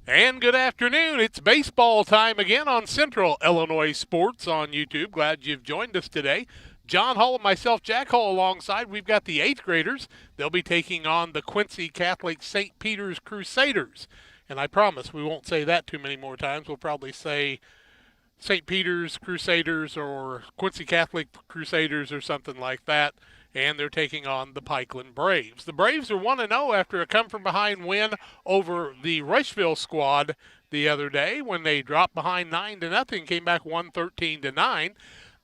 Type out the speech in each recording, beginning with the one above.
And good afternoon. It's baseball time again on Central Illinois Sports on YouTube. Glad you've joined us today. John Hall and myself, Jack Hall, alongside. We've got the 8th graders. They'll be taking on the Quincy Catholic St. Peter's Crusaders. And I promise we won't say that too many more times. We'll probably say St. Peter's Crusaders or Quincy Catholic Crusaders or something like that. And they're taking on the Pikeland Braves. The Braves are 1-0 after a come-from-behind win over the Rushville squad the other day when they dropped behind 9-0, came back 113-9.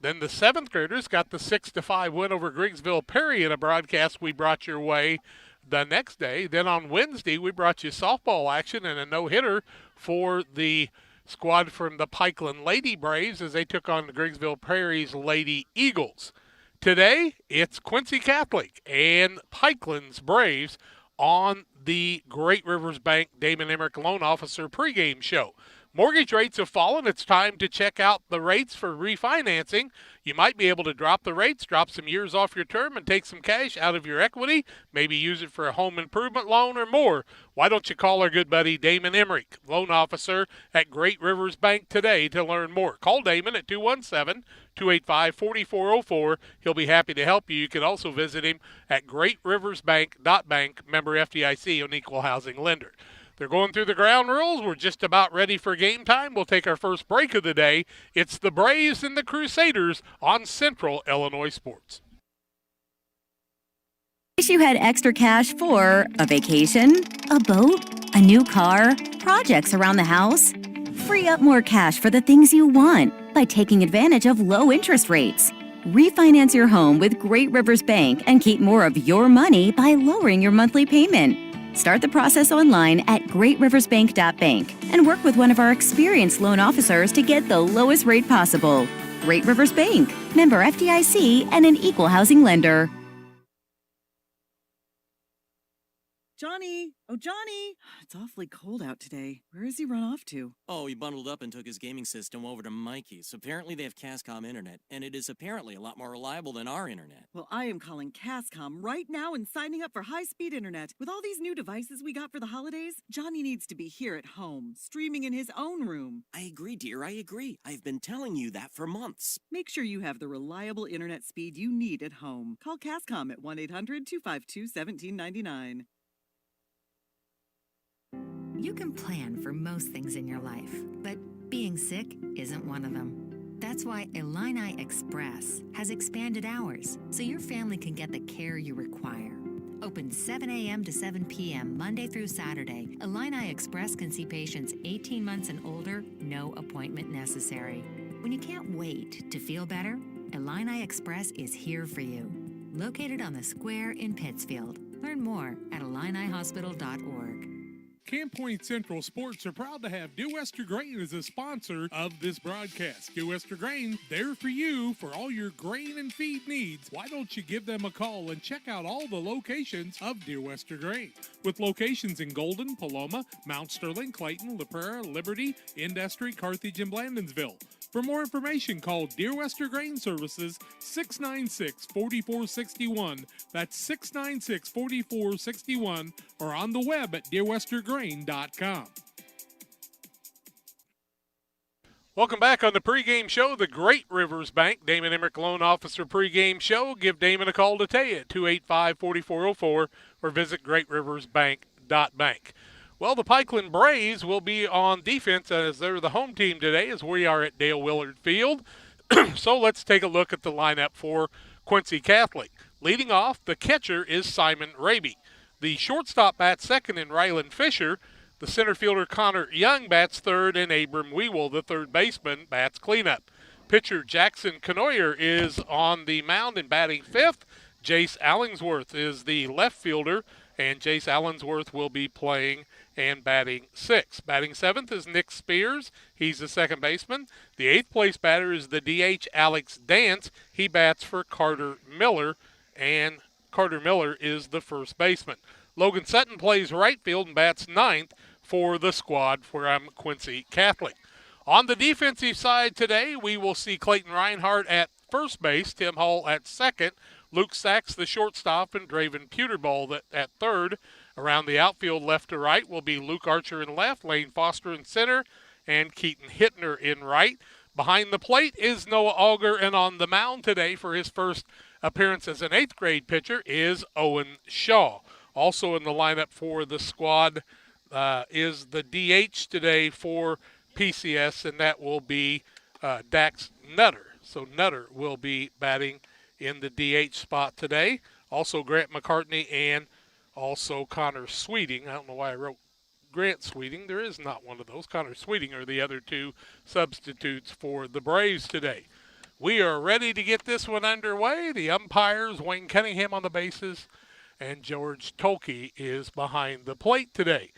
Then the 7th graders got the 6-5 win over Griggsville Perry in a broadcast we brought your way the next day. Then on Wednesday, we brought you softball action and a no-hitter for the squad from the Pikeland Lady Braves as they took on the Griggsville Prairie's Lady Eagles. Today, it's Quincy Catholic and Pikeland's Braves on the Great Rivers Bank Damon Emmerich Loan Officer pregame show. Mortgage rates have fallen. It's time to check out the rates for refinancing. You might be able to drop the rates, drop some years off your term, and take some cash out of your equity. Maybe use it for a home improvement loan or more. Why don't you call our good buddy Damon Emmerich, loan officer at Great Rivers Bank today to learn more. Call Damon at 217-285-4404. He'll be happy to help you. You can also visit him at greatriversbank.bank, member FDIC, an equal housing lender. They're going through the ground rules. We're just about ready for game time. We'll take our first break of the day. It's the Braves and the Crusaders on Central Illinois Sports. Wish you had extra cash for a vacation, a boat, a new car, projects around the house? Free up more cash for the things you want by taking advantage of low interest rates. Refinance your home with Great Rivers Bank and keep more of your money by lowering your monthly payment. Start the process online at greatriversbank.bank and work with one of our experienced loan officers to get the lowest rate possible. Great Rivers Bank, member FDIC, and an equal housing lender. Johnny! Oh, Johnny! It's awfully cold out today. Where has he run off to? Oh, he bundled up and took his gaming system over to Mikey's. Apparently they have Cascom internet, and it is apparently a lot more reliable than our internet. Well, I am calling Cascom right now and signing up for high-speed internet. With all these new devices we got for the holidays, Johnny needs to be here at home, streaming in his own room. I agree, dear, I agree. I've been telling you that for months. Make sure you have the reliable internet speed you need at home. Call Cascom at 1-800-252-1799. You can plan for most things in your life, but being sick isn't one of them. That's why Illini Express has expanded hours so your family can get the care you require. Open 7 a.m. to 7 p.m. Monday through Saturday, Illini Express can see patients 18 months and older, no appointment necessary. When you can't wait to feel better, Illini Express is here for you. Located on the square in Pittsfield. Learn more at IlliniHospital.org. Camp Point Central Sports are proud to have Dear Wester Grain as a sponsor of this broadcast. Dear Wester Grain, there for you for all your grain and feed needs. Why don't you give them a call and check out all the locations of Dear Wester Grain? With locations in Golden, Paloma, Mount Sterling, Clayton, La Prairie, Liberty, Industry, Carthage, and Blandonsville. For more information, call Dear Wester Grain Services 696-4461. That's 696-4461 or on the web at dearwestergrain.com. Welcome back on the pregame show, the Great Rivers Bank Damon Emmerich Loan Officer pregame show. Give Damon a call today at 285-4404 or visit greatriversbank.bank. Well, the Pikeland Braves will be on defense as they're the home team today as we are at Dale Willard Field. So let's take a look at the lineup for Quincy Catholic. Leading off, the catcher is Simon Raby. The shortstop bats second in Ryland Fisher. The center fielder Connor Young bats third, and Abram Wewell, the third baseman, bats cleanup. Pitcher Jackson Canoyer is on the mound and batting fifth. Jace Allingsworth is the left fielder, and Jace Allensworth will be playing and batting sixth. Batting seventh is Nick Spears. He's the second baseman. The eighth place batter is the DH Alex Dance. He bats for Carter Miller, and Carter Miller is the first baseman. Logan Sutton plays right field and bats ninth for the squad from Quincy Catholic. On the defensive side today, we will see Clayton Reinhardt at first base, Tim Hall at second, Luke Sachs, the shortstop, and Draven Pewterball at third. Around the outfield, left to right, will be Luke Archer in left, Lane Foster in center, and Keaton Hittner in right. Behind the plate is Noah Auger, and on the mound today for his first appearance as an 8th grade pitcher is Owen Shaw. Also in the lineup for the squad is the DH today for PCS, and that will be Dax Nutter. So Nutter will be batting in the DH spot today. Also Grant McCartney and also Connor Sweeting. I don't know why I wrote Grant Sweeting. There is not one of those. Connor Sweeting are the other two substitutes for the Braves today. We are ready to get this one underway. The umpires, Wayne Cunningham on the bases, and George Tolke is behind the plate today.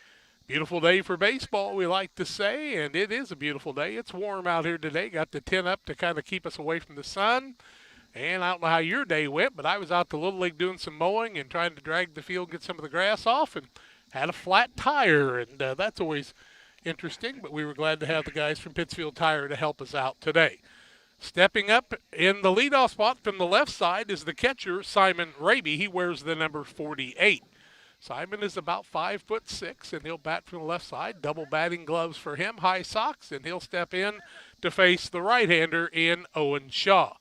Beautiful day for baseball, we like to say, and it is a beautiful day. It's warm out here today. Got the tent up to kind of keep us away from the sun. And I don't know how your day went, but I was out to Little League doing some mowing and trying to drag the field, get some of the grass off, and had a flat tire, and that's always interesting. But we were glad to have the guys from Pittsfield Tire to help us out today. Stepping up in the leadoff spot from the left side is the catcher, Simon Raby. He wears the number 48. Simon is about 5'6", and he'll bat from the left side. Double batting gloves for him, high socks, and he'll step in to face the right-hander in Owen Shaw.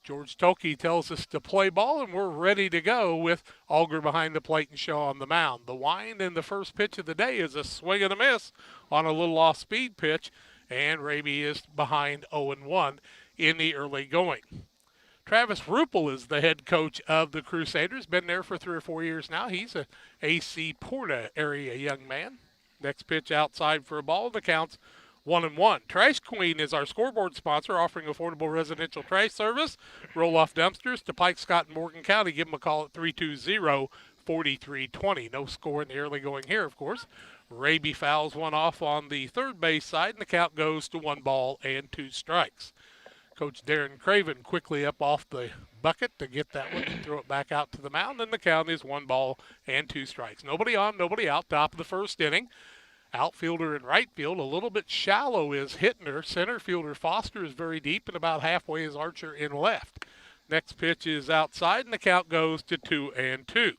George Tolke tells us to play ball, and we're ready to go with Auger behind the plate and Shaw on the mound. The wind in the first pitch of the day is a swing and a miss on a little off-speed pitch, and Raby is behind 0-1 in the early going. Travis Ruppel is the head coach of the Crusaders. Been there for 3 or 4 years now. He's a AC Porta area young man. Next pitch outside for a ball. The count's 1-1. Trash Queen is our scoreboard sponsor, offering affordable residential trash service. Roll-off dumpsters to Pike, Scott, and Morgan County. Give them a call at 320-4320. No score in the early going here, of course. Raby fouls one off on the third base side, and the count goes to 1-2 strikes. Coach Darren Craven quickly up off the bucket to get that one and throw it back out to the mound, and the count is 1-2 strikes. Nobody on, nobody out, top of the first inning. Outfielder in right field, a little bit shallow is Hittner. Center fielder Foster is very deep, and about halfway is Archer in left. Next pitch is outside, and the count goes to 2-2.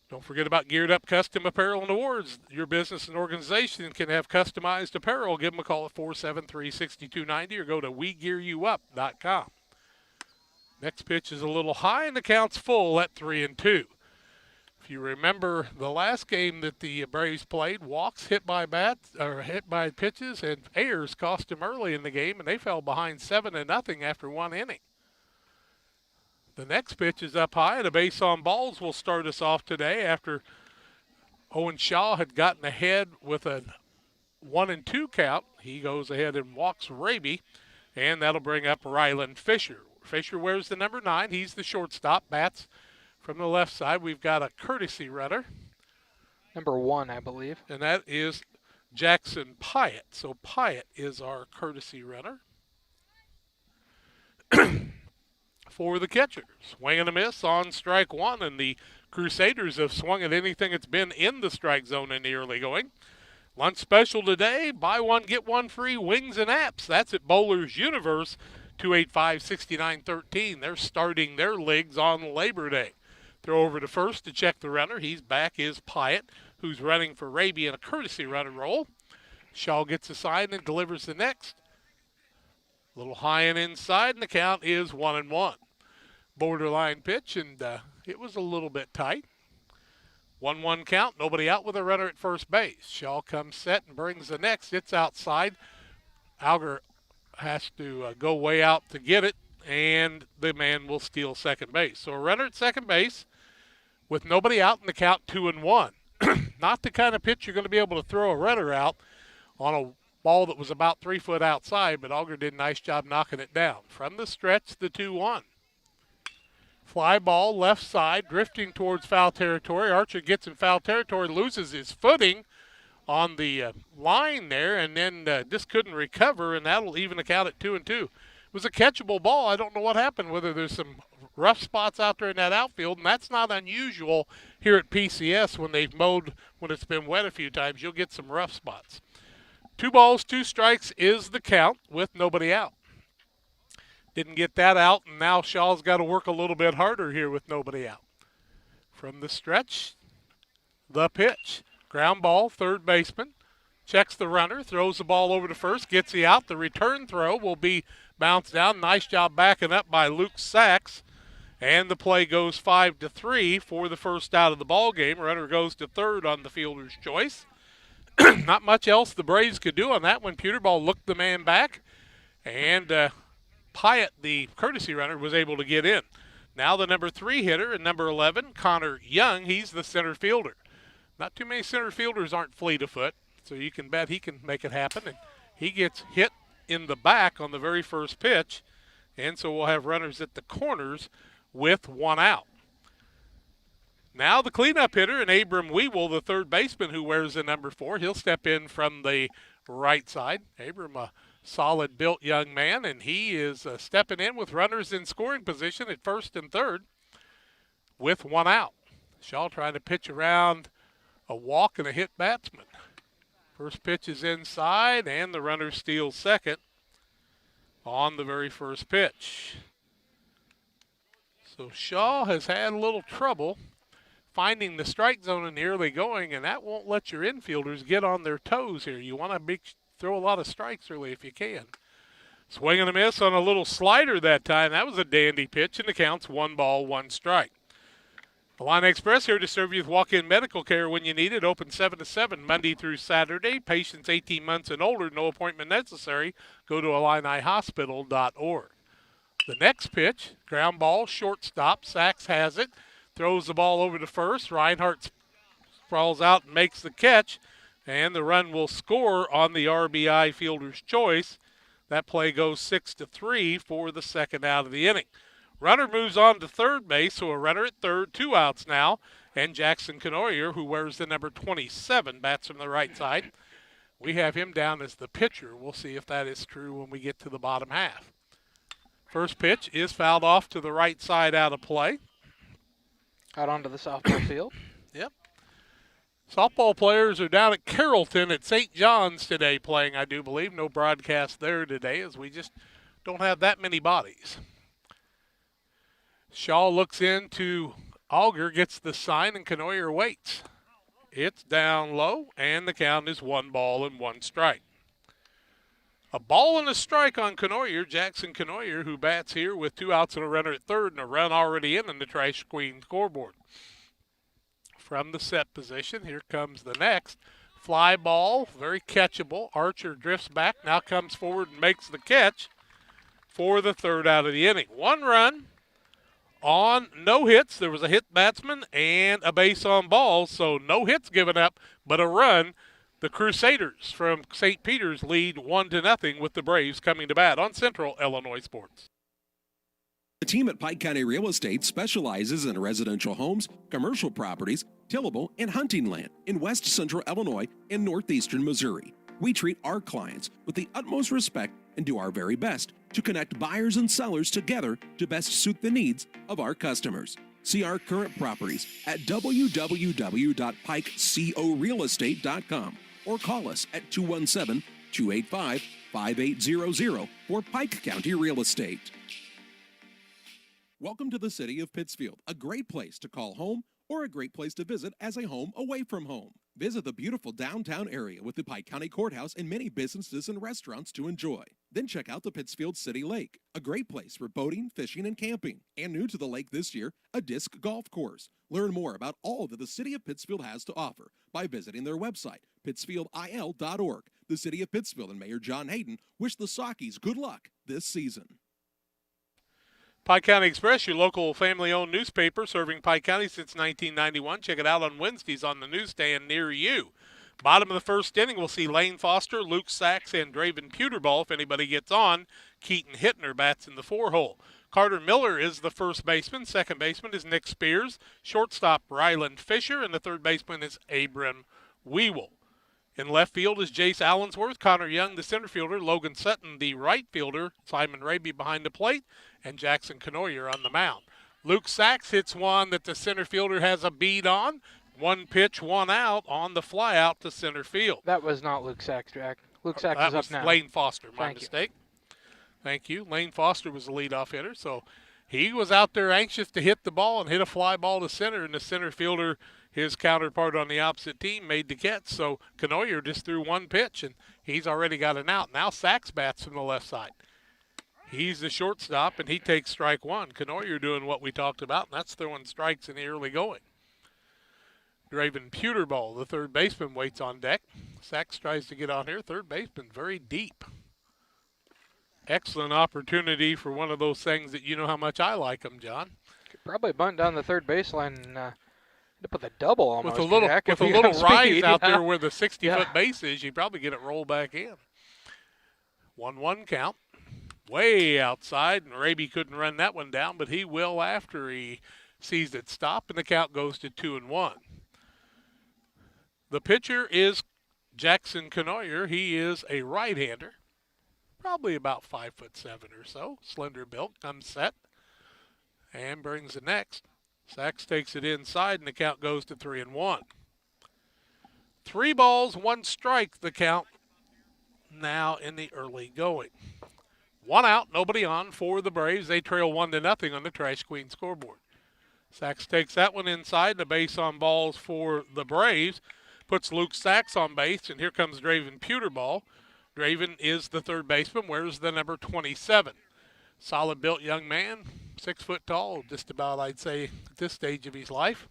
Don't forget about Geared Up Custom Apparel and Awards. Your business and organization can have customized apparel. Give them a call at 473-6290 or go to WeGearYouUp.com. Next pitch is a little high, and the count's full at 3-2. If you remember the last game that the Braves played, walks, hit by pitches, and errors cost them early in the game, and they fell behind 7-0 after 1 inning. The next pitch is up high, and a base on balls will start us off today after Owen Shaw had gotten ahead with a 1-2 count. He goes ahead and walks Raby, and that'll bring up Ryland Fisher. Fisher wears the number 9. He's the shortstop, bats from the left side. We've got a courtesy runner. Number 1, I believe. And that is Jackson Pyatt. So Pyatt is our courtesy runner. For the catcher, swing and a miss on strike 1, and the Crusaders have swung at anything that's been in the strike zone in the early going. Lunch special today, buy one, get one free, wings and apps. That's at Bowler's Universe, 285-6913. They're starting their leagues on Labor Day. Throw over to first to check the runner. He's back is Pyatt, who's running for Raby in a courtesy runner roll. Shaw gets assigned and delivers the next. A little high and inside, and the count is 1-1. Borderline pitch, and it was a little bit tight. 1-1 count, nobody out with a runner at first base. Shaw comes set and brings the next. It's outside. Auger has to go way out to get it, and the man will steal second base. So a runner at second base with nobody out in the count 2-1. Not the kind of pitch you're going to be able to throw a runner out on a ball that was about 3 foot outside, but Auger did a nice job knocking it down. From the stretch, the 2-1. Fly ball, left side, drifting towards foul territory. Archer gets in foul territory, loses his footing on the line there, and then just couldn't recover, and that'll even the count at 2-2. It was a catchable ball. I don't know what happened, whether there's some rough spots out there in that outfield, and that's not unusual here at PCS when they've mowed, when it's been wet a few times. You'll get some rough spots. 2-2 strikes is the count with nobody out. Didn't get that out, and now Shaw's got to work a little bit harder here with nobody out. From the stretch, The pitch. Ground ball, third baseman. Checks the runner, throws the ball over to first, gets he out. The return throw will be bounced down. Nice job backing up by Luke Sachs. And the play goes 5-3 for the first out of the ball game. Runner goes to third on the fielder's choice. Not much else the Braves could do on that one. Peterball looked the man back, and Pyatt, the courtesy runner, was able to get in. Now the number 3 hitter and number 11, Connor Young, he's the center fielder. Not too many center fielders aren't fleet of foot, so you can bet he can make it happen. And he gets hit in the back on the very first pitch, and so we'll have runners at the corners with 1 out. Now the cleanup hitter, and Abram Weewell, the third baseman who wears the number 4. He'll step in from the right side. Abram, a solid-built young man, and he is stepping in with runners in scoring position at first and third with 1 out. Shaw trying to pitch around a walk and a hit batsman. First pitch is inside, and the runner steals second on the very first pitch. So Shaw has had a little trouble finding the strike zone in the early going, and that won't let your infielders get on their toes here. You want to throw a lot of strikes early if you can. Swing and a miss on a little slider that time. That was a dandy pitch, and the count's 1 ball, 1 strike. Illini Express here to serve you with walk-in medical care when you need it. Open 7 to 7 Monday through Saturday. Patients 18 months and older, no appointment necessary. Go to IlliniHospital.org. The next pitch, ground ball, shortstop. Sachs has it. Throws the ball over to first. Reinhardt sprawls out and makes the catch, and the run will score on the RBI fielder's choice. That play goes 6-3 for the second out of the inning. Runner moves on to third base, so a runner at third, 2 outs now, and Jackson Canoyer, who wears the number 27, bats from the right side. We have him down as the pitcher. We'll see if that is true when we get to the bottom half. First pitch is fouled off to the right side out of play. Out onto the softball field. Yep. Softball players are down at Carrollton at St. John's today playing, I do believe. No broadcast there today as we just don't have that many bodies. Shaw looks into Auger, gets the sign, and Canoyer waits. It's down low, and the count is 1 ball and 1 strike. A ball and a strike on Canoyer, Jackson Canoyer, who bats here with 2 outs and a runner at third and a run already in the Trash Queen scoreboard. From the set position, here comes the next. Fly ball, very catchable. Archer drifts back, now comes forward and makes the catch for the third out of the inning. 1 run on no hits. There was a hit batsman and a base on balls, so no hits given up, but a run. The Crusaders from St. Peter's lead 1-0 with the Braves coming to bat on Central Illinois Sports. The team at Pike County Real Estate specializes in residential homes, commercial properties, tillable, and hunting land in west central Illinois and northeastern Missouri. We treat our clients with the utmost respect and do our very best to connect buyers and sellers together to best suit the needs of our customers. See our current properties at www.pikecorealestate.com or call us at 217-285-5800 for Pike County Real Estate. Welcome to the city of Pittsfield, a great place to call home or a great place to visit as a home away from home. Visit the beautiful downtown area with the Pike County Courthouse and many businesses and restaurants to enjoy. Then check out the Pittsfield City Lake, a great place for boating, fishing, and camping. And new to the lake this year, a disc golf course. Learn more about all that the city of Pittsfield has to offer by visiting their website, pittsfieldil.org. The city of Pittsfield and Mayor John Hayden wish the Sockies good luck this season. Pike County Express, your local family-owned newspaper serving Pike County since 1991. Check it out on Wednesdays on the newsstand near you. Bottom of the first inning, we'll see Lane Foster, Luke Sachs, and Draven Pewterball. If anybody gets on, Keaton Hittner bats in the 4-hole. Carter Miller is the first baseman. Second baseman is Nick Spears. Shortstop, Ryland Fisher. And the third baseman is Abram Weewell. In left field is Jace Allensworth, Connor Young, the center fielder, Logan Sutton, the right fielder, Simon Raby behind the plate, and Jackson Canoyer on the mound. Luke Sachs hits one that the center fielder has a bead on. 1 pitch, 1 out on the fly out to center field. That was not Luke Sachs, Jack. Luke Sachs is up now. Lane Foster, my Thank you. mistake. Thank you. Lane Foster was the leadoff hitter, so He was out there anxious to hit the ball and hit a fly ball to center, and the center fielder, his counterpart on the opposite team, made the catch. So Canoyer just threw one pitch, and he's already got an out. Now Sachs bats from the left side. He's the shortstop, and he takes strike one. Canoyer doing what we talked about, and that's throwing strikes in the early going. Draven Puterball, the third baseman, waits on deck. Sachs tries to get on here. Third baseman very deep. Excellent opportunity for one of those things that you know how much I like them, John. Could probably bunt down the third baseline and end up with a double almost. With a little, Jack, with if a he little has rise speed, out yeah. there where the 60-foot Yeah. base is, you probably get it rolled back in. 1-1 count. Way outside, and Raby couldn't run that one down, but he will after he sees it stop, and the count goes to 2-1. The pitcher is Jackson Canoyer. He is a right-hander, probably about 5'7" or so, slender built, comes set, and brings the next. Sachs takes it inside, and the count goes to 3-1. 3 balls, 1 strike, the count now in the early going. 1 out, nobody on for the Braves. They trail 1-0 on the Trash Queen scoreboard. Sachs takes that one inside, and a base on balls for the Braves. Puts Luke Sachs on base, and here comes Draven Puterball. Draven is the third baseman, wears the number 27. Solid built young man, 6 foot tall, just about I'd say at this stage of his life.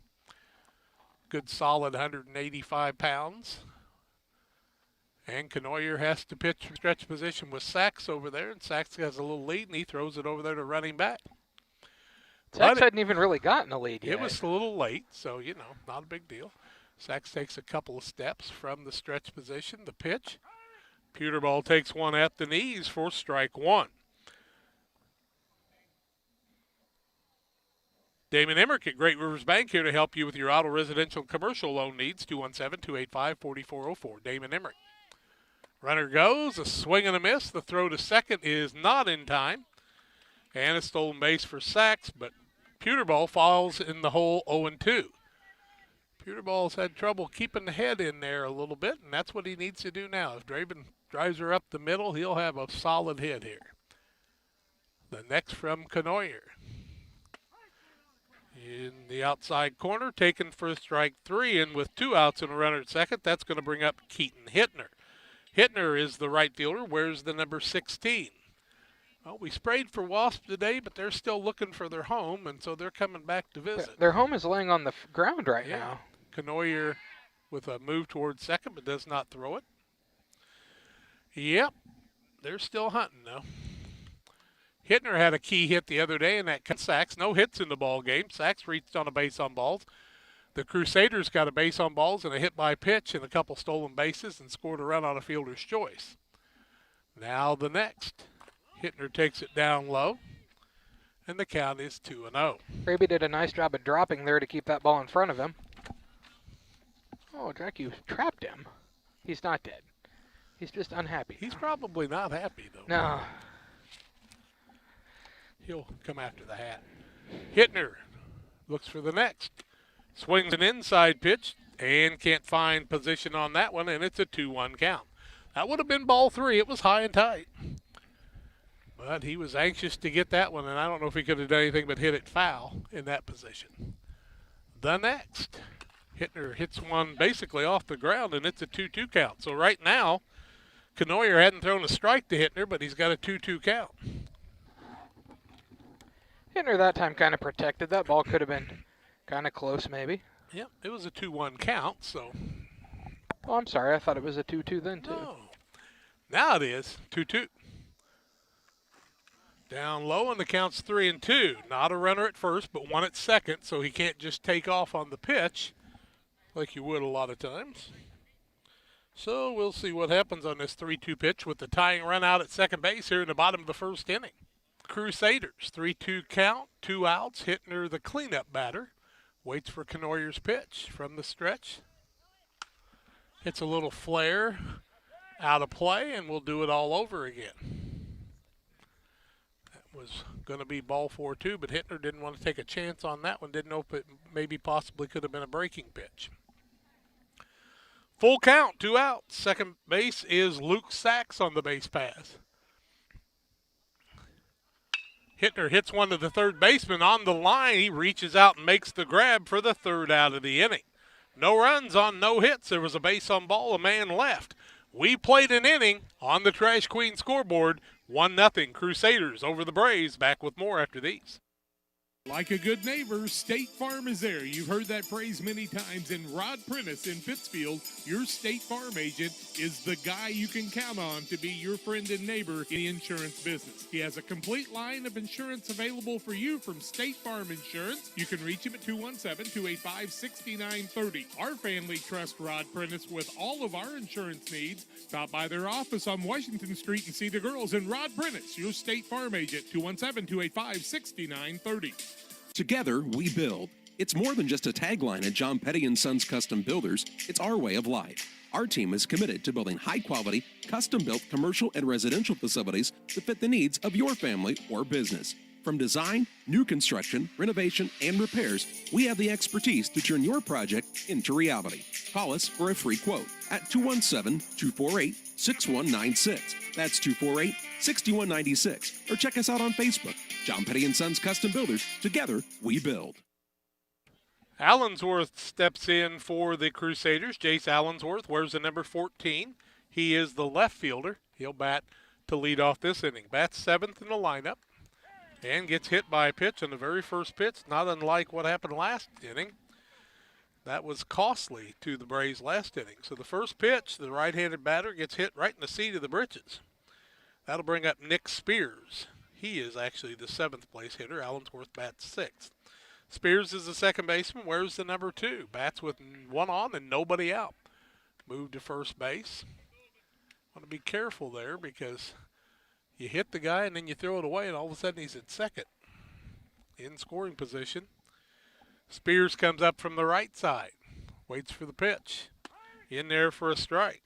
Good solid 185 pounds. And Canoyer has to pitch from stretch position with Sachs over there, and Sachs has a little lead, and he throws it over there to running back. Sachs hadn't even really gotten a lead yet. It was a little late, so, not a big deal. Sachs takes a couple of steps from the stretch position, the pitch. Puterball takes one at the knees for strike 1. Damon Emmerich at Great Rivers Bank here to help you with your auto, residential, and commercial loan needs. 217-285-4404. Damon Emmerich. Runner goes, a swing and a miss. The throw to second is not in time. And a stolen base for Sachs, but Puterball falls in the hole 0-2. Puterball's had trouble keeping the head in there a little bit, and that's what he needs to do now. If Draven drives her up the middle, he'll have a solid hit here. The next from Canoyer. In the outside corner, taken for strike 3, and with 2 outs and a runner at second, that's going to bring up Keaton Hittner. Hittner is the right fielder, wears the number 16. Well, we sprayed for wasps today, but they're still looking for their home, and so they're coming back to visit. Their home is laying on the ground right Yeah. now. Canoyer with a move towards second, but does not throw it. Yep, they're still hunting, though. Hittner had a key hit the other day, and that cut Sachs. No hits in the ball game. Sachs reached on a base on balls. The Crusaders got a base on balls and a hit by pitch and a couple stolen bases and scored a run on a fielder's choice. Now the next. Hittner takes it down low, and the count is 2-0. Raby did a nice job of dropping there to keep that ball in front of him. Oh, Jack, you trapped him. He's not dead. He's just unhappy. He's probably not happy, though. No. He'll come after the hat. Hittner looks for the next. Swings an inside pitch and can't find position on that one, and it's a 2-1 count. That would have been ball 3. It was high and tight. But he was anxious to get that one, and I don't know if he could have done anything but hit it foul in that position. The next. Hittner hits one basically off the ground, and it's a 2-2 count. So right now, Canoyer hadn't thrown a strike to Hittner, but he's got a 2-2 count. Hittner that time kind of protected. That ball could have been kind of close maybe. Yep, it was a 2-1 count, so. Oh, I'm sorry. I thought it was a 2-2 then, too. No. Now it is 2-2. Down low, and the count's 3-2. Not a runner at first, but one at second, so he can't just take off on the pitch like you would a lot of times. So we'll see what happens on this 3-2 pitch with the tying run out at second base here in the bottom of the first inning. Crusaders, 3-2 count, 2 outs. Hittner, the cleanup batter, waits for Canoyer's pitch from the stretch. Hits a little flare out of play, and we'll do it all over again. That was going to be ball 4-2, but Hittner didn't want to take a chance on that one. Didn't know if it maybe possibly could have been a breaking pitch. Full count, 2 outs. Second base is Luke Sachs on the base pass. Hittner hits one to the third baseman on the line. He reaches out and makes the grab for the third out of the inning. No runs on no hits. There was a base on ball, a man left. We played an inning on the Trash Queen scoreboard. 1-0 Crusaders over the Braves. Back with more after these. Like a good neighbor, State Farm is there. You've heard that phrase many times. And Rod Prentice in Pittsfield, your State Farm agent, is the guy you can count on to be your friend and neighbor in the insurance business. He has a complete line of insurance available for you from State Farm Insurance. You can reach him at 217-285-6930. Our family trusts Rod Prentice with all of our insurance needs. Stop by their office on Washington Street and see the girls. And Rod Prentice, your State Farm agent, 217-285-6930. Together, we build. It's more than just a tagline at John Petty & Sons Custom Builders. It's our way of life. Our team is committed to building high-quality, custom-built commercial and residential facilities to fit the needs of your family or business. From design, new construction, renovation, and repairs, we have the expertise to turn your project into reality. Call us for a free quote at 217-248-6196. That's 248-6196. Or check us out on Facebook. John Petty & Sons Custom Builders. Together, we build. Allensworth steps in for the Crusaders. Jace Allensworth wears the number 14. He is the left fielder. He'll bat to lead off this inning. Bats seventh in the lineup and gets hit by a pitch on the very first pitch, not unlike what happened last inning. That was costly to the Braves last inning. So the first pitch, the right-handed batter gets hit right in the seat of the britches. That'll bring up Nick Spears. He is actually the seventh place hitter. Allensworth bats sixth. Spears is the second baseman, wears the number 2. Bats with one on and nobody out. Moved to first base. Want to be careful there because you hit the guy and then you throw it away and all of a sudden he's at second in scoring position. Spears comes up from the right side, waits for the pitch. In there for a strike.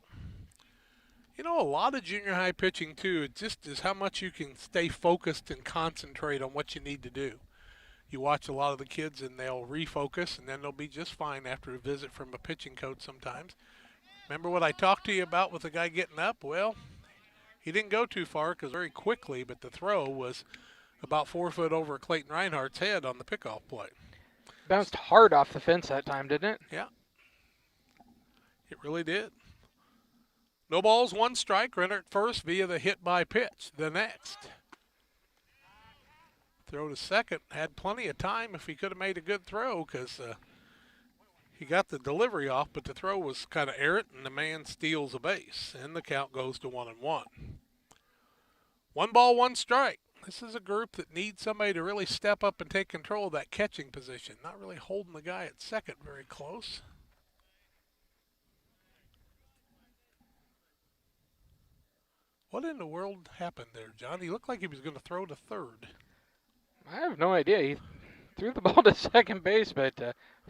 You know, a lot of junior high pitching, too, it just is how much you can stay focused and concentrate on what you need to do. You watch a lot of the kids, and they'll refocus, and then they'll be just fine after a visit from a pitching coach sometimes. Remember what I talked to you about with the guy getting up? Well, he didn't go too far because very quickly, but the throw was about 4 foot over Clayton Reinhardt's head on the pickoff play. Bounced hard off the fence that time, didn't it? Yeah. It really did. No balls, one strike. Runner at first via the hit by pitch. The next. Throw to second. Had plenty of time if he could have made a good throw because he got the delivery off, but the throw was kind of errant, and the man steals a base. And the count goes to 1-1. 1 ball, 1 strike. This is a group that needs somebody to really step up and take control of that catching position. Not really holding the guy at second very close. What in the world happened there, John? He looked like he was going to throw to third. I have no idea. He threw the ball to second base, but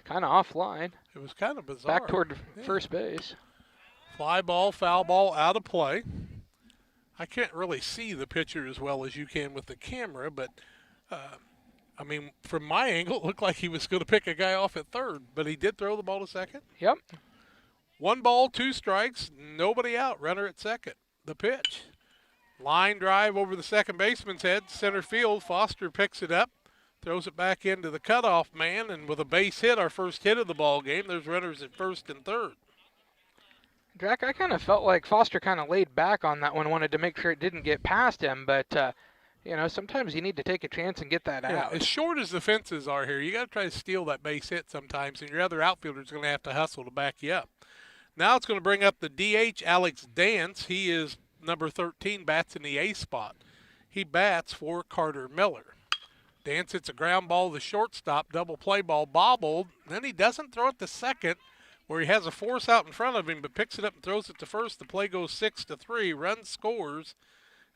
kind of offline. It was kind of bizarre. Back toward first base. Fly ball, foul ball, out of play. I can't really see the pitcher as well as you can with the camera, but, I mean, from my angle, it looked like he was going to pick a guy off at third, but he did throw the ball to second. Yep. 1 ball, 2 strikes, nobody out. Runner at second. The pitch. Line drive over the second baseman's head, center field. Foster picks it up, throws it back into the cutoff man, and with a base hit, our first hit of the ball game, there's runners at first and third. Jack, I kind of felt like Foster kind of laid back on that one, wanted to make sure it didn't get past him, but, you know, sometimes you need to take a chance and get that out. As short as the fences are here, you got to try to steal that base hit sometimes, and your other outfielder's going to have to hustle to back you up. Now it's going to bring up the DH, Alex Dance. He is number 13, bats in the A spot. He bats for Carter Miller. Dance hits a ground ball to the shortstop, double play ball, bobbled. Then he doesn't throw it to second, where he has a force out in front of him, but picks it up and throws it to first. The play goes 6-3. Run scores,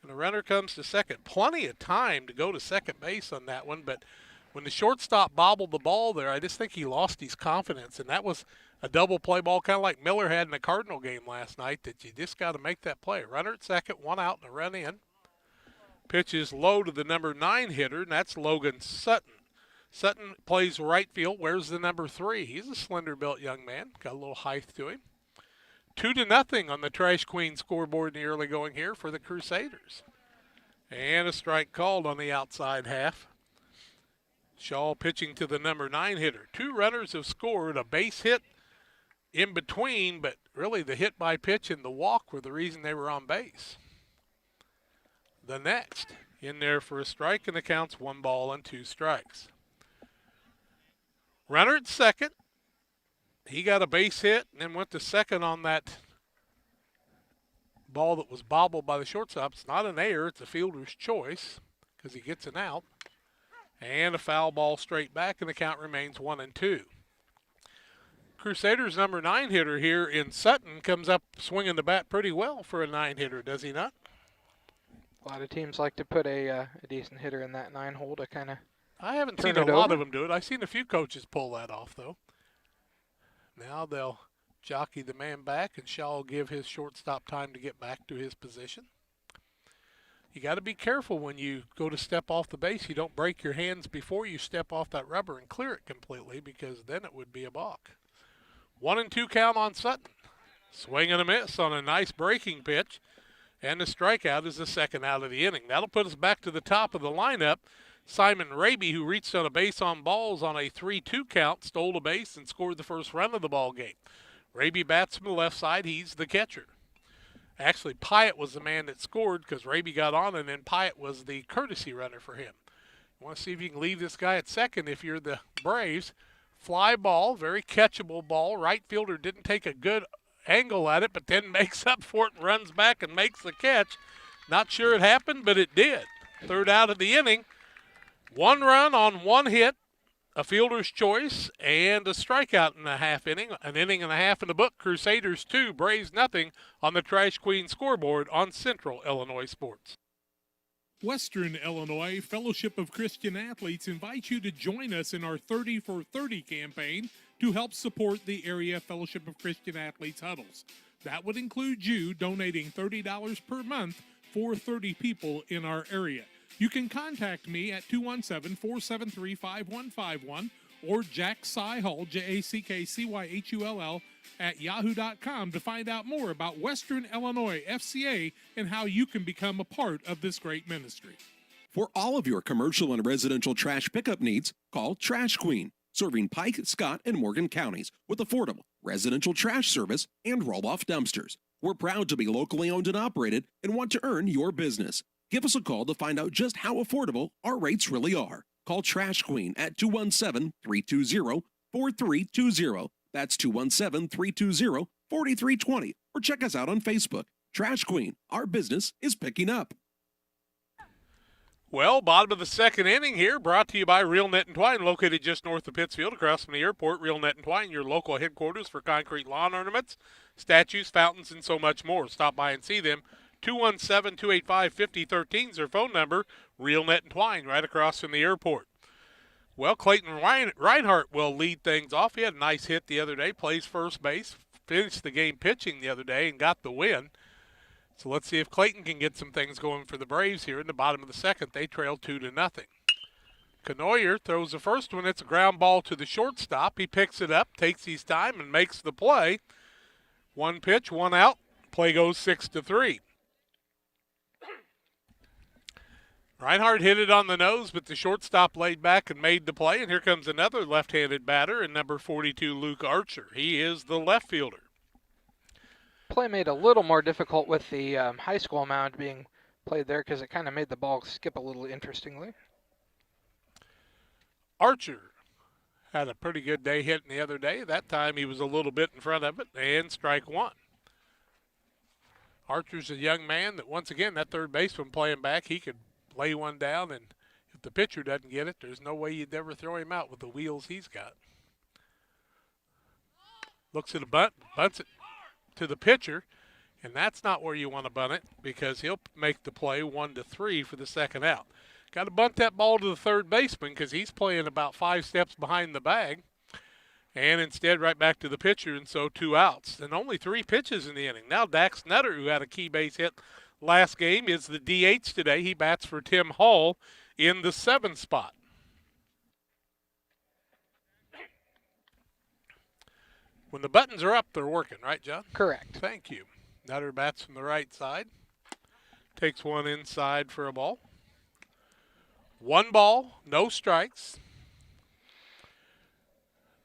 and the runner comes to second. Plenty of time to go to second base on that one, but when the shortstop bobbled the ball there, I just think he lost his confidence, and that was a double play ball, kind of like Miller had in the Cardinal game last night, that you just got to make that play. Runner at second, 1 out and a run in. Pitch is low to the number 9 hitter, and that's Logan Sutton. Sutton plays right field, wears the number 3. He's a slender-built young man, got a little height to him. 2-0 on the Trash Queen scoreboard in the early going here for the Crusaders. And a strike called on the outside half. Shaw pitching to the number 9 hitter. 2 runners have scored, a base hit in between, but really the hit by pitch and the walk were the reason they were on base. The next in there for a strike, and the count's 1 ball and 2 strikes. Runner at second. He got a base hit and then went to second on that ball that was bobbled by the shortstop. It's not an error, it's a fielder's choice because he gets an out. And a foul ball straight back, and the count remains 1 and 2. Crusaders' number 9 hitter here in Sutton comes up swinging the bat pretty well for a 9 hitter, does he not? A lot of teams like to put a decent hitter in that 9 hole to kind of. I haven't seen a lot of them do it. I've seen a few coaches pull that off, though. Now they'll jockey the man back, and Shaw will give his shortstop time to get back to his position. You got to be careful when you go to step off the base. You don't break your hands before you step off that rubber and clear it completely, because then it would be a balk. 1 and 2 count on Sutton. Swing and a miss on a nice breaking pitch, and the strikeout is the second out of the inning. That'll put us back to the top of the lineup. Simon Raby, who reached on a base on balls on a 3-2 count, stole a base and scored the first run of the ball game. Raby bats from the left side. He's the catcher. Actually, Pyatt was the man that scored because Raby got on, and then Pyatt was the courtesy runner for him. You want to see if you can leave this guy at second if you're the Braves. Fly ball, very catchable ball. Right fielder didn't take a good angle at it, but then makes up for it and runs back and makes the catch. Not sure it happened, but it did. Third out of the inning. 1 run on 1 hit, a fielder's choice, and a strikeout in a half inning. An inning and a half in the book. Crusaders 2, Braves nothing on the Trash Queen scoreboard on Central Illinois Sports. Western Illinois Fellowship of Christian Athletes invites you to join us in our 30 for 30 campaign to help support the area Fellowship of Christian Athletes huddles. That would include you donating $30 per month for 30 people in our area. You can contact me at 217-473-5151 or Jack Cyhull, JackCyhull, at yahoo.com to find out more about Western Illinois FCA and how you can become a part of this great ministry. For all of your commercial and residential trash pickup needs, call Trash Queen, serving Pike, Scott, and Morgan counties with affordable residential trash service and roll-off dumpsters. We're proud to be locally owned and operated and want to earn your business. Give us a call to find out just how affordable our rates really are. Call Trash Queen at 217-320-4320. That's 217-320-4320. Or check us out on Facebook. Trash Queen, our business is picking up. Well, bottom of the second inning here, brought to you by Real Net and Twine, located just north of Pittsfield, across from the airport. Real Net and Twine, your local headquarters for concrete lawn ornaments, statues, fountains, and so much more. Stop by and see them. 217-285-5013 is their phone number. Real Net and Twine, right across from the airport. Well, Clayton Reinhardt will lead things off. He had a nice hit the other day, plays first base, finished the game pitching the other day, and got the win. So let's see if Clayton can get some things going for the Braves here in the bottom of the second. They trail 2-0. Canoyer throws the first one. It's a ground ball to the shortstop. He picks it up, takes his time, and makes the play. 1 pitch, 1 out. Play goes 6-3. Reinhardt hit it on the nose, but the shortstop laid back and made the play. And here comes another left-handed batter in number 42, Luke Archer. He is the left fielder. Play made a little more difficult with the high school mound being played there because it kind of made the ball skip a little interestingly. Archer had a pretty good day hitting the other day. That time he was a little bit in front of it, and strike 1. Archer's a young man that, once again, that third baseman playing back, he could lay one down, and if the pitcher doesn't get it, there's no way you'd ever throw him out with the wheels he's got. Looks at a bunt, bunts it to the pitcher, and that's not where you want to bunt it because he'll make the play 1-3 for the second out. Got to bunt that ball to the third baseman because he's playing about 5 steps behind the bag, and instead right back to the pitcher, and so 2 outs. And only 3 pitches in the inning. Now Dax Nutter, who had a key base hit last game, is the DH today. He bats for Tim Hall in the 7th spot. When the buttons are up, they're working, right, John? Correct. Thank you. Nutter bats from the right side. Takes one inside for a ball. 1 ball, no strikes.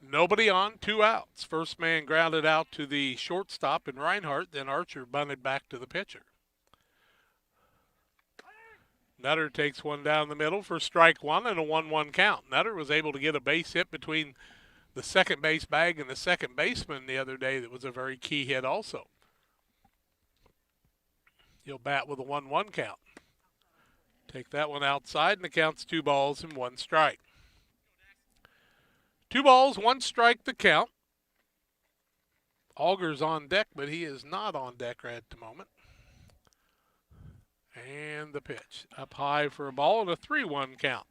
Nobody on, 2 outs. First man grounded out to the shortstop in Reinhardt, then Archer bunted back to the pitcher. Nutter takes one down the middle for strike 1 and a 1-1 count. Nutter was able to get a base hit between the second base bag and the second baseman the other day. That was a very key hit also. He'll bat with a 1-1 count. Take that one outside, and the count's 2 balls and 1 strike. 2 balls, 1 strike the count. Auger's on deck, but he is not on deck right at the moment. And the pitch. Up high for a ball and a 3-1 count.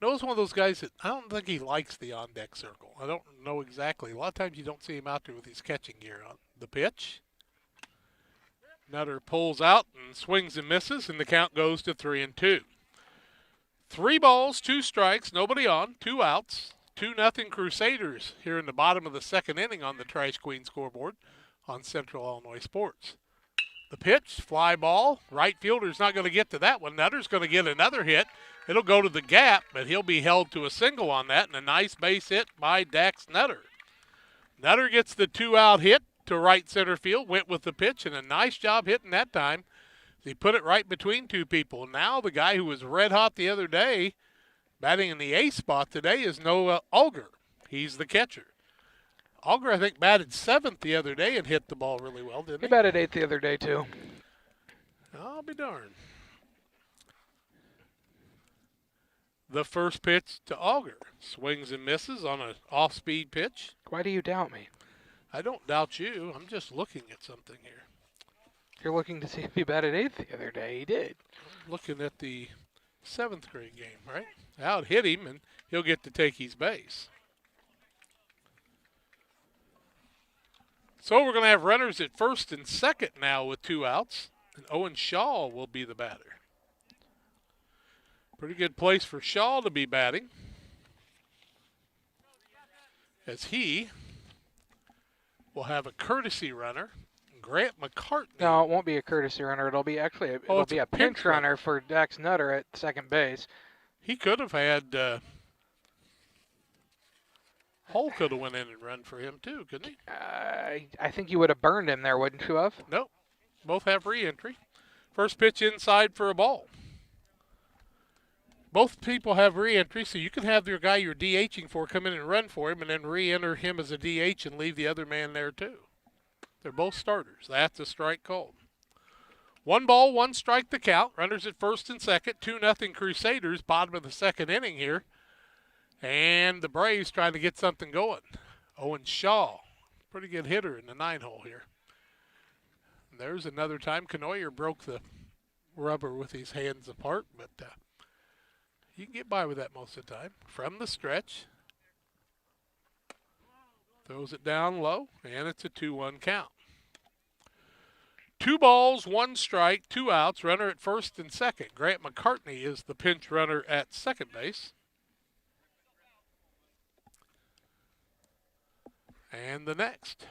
Noah's one of those guys that I don't think he likes the on-deck circle. I don't know exactly. A lot of times you don't see him out there with his catching gear on. The pitch. Nutter pulls out and swings and misses, and the count goes to 3-2. 3 balls, 2 strikes, nobody on, 2 outs. 2-0 Crusaders here in the bottom of the second inning on the Trash Queen scoreboard on Central Illinois Sports. The pitch, fly ball. Right fielder's not going to get to that one. Nutter's going to get another hit. It'll go to the gap, but he'll be held to a single on that, and a nice base hit by Dax Nutter. Nutter gets the 2-out hit to right center field, went with the pitch, and a nice job hitting that time. He put it right between 2 people. Now the guy who was red hot the other day, batting in the A spot today, is Noah Auger. He's the catcher. Auger, I think, batted 7th the other day and hit the ball really well, didn't he? He batted 8th the other day, too. I'll be darned. The first pitch to Auger. Swings and misses on an off-speed pitch. Why do you doubt me? I don't doubt you. I'm just looking at something here. You're looking to see if he batted 8th the other day. He did. I'm looking at the 7th grade game, right? Out hit him, and he'll get to take his base. So we're going to have runners at first and second now with 2 outs. And Owen Shaw will be the batter. Pretty good place for Shaw to be batting, as he will have a courtesy runner, Grant McCartney. No, it won't be a courtesy runner. It'll be actually it'll be a pinch runner for Dax Nutter at second base. He could have had Hull could have went in and run for him too, couldn't he? I think you would have burned him there, wouldn't you have? Nope. Both have re-entry. First pitch inside for a ball. Both people have re-entry, so you can have your guy you're DHing for come in and run for him and then re-enter him as a DH and leave the other man there too. They're both starters. That's a strike called. 1 ball, 1 strike the count. Runners at first and second. 2-0 Crusaders, bottom of the second inning here. And the Braves trying to get something going. Owen Shaw, pretty good hitter in the 9-hole here. And there's another time Canoyer broke the rubber with his hands apart, but you can get by with that most of the time. From the stretch. Throws it down low, and it's a 2-1 count. 2 balls, 1 strike, 2 outs. Runner at first and second. Grant McCartney is the pinch runner at second base. And the next.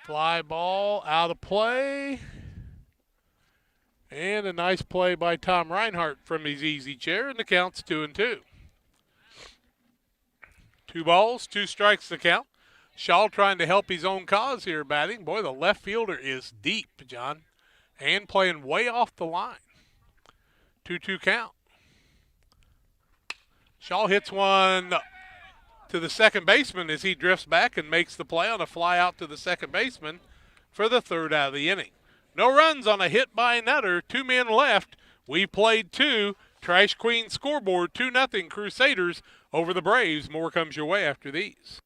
Fly ball out of play. And a nice play by Tom Reinhardt from his easy chair, and the count's 2-2. 2 balls, 2 strikes the count. Shaw trying to help his own cause here batting. Boy, the left fielder is deep, John, and playing way off the line. 2-2 count. Shaw hits one to the second baseman as he drifts back and makes the play on a fly out to the second baseman for the 3rd out of the inning. No runs on a hit by Nutter. 2 men left. We played 2. Trash Queen scoreboard 2-0 Crusaders over the Braves. More comes your way after these.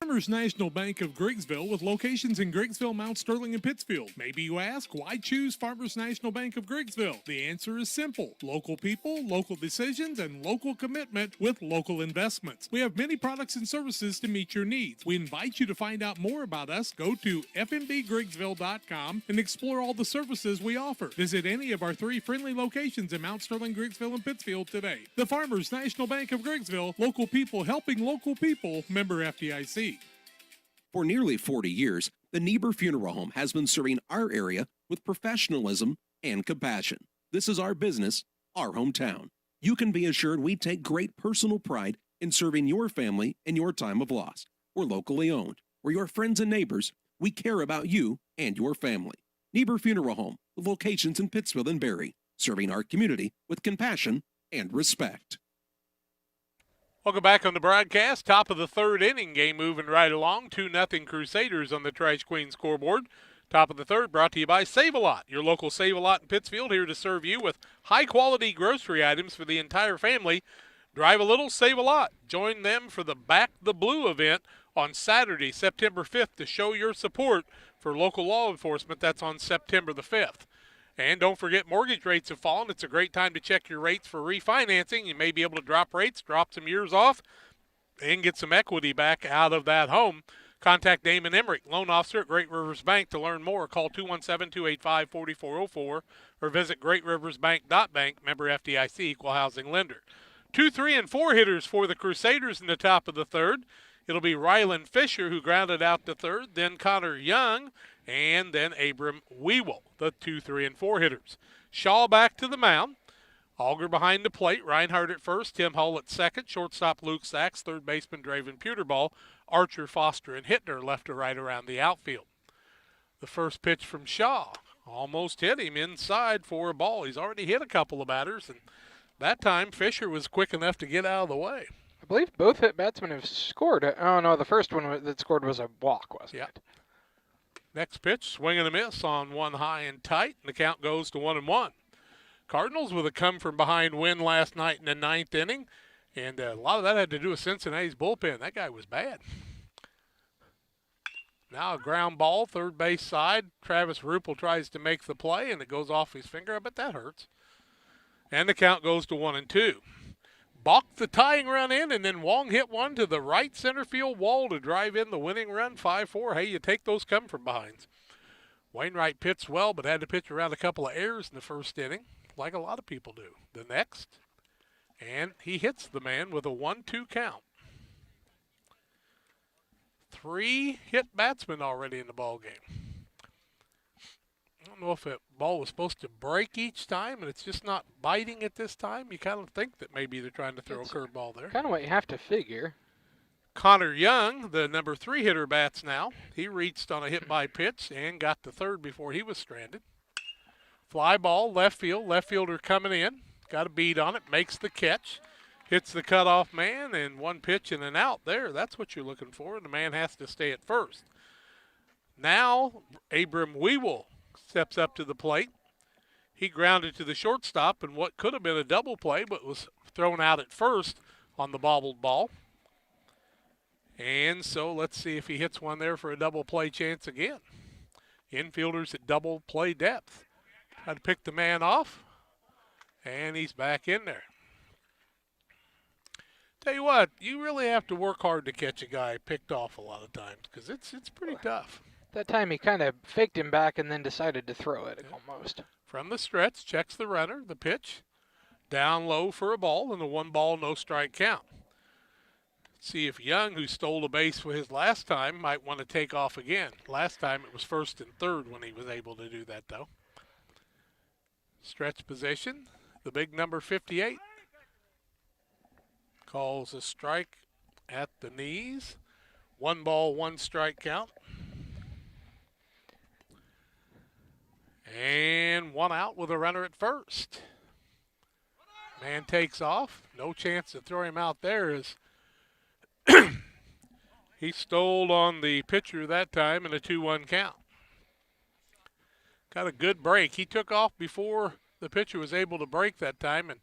Farmers National Bank of Griggsville with locations in Griggsville, Mount Sterling, and Pittsfield. Maybe you ask, why choose Farmers National Bank of Griggsville? The answer is simple. Local people, local decisions, and local commitment with local investments. We have many products and services to meet your needs. We invite you to find out more about us. Go to fnbgriggsville.com and explore all the services we offer. Visit any of our 3 friendly locations in Mount Sterling, Griggsville, and Pittsfield today. The Farmers National Bank of Griggsville, local people helping local people, member FDIC. For nearly 40 years, The Niebuhr Funeral Home has been serving our area with professionalism and compassion. This is our business, our hometown. You can be assured we take great personal pride in serving your family in your time of loss. We're locally owned. We're your friends and neighbors. We care about you and your family. Niebuhr Funeral Home, with locations in Pittsfield and Barry, serving our community with compassion and respect. Welcome back on the broadcast. Top of the third inning, game moving right along. 2-0 Crusaders on the Trash Queen scoreboard. Top of the third brought to you by Save-A-Lot, your local Save-A-Lot in Pittsfield, here to serve you with high-quality grocery items for the entire family. Drive a little, save a lot. Join them for the Back the Blue event on Saturday, September 5th, to show your support for local law enforcement. That's on September the 5th. And don't forget, mortgage rates have fallen. It's a great time to check your rates for refinancing. You may be able to drop rates, drop some years off, and get some equity back out of that home. Contact Damon Emmerich, loan officer at Great Rivers Bank, to learn more. Call 217-285-4404 or visit greatriversbank.bank, member FDIC, equal housing lender. 2, 3, and 4 hitters for the Crusaders in the top of the third. It'll be Rylan Fisher who grounded out the third, then Connor Young, and then Abram Weewell, the 2, 3, and 4 hitters. Shaw back to the mound. Auger behind the plate. Reinhardt at first. Tim Hull at second. Shortstop Luke Sachs. Third baseman Draven Puterball. Archer, Foster, and Hittner left to right around the outfield. The first pitch from Shaw almost hit him inside for a ball. He's already hit a couple of batters, and that time Fisher was quick enough to get out of the way. I believe both hit batsmen have scored. Oh, no, the first one that scored was a walk, wasn't it? Next pitch, swing and a miss on one high and tight, and the count goes to 1-1. Cardinals with a come-from-behind win last night in the ninth inning, and a lot of that had to do with Cincinnati's bullpen. That guy was bad. Now a ground ball, third base side. Travis Ruppel tries to make the play, and it goes off his finger. I bet that hurts. And the count goes to 1-2. Balked the tying run in, and then Wong hit one to the right center field wall to drive in the winning run, 5-4. Hey, you take those come-from-behinds. Wainwright pitched well, but had to pitch around a couple of errors in the first inning, like a lot of people do. The next, and he hits the man with a 1-2 count. 3 hit batsmen already in the ball game. I don't know if that ball was supposed to break each time, and it's just not biting at this time. You kind of think that maybe they're trying to throw a curveball there. Kind of what you have to figure. Connor Young, the number 3 hitter, bats now. He reached on a hit-by pitch and got to third before he was stranded. Fly ball, left field. Left fielder coming in. Got a beat on it, makes the catch. Hits the cutoff man, and one pitch and an out there. That's what you're looking for, and the man has to stay at first. Now, Abram Weewell steps up to the plate. He grounded to the shortstop in what could have been a double play, but was thrown out at first on the bobbled ball. And so let's see if he hits one there for a double play chance again. Infielders at double play depth. Try to pick the man off, and he's back in there. Tell you what, you really have to work hard to catch a guy picked off a lot of times, because it's pretty tough. That time he kind of faked him back and then decided to throw it almost. From the stretch, checks the runner, the pitch, down low for a ball, and a 1-ball, no strike count. See if Young, who stole a base for his last time, might want to take off again. Last time it was first and third when he was able to do that, though. Stretch position, the big number 58. Calls a strike at the knees. 1-ball, 1 strike count. And 1 out with a runner at first. Man takes off. No chance to throw him out there as he stole on the pitcher that time in a 2-1 count. Got a good break. He took off before the pitcher was able to break that time, and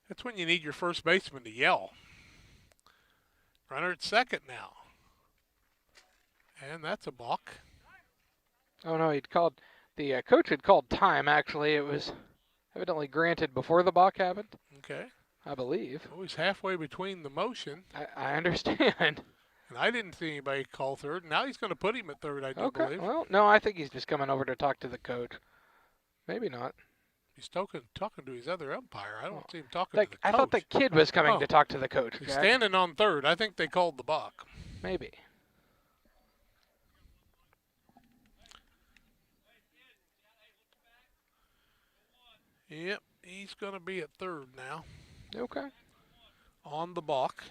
that's when you need your first baseman to yell. Runner at second now. And that's a balk. Oh, no, the coach had called time, actually. It was evidently granted before the balk happened. Okay. I believe. Always halfway between the motion. I understand. And I didn't see anybody call third. Now he's going to put him at third, I do believe. Well, no, I think he's just coming over to talk to the coach. Maybe not. He's talking to his other umpire. I don't see him talking to the coach. I thought the kid was coming to talk to the coach. He's standing on third. I think they called the balk. Maybe. Yep, he's going to be at third now. Okay. On the balk.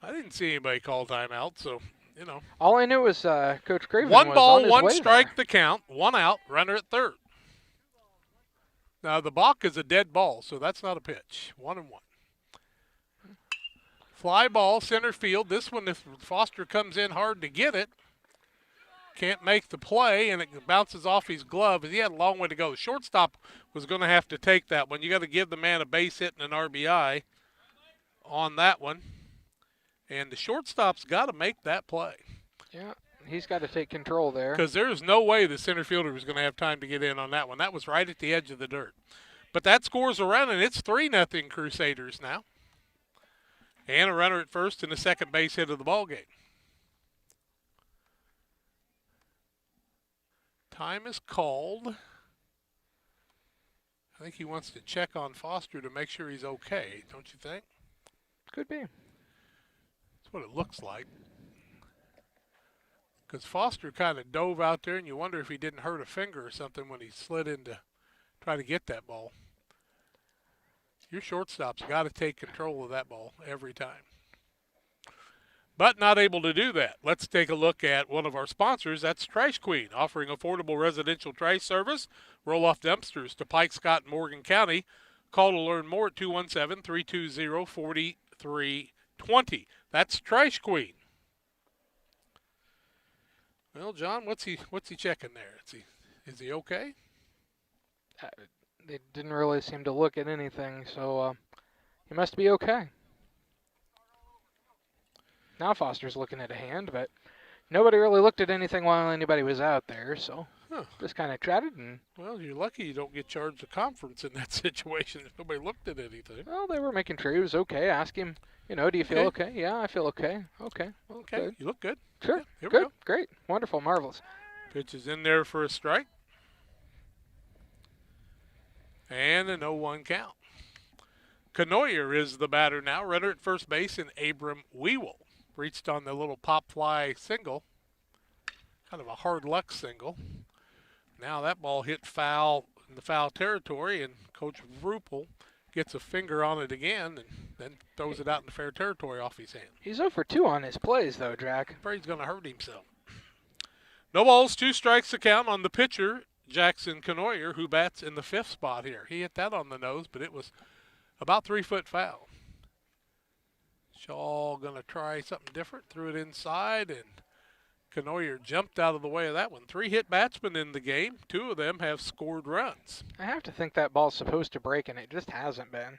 I didn't see anybody call timeout, so, you know. All I knew was Coach Craven One was ball, on his one way strike, there. the count. One out, runner at third. Now, the balk is a dead ball, so that's not a pitch. 1-1. Fly ball, center field. This one, if Foster comes in hard to get it, can't make the play, and it bounces off his glove. He had a long way to go. The shortstop was going to have to take that one. You got to give the man a base hit and an RBI on that one. And the shortstop's got to make that play. Yeah, he's got to take control there. Because there's no way the center fielder was going to have time to get in on that one. That was right at the edge of the dirt. But that scores a run, and it's 3-0 Crusaders now. And a runner at first and a second base hit of the ball game. Time is called. I think he wants to check on Foster to make sure he's okay, don't you think? Could be. That's what it looks like. Because Foster kind of dove out there, and you wonder if he didn't hurt a finger or something when he slid in to try to get that ball. Your shortstop's got to take control of that ball every time. But not able to do that. Let's take a look at one of our sponsors. That's Trash Queen, offering affordable residential trash service, roll-off dumpsters to Pike, Scott, and Morgan County. Call to learn more at 217-320-4320. That's Trash Queen. Well, John, what's he checking there? Is he okay? They didn't really seem to look at anything, so he must be okay. Now Foster's looking at a hand, but nobody really looked at anything while anybody was out there, so just kind of chatted. And well, you're lucky you don't get charged a conference in that situation if nobody looked at anything. Well, they were making sure he was okay. Ask him, do you feel okay? Yeah, I feel okay. Okay. Well, Okay, good. you look good. Sure. Yeah, here we Good. go. Great. Wonderful. Marvelous. Pitch is in there for a strike. And an 0-1 count. Canoyer is the batter now. Runner at first base and Abram Weewell. Reached on the little pop fly single. Kind of a hard luck single. Now that ball hit foul in the foul territory, and Coach Vrupel gets a finger on it again and then throws it out in the fair territory off his hand. He's 0 for 2 on his plays, though, Jack. Afraid he's going to hurt himself. No balls, 2 strikes to count on the pitcher, Jackson Canoyer, who bats in the 5th spot here. He hit that on the nose, but it was about 3-foot foul. Shaw going to try something different, threw it inside, and Canoyer jumped out of the way of that one. 3 hit batsmen in the game. 2 of them have scored runs. I have to think that ball's supposed to break, and it just hasn't been.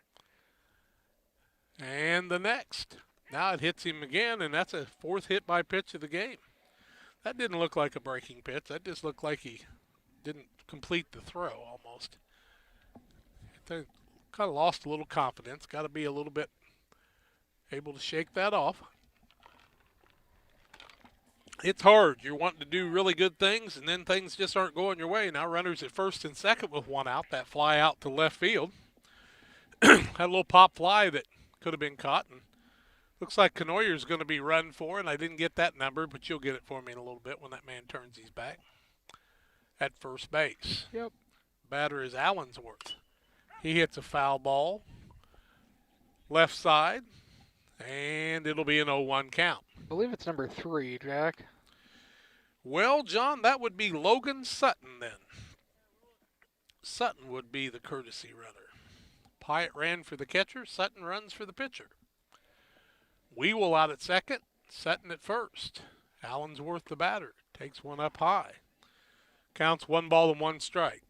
And the next. Now it hits him again, and that's a 4th hit by pitch of the game. That didn't look like a breaking pitch. That just looked like he didn't complete the throw almost. They kind of lost a little confidence. Got to be a little bit able to shake that off. It's hard. You're wanting to do really good things, and then things just aren't going your way. Now runners at first and second with 1 out. That fly out to left field. Had a little pop fly that could have been caught, and looks like Canoyer's going to be run for, and I didn't get that number, but you'll get it for me in a little bit when that man turns his back at first base. Yep. Batter is Allensworth. He hits a foul ball left side, and it'll be an 0-1 count. I believe it's number 3, Jack. Well, John, that would be Logan Sutton then. Sutton would be the courtesy runner. Pyatt ran for the catcher. Sutton runs for the pitcher. Weewell out at second. Sutton at first. Allensworth the batter. Takes one up high. Counts 1 ball and 1 strike.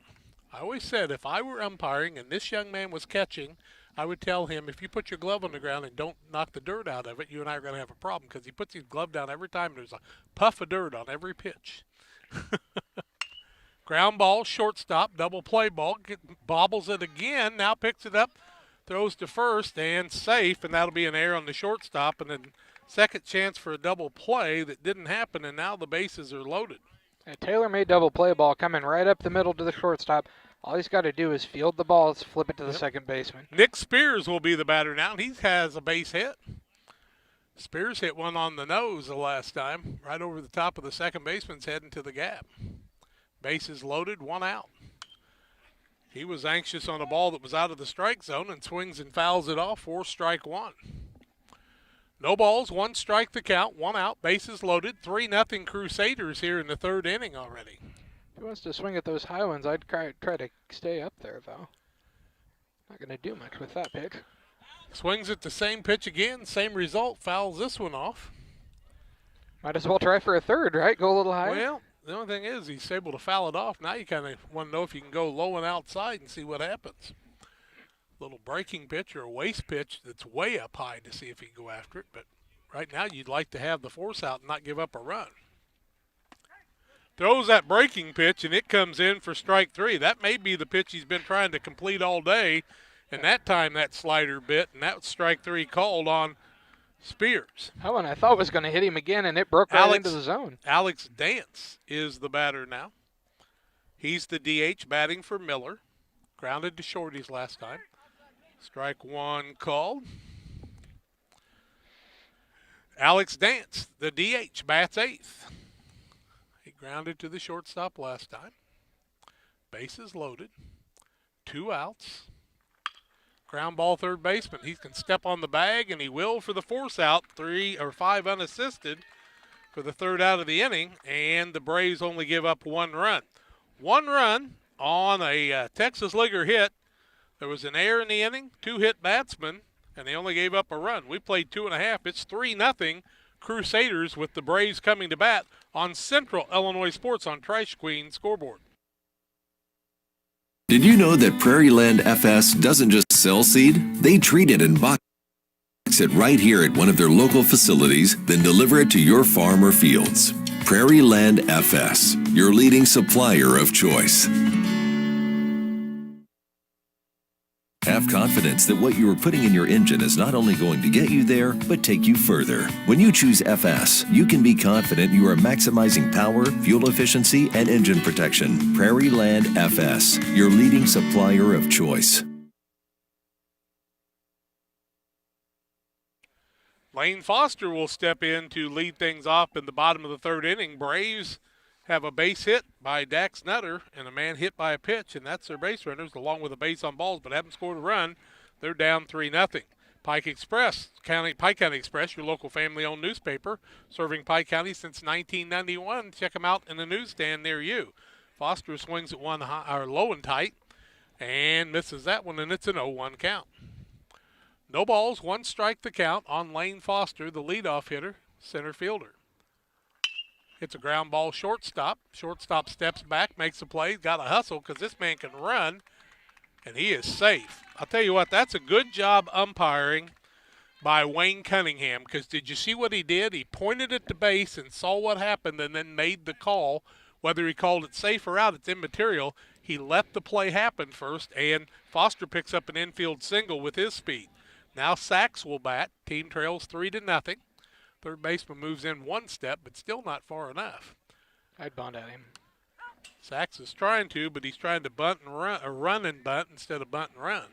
I always said if I were umpiring and this young man was catching, I would tell him, if you put your glove on the ground and don't knock the dirt out of it, you and I are going to have a problem, because he puts his glove down every time. There's a puff of dirt on every pitch. Ground ball, shortstop, double play ball, bobbles it again, now picks it up, throws to first, and safe, and that'll be an error on the shortstop, and then second chance for a double play that didn't happen, and now the bases are loaded. A tailor-made double play ball coming right up the middle to the shortstop. All he's got to do is field the ball, flip it to the second baseman. Nick Spears will be the batter now. He has a base hit. Spears hit one on the nose the last time, right over the top of the second baseman's head into the gap. Bases loaded, 1 out. He was anxious on a ball that was out of the strike zone and swings and fouls it off for strike one. No balls, 1 strike the count, 1 out, bases loaded, 3-0 Crusaders here in the third inning already. If he wants to swing at those high ones, I'd try to stay up there, though. Not going to do much with that pitch. Swings at the same pitch again, same result, fouls this one off. Might as well try for a third, right? Go a little higher. Well, the only thing is he's able to foul it off. Now you kind of want to know if you can go low and outside and see what happens. Little breaking pitch or a waste pitch that's way up high to see if he can go after it. But right now you'd like to have the force out and not give up a run. Throws that breaking pitch, and it comes in for strike 3. That may be the pitch he's been trying to complete all day, and that time that slider bit, and that was strike 3 called on Spears. That one I thought was going to hit him again, and it broke right into the zone. Alex Dance is the batter now. He's the DH batting for Miller. Grounded to shorties last time. Strike 1 called. Alex Dance, the DH, bats 8th. He grounded to the shortstop last time. Bases loaded. 2 outs. Ground ball third baseman. He can step on the bag, and he will for the force out. 3 or 5 unassisted for the third out of the inning, and the Braves only give up 1 run. 1 run on a Texas Leaguer hit. There was an error in the inning, 2 hit batsmen, and they only gave up a run. We played 2.5. It's 3-0 Crusaders with the Braves coming to bat on Central Illinois Sports on Trash Queen Scoreboard. Did you know that Prairie Land FS doesn't just sell seed? They treat it and box it right here at one of their local facilities, then deliver it to your farm or fields. Prairie Land FS, your leading supplier of choice. Have confidence that what you are putting in your engine is not only going to get you there, but take you further. When you choose FS, you can be confident you are maximizing power, fuel efficiency, and engine protection. Prairie Land FS, your leading supplier of choice. Lane Foster will step in to lead things off in the bottom of the third inning. Braves have a base hit by Dax Nutter and a man hit by a pitch, and that's their base runners, along with a base on balls, but haven't scored a run. They're down 3-0. Pike County Express, your local family-owned newspaper, serving Pike County since 1991. Check them out in the newsstand near you. Foster swings at one low and tight, and misses that one, and it's an 0-1 count. No balls, 1 strike the count on Lane Foster, the leadoff hitter, center fielder. It's a ground ball shortstop. Shortstop steps back, makes a play, got a hustle because this man can run, and he is safe. I'll tell you what, that's a good job umpiring by Wayne Cunningham, because did you see what he did? He pointed at the base and saw what happened and then made the call. Whether he called it safe or out, it's immaterial. He let the play happen first, and Foster picks up an infield single with his speed. Now Sachs will bat. Team trails 3-0. Third baseman moves in 1 step, but still not far enough. I'd bunt at him. Sachs is trying to, but he's trying to bunt and run, or run and bunt instead of bunt and run.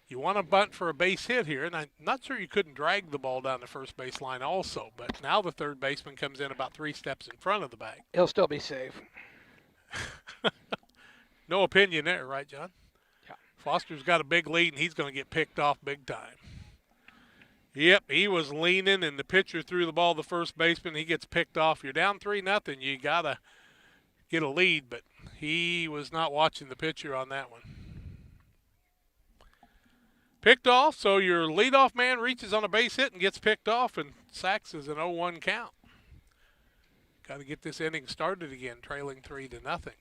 You want to bunt for a base hit here, and I'm not sure you couldn't drag the ball down the first base line also, but now the third baseman comes in about 3 steps in front of the bag. He'll still be safe. No opinion there, right, John? Yeah. Foster's got a big lead, and he's going to get picked off big time. Yep, he was leaning, and the pitcher threw the ball to the first baseman. He gets picked off. You're down 3-0. You got to get a lead, but he was not watching the pitcher on that one. Picked off, so your leadoff man reaches on a base hit and gets picked off, and Sachs is an 0-1 count. Got to get this inning started again, trailing 3-0.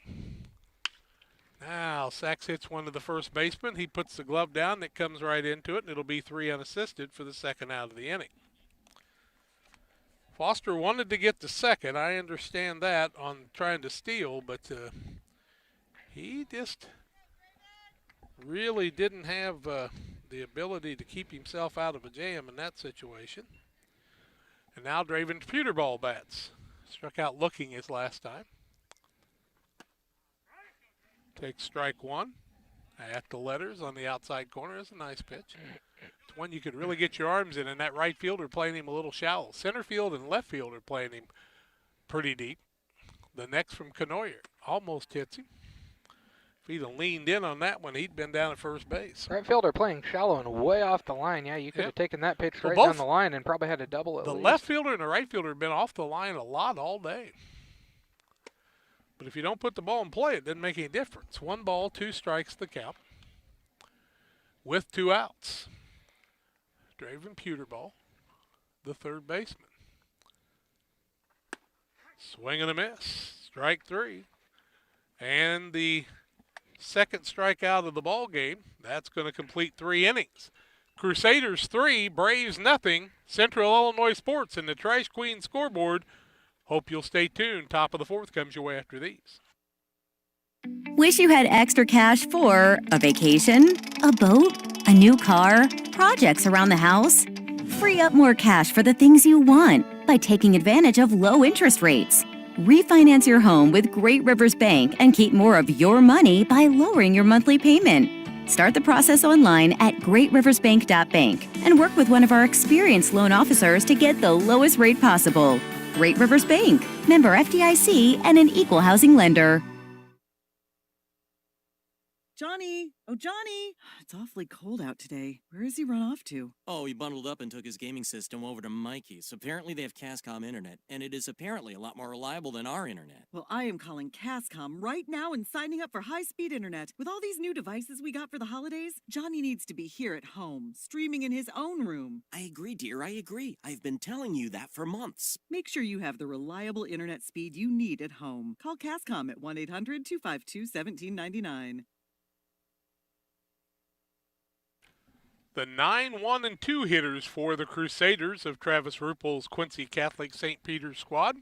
Now, Sachs hits one to the first baseman. He puts the glove down. It comes right into it, and it'll be 3 unassisted for the second out of the inning. Foster wanted to get to second. I understand that on trying to steal, but he just really didn't have the ability to keep himself out of a jam in that situation. And now Draven Peterball bats. Struck out looking his last time. Takes strike 1 at the letters on the outside corner. Is a nice pitch. It's one you could really get your arms in, and that right fielder playing him a little shallow. Center field and left field are playing him pretty deep. The next from Canoyer almost hits him. If he'd have leaned in on that one, he'd been down at first base. Right fielder playing shallow and way off the line. Yeah, you could have taken that pitch right down the line and probably had a double at least. The left fielder and the right fielder have been off the line a lot all day. But if you don't put the ball in play, it doesn't make any difference. 1 ball, 2 strikes the count with 2 outs. Draven Pewterball, the third baseman. Swing and a miss. Strike 3. And the second strikeout of the ball game. That's going to complete 3 innings. Crusaders 3, Braves nothing. Central Illinois Sports in the Trash Queen scoreboard. Hope you'll stay tuned. Top of the 4th comes your way after these. Wish you had extra cash for a vacation, a boat, a new car, projects around the house? Free up more cash for the things you want by taking advantage of low interest rates. Refinance your home with Great Rivers Bank and keep more of your money by lowering your monthly payment. Start the process online at greatriversbank.bank and work with one of our experienced loan officers to get the lowest rate possible. Great Rivers Bank, member FDIC, and an equal housing lender. Johnny! Oh, Johnny! It's awfully cold out today. Where has he run off to? Oh, he bundled up and took his gaming system over to Mikey's. Apparently they have Cascom internet, and it is apparently a lot more reliable than our internet. Well, I am calling Cascom right now and signing up for high-speed internet. With all these new devices we got for the holidays, Johnny needs to be here at home, streaming in his own room. I agree, dear, I agree. I've been telling you that for months. Make sure you have the reliable internet speed you need at home. Call Cascom at 1-800-252-1799. The 9, 1, and 2 hitters for the Crusaders of Travis Ruppel's Quincy Catholic St. Peter's squad.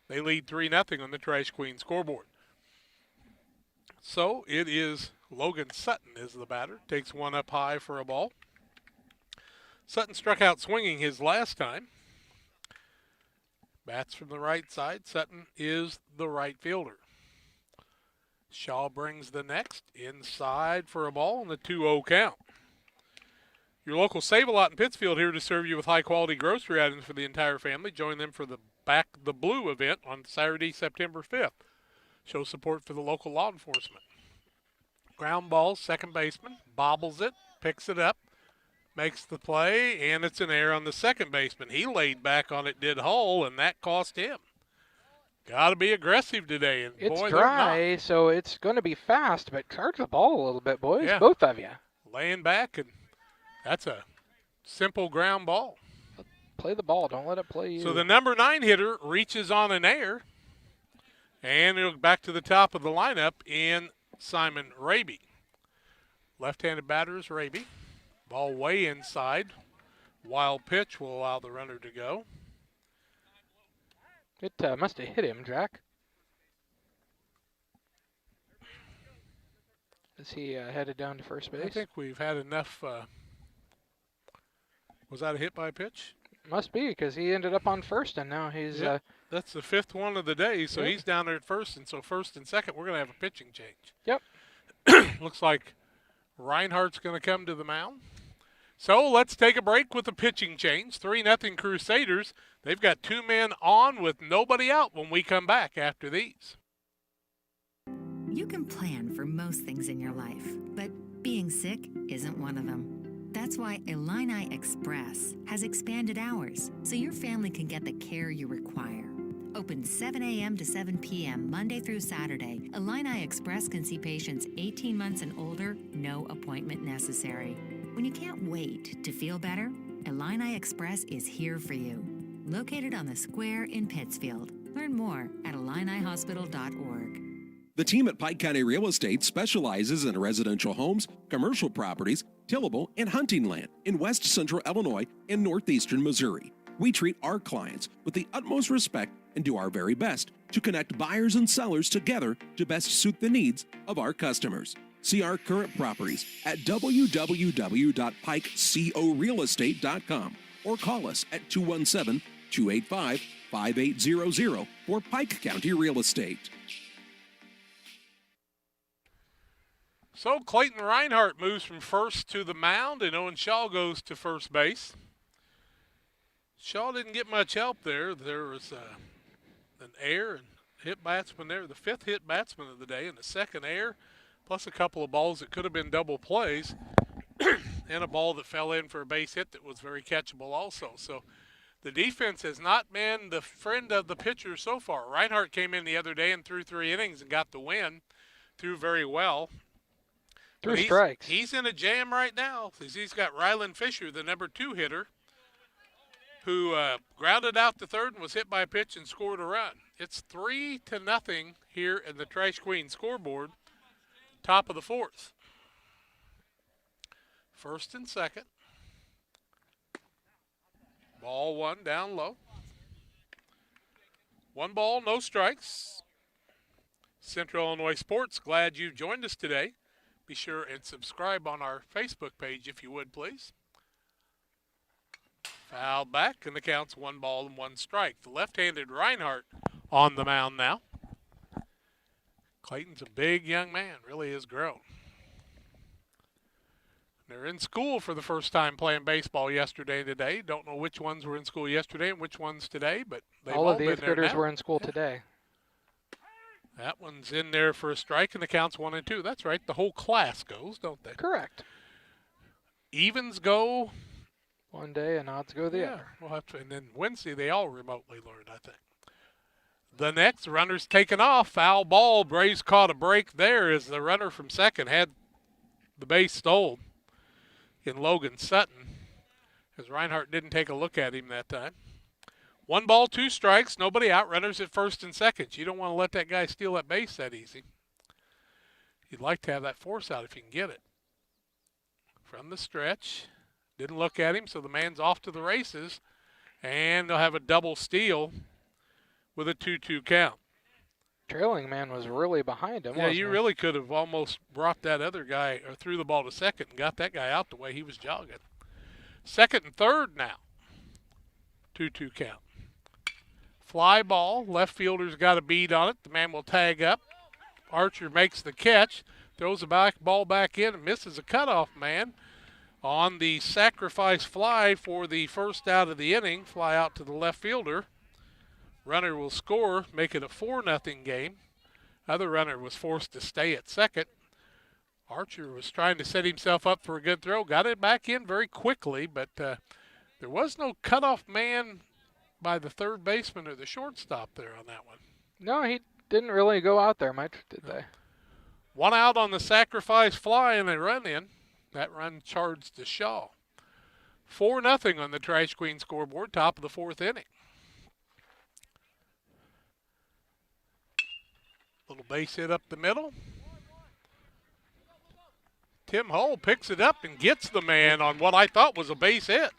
They lead 3-0 on the Trash Queen scoreboard. So it is Logan Sutton is the batter. Takes one up high for a ball. Sutton struck out swinging his last time. Bats from the right side. Sutton is the right fielder. Shaw brings the next. Inside for a ball and the 2-0 count. Your local Save-A-Lot in Pittsfield here to serve you with high-quality grocery items for the entire family. Join them for the Back the Blue event on Saturday, September 5th. Show support for the local law enforcement. Ground ball, second baseman, bobbles it, picks it up, makes the play, and it's an error on the second baseman. He laid back on it, did Hull, and that cost him. Got to be aggressive today. And it's boy, dry, so it's going to be fast, but charge the ball a little bit, boys, yeah. Both of you. Laying back, and that's a simple ground ball. Play the ball. Don't let it play you. So the number 9 hitter reaches on an error, and it'll back to the top of the lineup in Simon Raby. Left-handed batter is Raby. Ball way inside. Wild pitch will allow the runner to go. It must have hit him, Jack. Is he headed down to first base? I think we've had enough. Was that a hit by pitch? Must be, because he ended up on first, and now he's... Yep. That's the 5th one of the day, so yep. He's down there at first, and so first and second, we're going to have a pitching change. Yep. Looks like Reinhardt's going to come to the mound. So let's take a break with the pitching change. 3-0 Crusaders. They've got 2 men on with nobody out when we come back after these. You can plan for most things in your life, but being sick isn't one of them. That's why Illini Express has expanded hours so your family can get the care you require. Open 7 a.m. to 7 p.m. Monday through Saturday, Illini Express can see patients 18 months and older, no appointment necessary. When you can't wait to feel better, Illini Express is here for you. Located on the square in Pittsfield. Learn more at IlliniHospital.org. The team at Pike County Real Estate specializes in residential homes, commercial properties, tillable, and hunting land in west central Illinois and northeastern Missouri. We treat our clients with the utmost respect and do our very best to connect buyers and sellers together to best suit the needs of our customers. See our current properties at www.pikecorealestate.com or call us at 217-285-5800 for Pike County Real Estate. So Clayton Reinhardt moves from first to the mound, and Owen Shaw goes to first base. Shaw didn't get much help there. There was an error and hit batsman there, the 5th hit batsman of the day, and the second error. plus a couple of balls that could have been double plays, and a ball that fell in for a base hit that was very catchable also. So the defense has not been the friend of the pitcher so far. Reinhardt came in the other day and threw 3 innings and got the win, threw very well. Threw strikes. He's in a jam right now because he's got Rylan Fisher, the number 2 hitter, who grounded out to third and was hit by a pitch and scored a run. It's 3-0 here in the Trash Queen scoreboard, top of the 4th. First and second. Ball 1 down low. 1 ball, no strikes. Central Illinois Sports, glad you've joined us today. Be sure and subscribe on our Facebook page if you would, please. Foul back, and the count's 1 ball and 1 strike. The left-handed Reinhardt on the mound now. Clayton's a big young man, really has grown. They're in school for the first time playing baseball yesterday and today. Don't know which ones were in school yesterday and which ones today, but they've all of the been 8th there graders now. were in school today. That one's in there for a strike, and the count's 1 and 2. That's right. The whole class goes, don't they? Correct. Evens go one day and odds go the other. We'll have to, and then Wednesday they all remotely learn, I think. The next runner's taken off. Foul ball. Braves caught a break there as the runner from second had the base stolen in Logan Sutton, as Reinhardt didn't take a look at him that time. 1 ball, 2 strikes, nobody out. Runners at first and second. You don't want to let that guy steal that base that easy. You'd like to have that force out if you can get it. From the stretch, didn't look at him, so the man's off to the races, and they'll have a double steal with a 2-2 count. Trailing man was really behind him. Yeah, you really could have almost brought that other guy or threw the ball to second and got that guy out the way he was jogging. Second and third now. 2-2 count. Fly ball. Left fielder's got a bead on it. The man will tag up. Archer makes the catch. Throws the ball back in and misses a cutoff man on the sacrifice fly for the first out of the inning. Fly out to the left fielder. Runner will score, make it a 4-0 game. Other runner was forced to stay at second. Archer was trying to set himself up for a good throw. Got it back in very quickly, but there was no cutoff man by the third baseman or the shortstop there on that one. No, he didn't really go out there much, did they? 1 out on the sacrifice fly and a run in. That run charged to Shaw. 4-0 on the Trash Queen scoreboard, top of the 4th inning. Little base hit up the middle. Tim Hull picks it up and gets the man on what I thought was a base hit.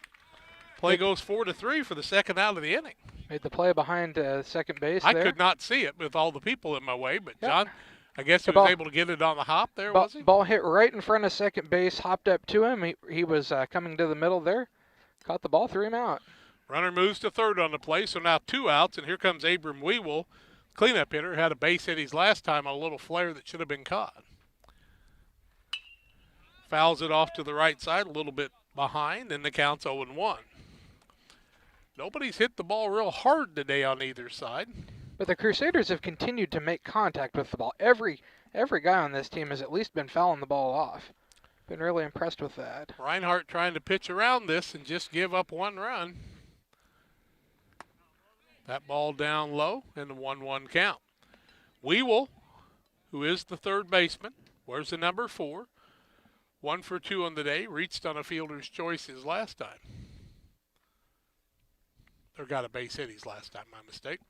Play goes 4-3 for the second out of the inning. Made the play behind second base I there. could not see it with all the people in my way, but Yep. John, I guess he was able to get it on the hop there, was he? Ball hit right in front of second base, hopped up to him. He was coming to the middle there. Caught the ball, threw him out. Runner moves to third on the play, so now 2 outs, and here comes Abram Weewell. Cleanup hitter, had a base hit his last time on a little flare that should have been caught. Fouls it off to the right side, a little bit behind, and the count's 0-1. Nobody's hit the ball real hard today on either side. But the Crusaders have continued to make contact with the ball. Every guy on this team has at least been fouling the ball off. Been really impressed with that. Reinhardt trying to pitch around this and just give up 1 run. That ball down low and the 1-1 count. Weewell, who is the third baseman, wears the number 4. 1 for 2 on the day, reached on a fielder's choice his last time. Or got a base hit his last time, my mistake.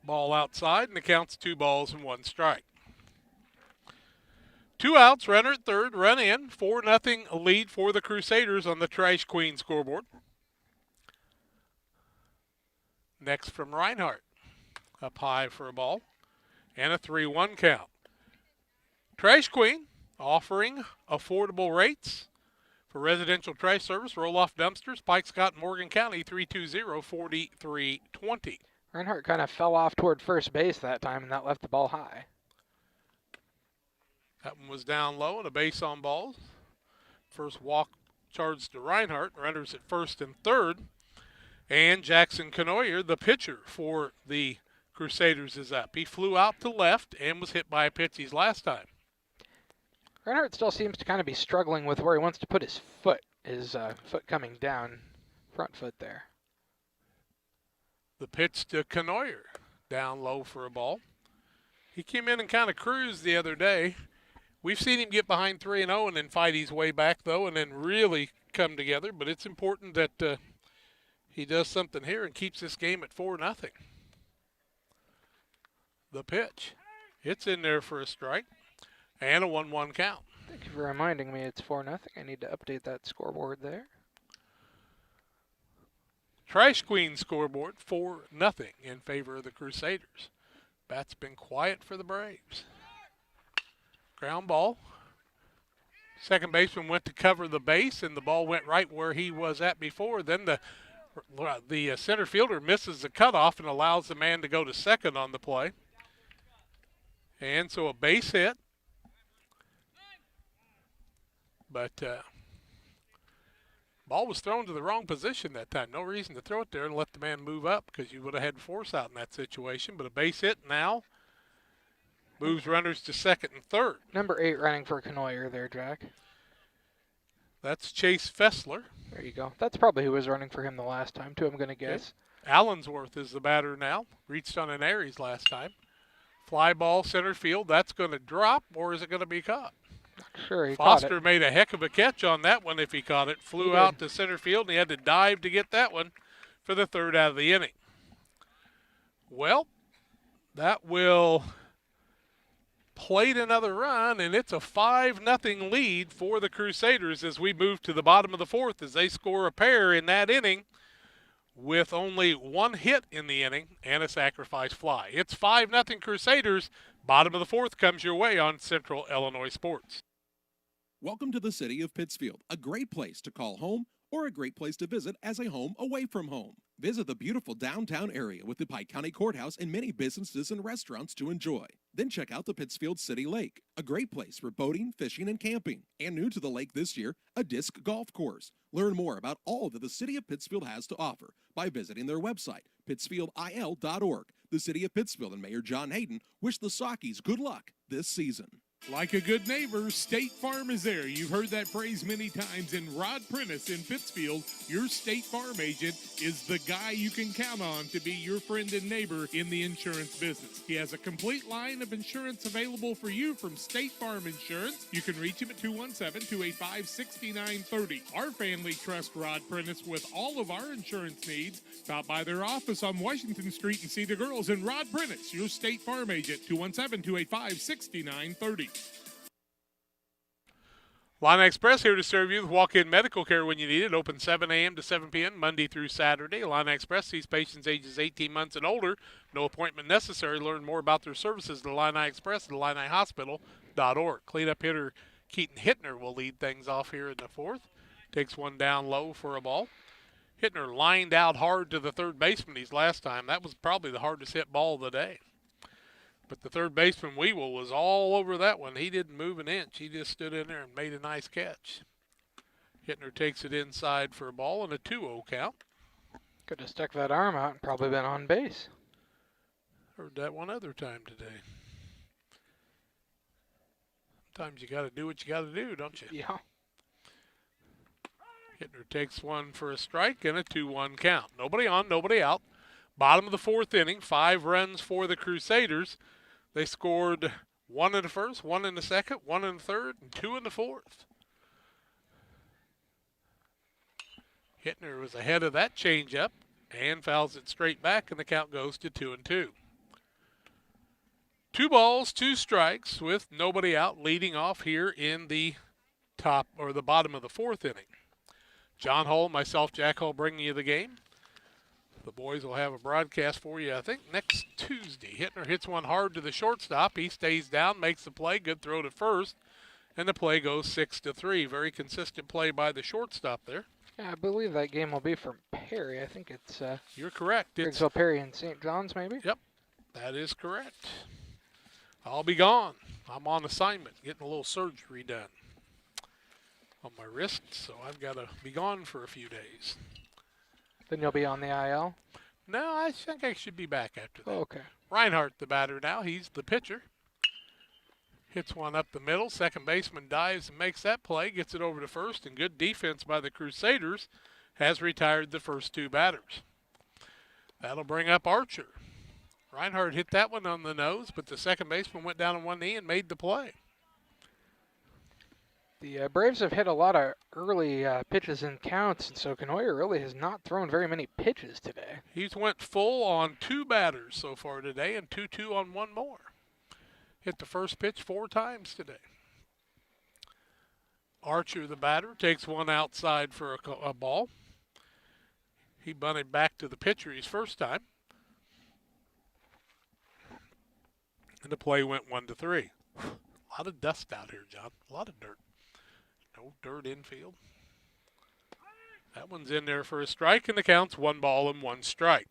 Ball outside, and the count's 2 balls and 1 strike. 2 outs, runner at third, run in. 4-0 lead for the Crusaders on the Trash Queen scoreboard. Next from Reinhardt. Up high for a ball. And a 3-1 count. Trash Queen offering affordable rates for residential trash service, roll-off dumpsters, Pike Scott, Morgan County, 320-4320. Reinhardt kind of fell off toward first base that time, and that left the ball high. That one was down low and a base on balls. First walk charged to Reinhardt. Runners at first and third. And Jackson Canoyer, the pitcher for the Crusaders, is up. He flew out to left and was hit by a pitch his last time. Reinhardt still seems to kind of be struggling with where he wants to put his foot. His foot coming down, front foot there. The pitch to Canoyer, down low for a ball. He came in and kind of cruised the other day. We've seen him get behind 3-0 and then fight his way back, though, and then really come together. But it's important that he does something here and keeps this game at 4-0. The pitch. It's in there for a strike and a 1-1 count. Thank you for reminding me it's 4-0. I need to update that scoreboard there. Trash Queen scoreboard 4-0 in favor of the Crusaders. Bat's been quiet for the Braves. Ground ball. Second baseman went to cover the base, and the ball went right where he was at before. Then the center fielder misses the cutoff and allows the man to go to second on the play. And so a base hit. But ball was thrown to the wrong position that time. No reason to throw it there and let the man move up because you would have had force out in that situation. But a base hit now moves runners to second and third. Number 8 running for Canoyer there, Jack. That's Chase Fessler. There you go. That's probably who was running for him the last time, too, I'm going to guess. Okay. Allensworth is the batter now. Reached on an Aries last time. Fly ball center field. That's going to drop, or is it going to be caught? Sure, he Foster caught it. made a heck of a catch on that one if he caught it. Flew out to center field, and he had to dive to get that one for the third out of the inning. Well, that will plate another run, and it's a 5-0 lead for the Crusaders as we move to the bottom of the fourth as they score a pair in that inning with only one hit in the inning and a sacrifice fly. It's 5-0 Crusaders. Bottom of the fourth comes your way on Central Illinois Sports. Welcome to the city of Pittsfield, a great place to call home or a great place to visit as a home away from home. Visit the beautiful downtown area with the Pike County Courthouse and many businesses and restaurants to enjoy. Then check out the Pittsfield City Lake, a great place for boating, fishing, and camping. And new to the lake this year, a disc golf course. Learn more about all that the city of Pittsfield has to offer by visiting their website, pittsfieldil.org. The city of Pittsfield and Mayor John Hayden wish the Sockies good luck this season. Like a good neighbor, State Farm is there. You've heard that phrase many times. And Rod Prentice in Pittsfield, your State Farm agent, is the guy you can count on to be your friend and neighbor in the insurance business. He has a complete line of insurance available for you from State Farm Insurance. You can reach him at 217-285-6930. Our family trusts Rod Prentice with all of our insurance needs. Stop by their office on Washington Street and see the girls. And Rod Prentice, your State Farm agent, 217-285-6930. Illini Express here to serve you with walk-in medical care when you need it. Open 7 a.m. to 7 p.m. Monday through Saturday. Illini Express sees patients ages 18 months and older. No appointment necessary. Learn more about their services at Illini Express at IlliniHospital.org. Cleanup hitter Keaton Hittner will lead things off here in the fourth. Takes one down low for a ball. Hittner lined out hard to the third baseman his last time. That was probably the hardest hit ball of the day. But the third baseman, Weevil, was all over that one. He didn't move an inch. He just stood in there and made a nice catch. Hittner takes it inside for a ball and a 2-0 count. Could have stuck that arm out and probably been on base. Heard that one other time today. Sometimes you got to do what you got to do, don't you? Yeah. Hittner takes one for a strike and a 2-1 count. Nobody on, nobody out. Bottom of the fourth inning, 5 runs for the Crusaders. They scored 1 in the first, 1 in the second, 1 in the third, and 2 in the fourth. Hittner was ahead of that changeup and fouls it straight back, and the count goes to 2-2. 2 balls, 2 strikes with nobody out, leading off here in the top or the bottom of the fourth inning. John Hull, myself, Jack Hull, bringing you the game. The boys will have a broadcast for you, I think, next Tuesday. Hittner hits one hard to the shortstop. He stays down, makes the play. Good throw to first. And the play goes 6-3. Very consistent play by the shortstop there. Yeah, I believe that game will be from Perry. I think it's You're correct. It's Perry and St. John's, maybe? Yep, that is correct. I'll be gone. I'm on assignment, getting a little surgery done on my wrist, so I've got to be gone for a few days. Then you'll be on the IL? No, I think I should be back after that. Oh, okay. Reinhardt, the batter now. He's the pitcher. Hits one up the middle. Second baseman dives and makes that play, gets it over to first, and good defense by the Crusaders has retired the first two batters. That'll bring up Archer. Reinhardt hit that one on the nose, but the second baseman went down on one knee and made the play. The Braves have hit a lot of early pitches and counts, and so Canoyer really has not thrown very many pitches today. He's went full on two batters so far today and 2-2 on one more. Hit the first pitch 4 times today. Archer, the batter, takes one outside for a ball. He bunted back to the pitcher his first time. And the play went 1-3. A lot of dust out here, John. A lot of dirt. No dirt infield. That one's in there for a strike, and the count's 1 ball and 1 strike.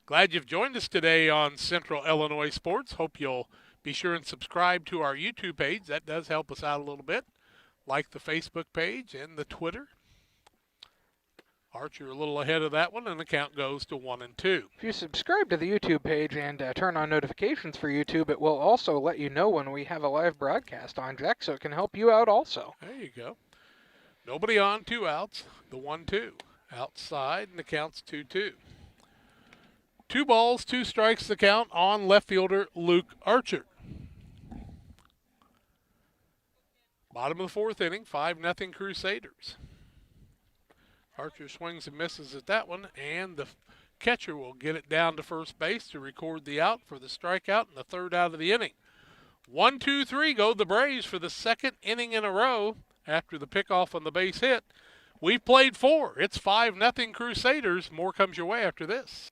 Glad you've joined us today on Central Illinois Sports. Hope you'll be sure and subscribe to our YouTube page. That does help us out a little bit. Like the Facebook page and the Twitter. Archer a little ahead of that one, and the count goes to 1-2. If you subscribe to the YouTube page and turn on notifications for YouTube, it will also let you know when we have a live broadcast on, Jack, so it can help you out also. There you go. Nobody on, 2 outs. The 1-2. Outside, and the count's 2-2. 2 balls, 2 strikes the count on left fielder Luke Archer. Bottom of the 4th inning, 5-0 Crusaders. Archer swings and misses at that one, and the catcher will get it down to first base to record the out for the strikeout and the 3rd out of the inning. 1-2-3 go the Braves for the 2nd inning in a row after the pickoff on the base hit. We've played 4. It's 5-0 Crusaders. More comes your way after this.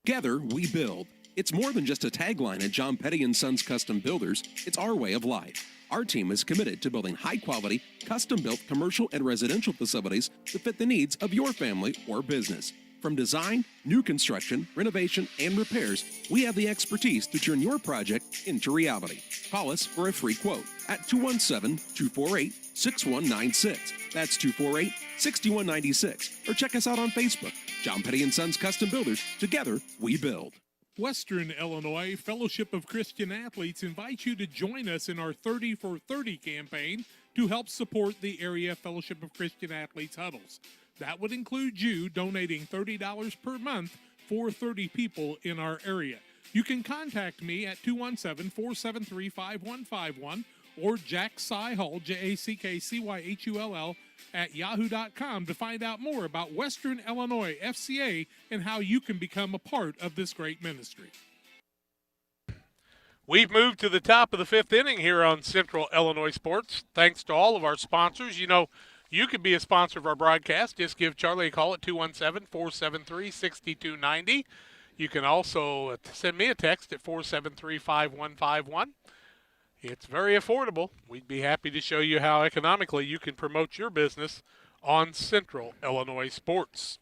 Together, we build. It's more than just a tagline at John Petty & Sons Custom Builders. It's our way of life. Our team is committed to building high-quality, custom-built commercial and residential facilities to fit the needs of your family or business. From design, new construction, renovation, and repairs, we have the expertise to turn your project into reality. Call us for a free quote at 217-248-6196. That's 248-6196. Or check us out on Facebook. John Petty & Sons Custom Builders. Together, we build. Western Illinois Fellowship of Christian Athletes invites you to join us in our 30 for 30 campaign to help support the area Fellowship of Christian Athletes huddles. That would include you donating $30 per month for 30 people in our area. You can contact me at 217-473-5151 or Jack Cyhull, JackCyhull, at yahoo.com to find out more about Western Illinois FCA and how you can become a part of this great ministry. We've moved to the top of the 5th inning here on Central Illinois Sports. Thanks to all of our sponsors. You know, you could be a sponsor of our broadcast. Just give Charlie a call at 217-473-6290. You can also send me a text at 473-5151. It's very affordable. We'd be happy to show you how economically you can promote your business on Central Illinois Sports.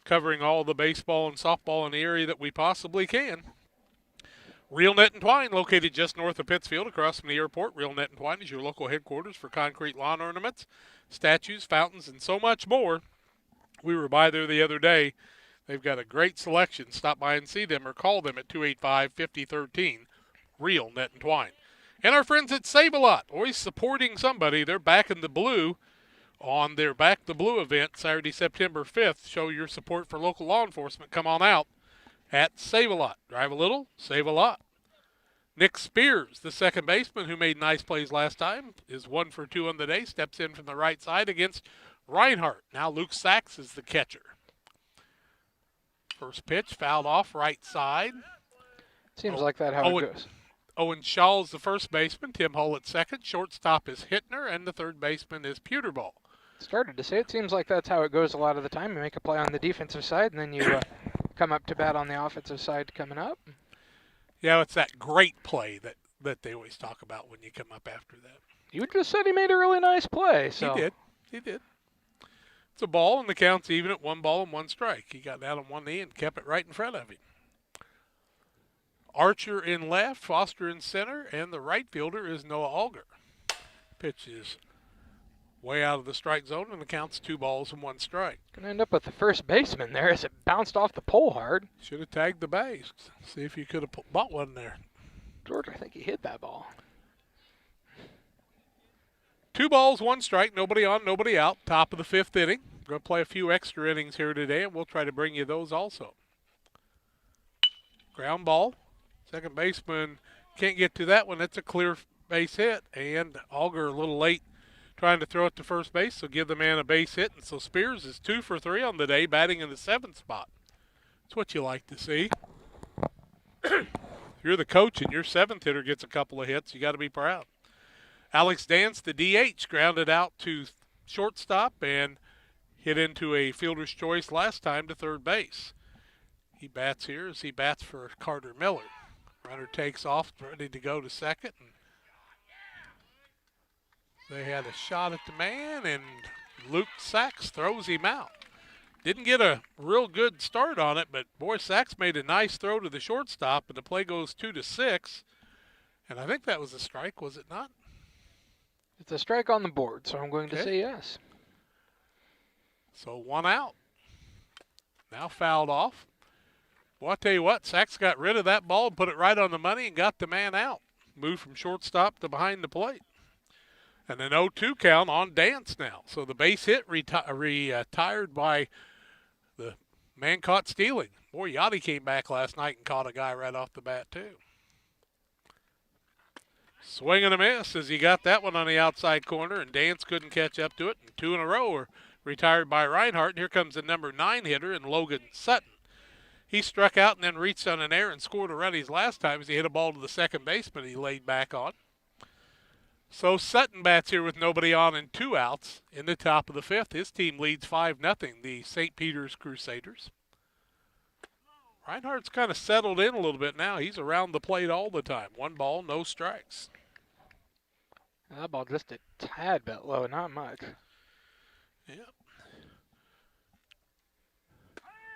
Covering all the baseball and softball in the area that we possibly can. Real Net and Twine, located just north of Pittsfield across from the airport. Real Net and Twine is your local headquarters for concrete lawn ornaments, statues, fountains, and so much more. We were by there the other day. They've got a great selection. Stop by and see them or call them at 285-5013. Real Net and Twine. And our friends at Save-A-Lot, always supporting somebody. They're back in the blue on their Back the Blue event Saturday, September 5th. Show your support for local law enforcement. Come on out at Save-A-Lot. Drive a little, save a lot. Nick Spears, the second baseman who made nice plays last time, is 1 for 2 on the day. Steps in from the right side against Reinhardt. Now Luke Sachs is the catcher. First pitch fouled off right side. Seems like that how it goes. Owen Shaw's the first baseman, Tim Hull at second, shortstop is Hittner, and the third baseman is Pewterball. Started to say it seems like that's how it goes a lot of the time. You make a play on the defensive side, and then you come up to bat on the offensive side coming up. Yeah, it's that great play that they always talk about when you come up after that. You just said he made a really nice play. So. He did. It's a ball, and the count's even at 1 ball and 1 strike. He got down on one knee and kept it right in front of him. Archer in left, Foster in center, and the right fielder is Noah Alger. Pitch is way out of the strike zone, and the count's 2 balls and 1 strike. Going to end up with the first baseman there as it bounced off the pole hard. Should have tagged the base. See if you could have bought one there. George, I think he hit that ball. 2 balls, 1 strike, nobody on, nobody out. Top of the 5th inning. Going to play a few extra innings here today, and we'll try to bring you those also. Ground ball. Second baseman can't get to that one. That's a clear base hit, and Auger a little late trying to throw it to first base, so give the man a base hit. And so Spears is 2 for 3 on the day, batting in the 7th spot. That's what you like to see. If you're the coach and your 7th hitter gets a couple of hits, you got to be proud. Alex Dance, the DH, grounded out to shortstop and hit into a fielder's choice last time to third base. He bats here as he bats for Carter Miller. Runner takes off, ready to go to second. And they had a shot at the man, and Luke Sachs throws him out. Didn't get a real good start on it, but boy, Sachs made a nice throw to the shortstop, and the play goes 2-6. And I think that was a strike, was it not? It's a strike on the board, so I'm going to say yes. So 1 out. Now fouled off. Well, I'll tell you what, Sachs got rid of that ball and put it right on the money and got the man out. Moved from shortstop to behind the plate. And an 0-2 count on Dance now. So the base hit retired by the man caught stealing. Boy, Yachty came back last night and caught a guy right off the bat, too. Swing and a miss as he got that one on the outside corner, and Dance couldn't catch up to it. And 2 in a row are retired by Reinhardt. And here comes the number 9 hitter in Logan Sutton. He struck out and then reached on an error and scored a run his last time as he hit a ball to the second baseman he laid back on. So Sutton bats here with nobody on and 2 outs in the top of the 5th. His team leads 5-0, the St. Peter's Crusaders. Reinhardt's kind of settled in a little bit now. He's around the plate all the time. 1 ball, no strikes. That ball just a tad bit low, not much. Yep.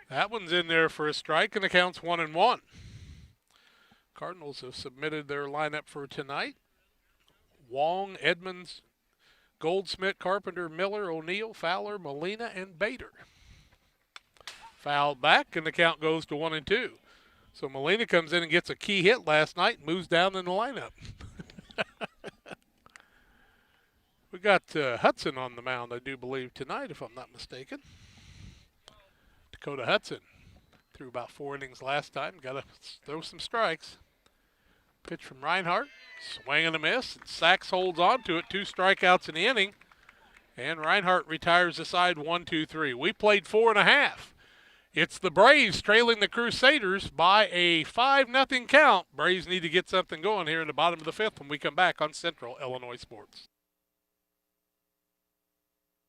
That one's in there for a strike, and the count's 1-1. Cardinals have submitted their lineup for tonight. Wong, Edmonds, Goldsmith, Carpenter, Miller, O'Neill, Fowler, Molina, and Bader. Fouled back, and the count goes to 1-2. So Molina comes in and gets a key hit last night and moves down in the lineup. We got Hudson on the mound, I do believe, tonight, if I'm not mistaken. Dakota Hudson threw about 4 innings last time. Got to throw some strikes. Pitch from Reinhardt. Swing and a miss. And Sachs holds on to it. 2 strikeouts in the inning. And Reinhardt retires the side 1-2-3. We played 4.5. It's the Braves trailing the Crusaders by a 5-0 count. Braves need to get something going here in the bottom of the 5th when we come back on Central Illinois Sports.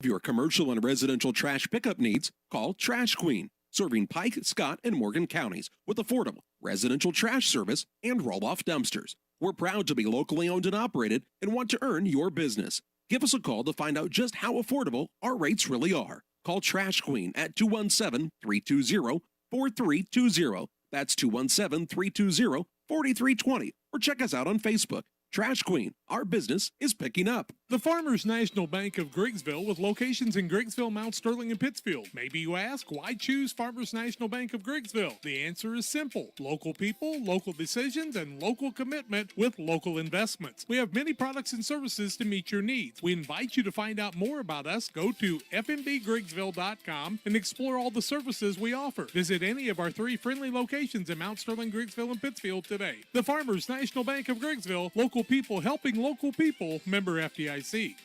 Your commercial and residential trash pickup needs, call Trash Queen, serving Pike, Scott, and Morgan counties with affordable residential trash service and roll-off dumpsters. We're proud to be locally owned and operated and want to earn your business. Give us a call to find out just how affordable our rates really are. Call Trash Queen at 217-320-4320. That's 217-320-4320. Or check us out on Facebook. Trash Queen, our business is picking up. The Farmers National Bank of Griggsville with locations in Griggsville, Mount Sterling, and Pittsfield. Maybe you ask, why choose Farmers National Bank of Griggsville? The answer is simple. Local people, local decisions, and local commitment with local investments. We have many products and services to meet your needs. We invite you to find out more about us. Go to fmbgriggsville.com and explore all the services we offer. Visit any of our 3 friendly locations in Mount Sterling, Griggsville, and Pittsfield today. The Farmers National Bank of Griggsville, local people helping local people, member FDIC.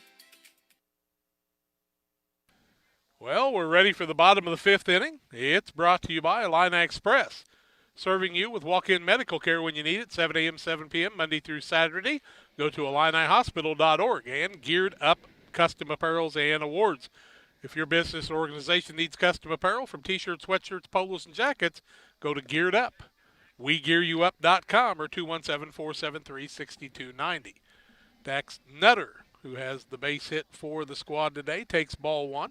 Well, we're ready for the bottom of the 5th inning. It's brought to you by Illini Express, serving you with walk-in medical care when you need it, 7 a.m., 7 p.m., Monday through Saturday. Go to IlliniHospital.org and Geared Up Custom Apparels and Awards. If your business or organization needs custom apparel, from T-shirts, sweatshirts, polos, and jackets, go to Geared Up. WeGearYouUp.com or 217-473-6290. Dax Nutter, who has the base hit for the squad today, takes ball 1.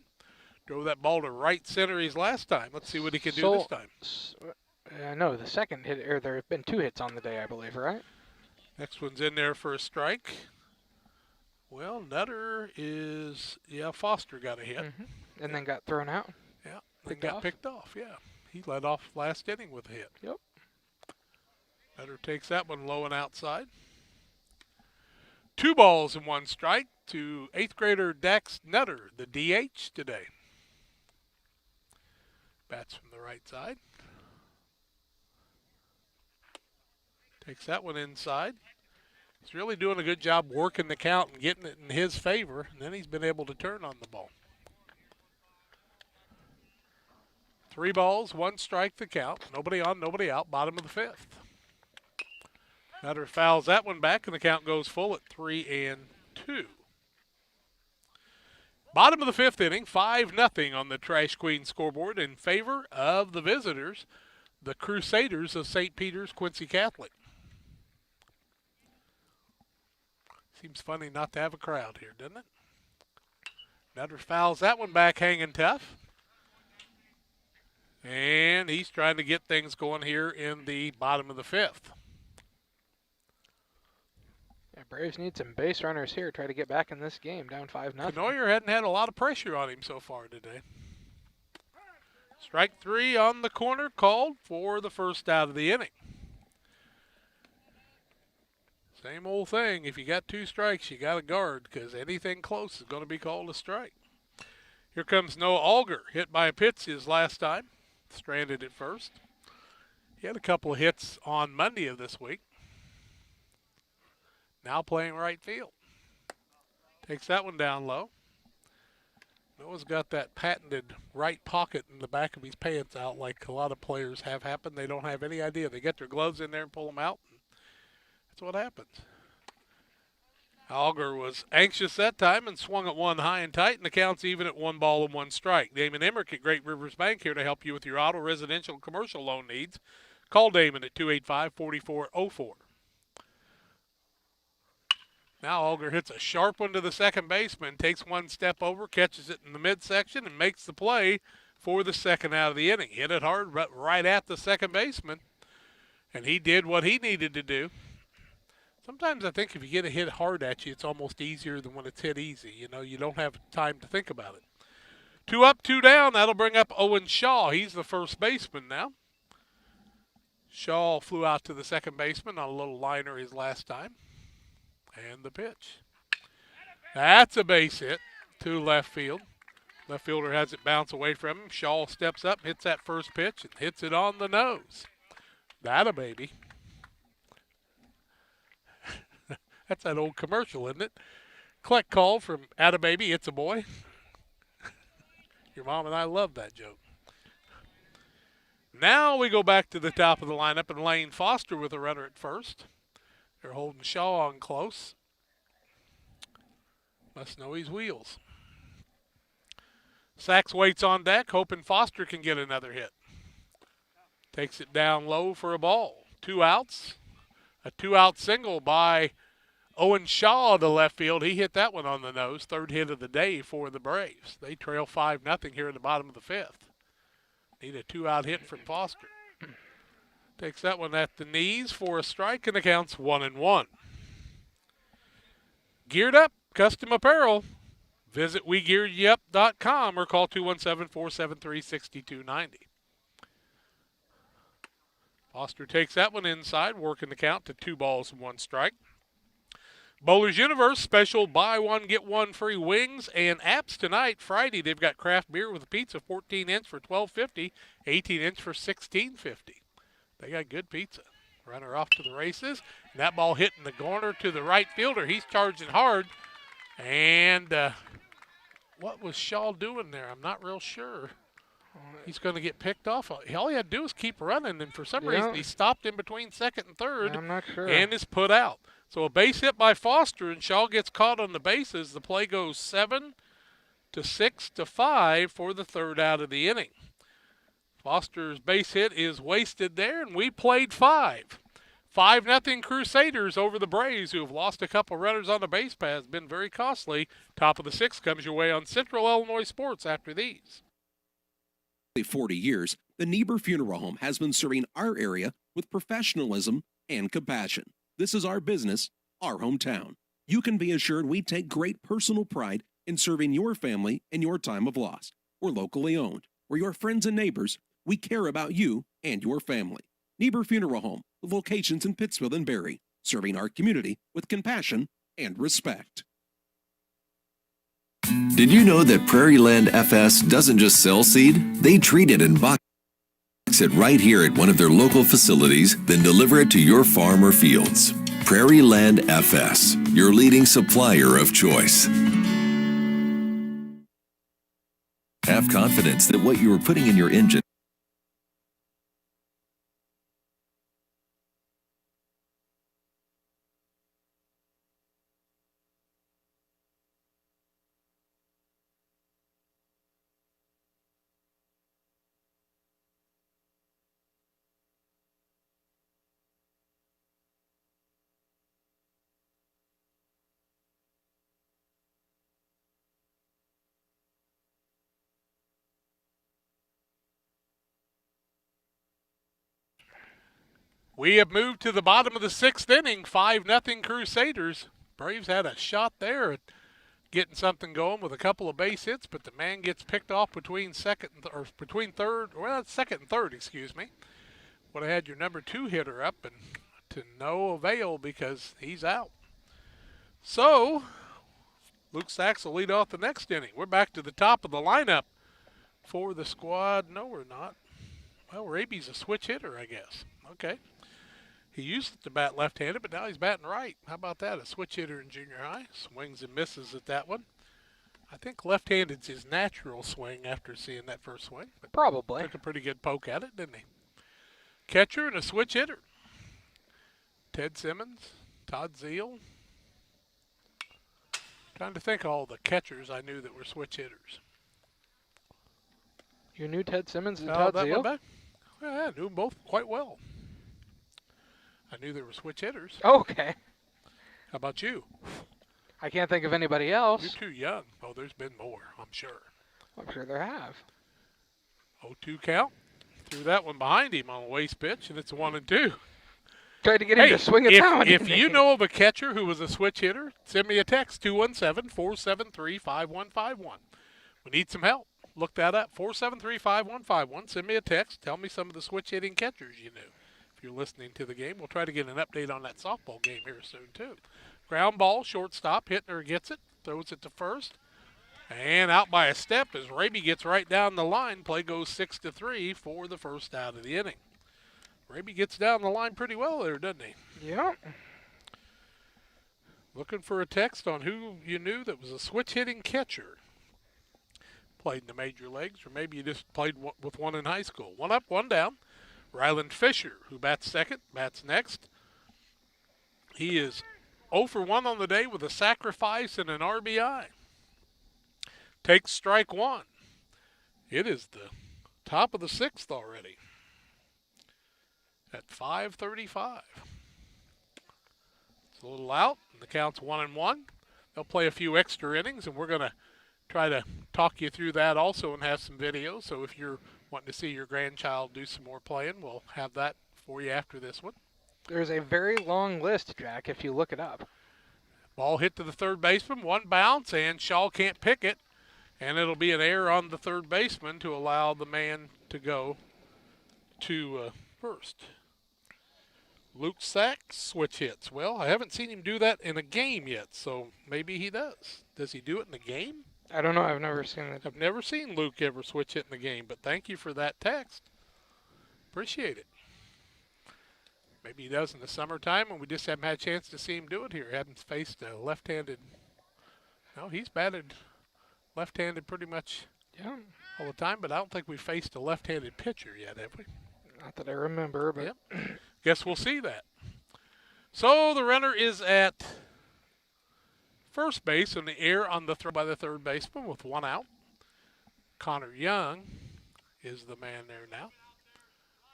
Drove that ball to right center his last time. Let's see what he can do this time. No, the second hit, or there have been 2 hits on the day, I believe, right? Next one's in there for a strike. Well, Nutter is, Foster got a hit. Mm-hmm. And then got thrown out? Yeah, then got picked off, yeah. He led off last inning with a hit. Yep. Nutter takes that one low and outside. 2 balls and 1 strike to 8th grader Dax Nutter, the DH today. Bats from the right side. Takes that one inside. He's really doing a good job working the count and getting it in his favor, and then he's been able to turn on the ball. 3 balls, 1 strike the count. Nobody on, nobody out, bottom of the 5th. Nutter fouls that one back, and the count goes full at 3-2. Bottom of the 5th inning, 5-0 on the Trash Queen scoreboard in favor of the visitors, the Crusaders of St. Peter's Quincy Catholic. Seems funny not to have a crowd here, doesn't it? Nutter fouls that one back hanging tough. And he's trying to get things going here in the bottom of the 5th. Yeah, Braves need some base runners here. Try to get back in this game, down 5-0. Canoyer hadn't had a lot of pressure on him so far today. Strike 3 on the corner, called for the first out of the inning. Same old thing. If you got 2 strikes, you got to guard, because anything close is going to be called a strike. Here comes Noah Alger, hit by a pitch his last time. Stranded at first. He had a couple of hits on Monday of this week. Now playing right field. Takes that one down low. Noah's got that patented right pocket in the back of his pants out like a lot of players have happened. They don't have any idea. They get their gloves in there and pull them out. That's what happens. Alger was anxious that time and swung at one high and tight, and the count's even at 1 ball and 1 strike. Damon Emmerich at Great Rivers Bank here to help you with your auto, residential, and commercial loan needs. Call Damon at 285-4404. Now Alger hits a sharp one to the second baseman, takes 1 step over, catches it in the midsection, and makes the play for the second out of the inning. Hit it hard right at the second baseman, and he did what he needed to do. Sometimes I think if you get a hit hard at you, it's almost easier than when it's hit easy. You know, you don't have time to think about it. 2 up, 2 down. That'll bring up Owen Shaw. He's the first baseman now. Shaw flew out to the second baseman on a little liner his last time. And the pitch. That's a base hit to left field. Left fielder has it bounce away from him. Shaw steps up, hits that first pitch, and hits it on the nose. That a baby. That's that old commercial, isn't it? Collect call from Atta Baby, It's a Boy. Your mom and I love that joke. Now we go back to the top of the lineup, and Lane Foster with a runner at first. They're holding Shaw on close. Must know his wheels. Sachs waits on deck, hoping Foster can get another hit. Takes it down low for a ball. 2 outs. A 2-out single by Owen Shaw to left field. He hit that one on the nose. 3rd hit of the day for the Braves. They trail 5-0 here in the bottom of the 5th. Need a 2-out hit from Foster. Takes that one at the knees for a strike, and the count's 1-1. Geared Up Custom Apparel. Visit WeGearedYup.com or call 217-473-6290. Foster takes that one inside, working the count to 2 balls and 1 strike. Bowlers Universe special buy one, get one free wings and apps tonight. Friday, they've got craft beer with a pizza, 14-inch for $12.50, 18-inch for $16.50. They got good pizza. Runner off to the races. And that ball hitting the corner to the right fielder. He's charging hard. And what was Shaw doing there? I'm not real sure. He's going to get picked off. All he had to do was keep running, and for some reason he stopped in between second and third. I'm not sure. And is put out. So a base hit by Foster, and Shaw gets caught on the bases. The play goes 7-6 to 5 for the 3rd out of the inning. Foster's base hit is wasted there, and we played 5. 5-0 Crusaders over the Braves, who have lost a couple runners on the base paths. Been very costly. Top of the 6th comes your way on Central Illinois Sports after these. 40 years, the Niebuhr Funeral Home has been serving our area with professionalism and compassion. This is our business, our hometown. You can be assured we take great personal pride in serving your family in your time of loss. We're locally owned. We're your friends and neighbors. We care about you and your family. Niebuhr Funeral Home, with locations in Pittsfield and Barry, serving our community with compassion and respect. Did you know that Prairie Land FS doesn't just sell seed? They treat it and box it right here at one of their local facilities, then deliver it to your farm or fields. Prairie Land FS, your leading supplier of choice. Have confidence that what you are putting in your engine We have moved to the bottom of the 6th inning, 5-0 Crusaders. Braves had a shot there at getting something going with a couple of base hits, but the man gets picked off between second and third, excuse me. Would have had your number 2 hitter up, and to no avail because he's out. So, Luke Sachs will lead off the next inning. We're back to the top of the lineup for the squad. No, we're not. Well, Raby's a switch hitter, I guess. Okay. He used to bat left-handed, but now he's batting right. How about that? A switch hitter in junior high. Swings and misses at that one. I think left-handed's his natural swing after seeing that first swing. But Probably. took a pretty good poke at it, didn't he? Catcher and a switch hitter. Ted Simmons, Todd Zeal. Trying to think of all the catchers I knew that were switch hitters. You knew Ted Simmons and Oh, Todd that Zeal? went back? Well, yeah, I knew them both quite well. I knew they were switch hitters. Okay. How about you? I can't think of anybody You're else. too young. Oh, there's been more, I'm sure. I'm sure there have. 0-2 count. Threw that one behind him on a waste pitch, and it's a 1-2. Tried to get him to swing a if, town. if you know of a catcher who was a switch hitter, send me a text, 217-473-5151. We need some help. Look that up, 473-5151. Send me a text. Tell me some of the switch hitting catchers you knew. If you're listening to the game, we'll try to get an update on that softball game here soon, too. Ground ball, shortstop. Hittner gets it, throws it to first. And out by a step as Raby gets right down the line. Play goes 6-3 for the first out of the inning. Raby gets down the line pretty well there, doesn't he? Yeah. Looking for a text on who you knew that was a switch-hitting catcher. Played in the major leagues, or maybe you just played with one in high school. One up, one down. Ryland Fisher, who bats second, bats next. He is 0 for 1 on the day with a sacrifice and an RBI. Takes strike one. It is the top of the 6th already at 5:35. It's a little out, and the count's 1-1. They'll play a few extra innings, and we're going to try to talk you through that also and have some videos. So if you're wanting to see your grandchild do some more playing, we'll have that for you after this one. There's a very long list, Jack, if you look it up. Ball hit to the third baseman, one bounce, and Shaw can't pick it. And it'll be an error on the third baseman to allow the man to go to first. Luke Sachs switch hits. Well, I haven't seen him do that in a game yet, so maybe he does. Does he do it in a game? I don't know. I've never seen it. I've never seen Luke ever switch hit in the game, but thank you for that text. Appreciate it. Maybe he does in the summertime, and we just haven't had a chance to see him do it here. Haven't faced a left-handed. No, he's batted left-handed pretty much all the time, but I don't think we faced a left-handed pitcher yet, have we? Not that I remember, but yep. Guess we'll see that. So the runner is at first base in the air on the throw by the third baseman with one out. Connor Young is the man there now.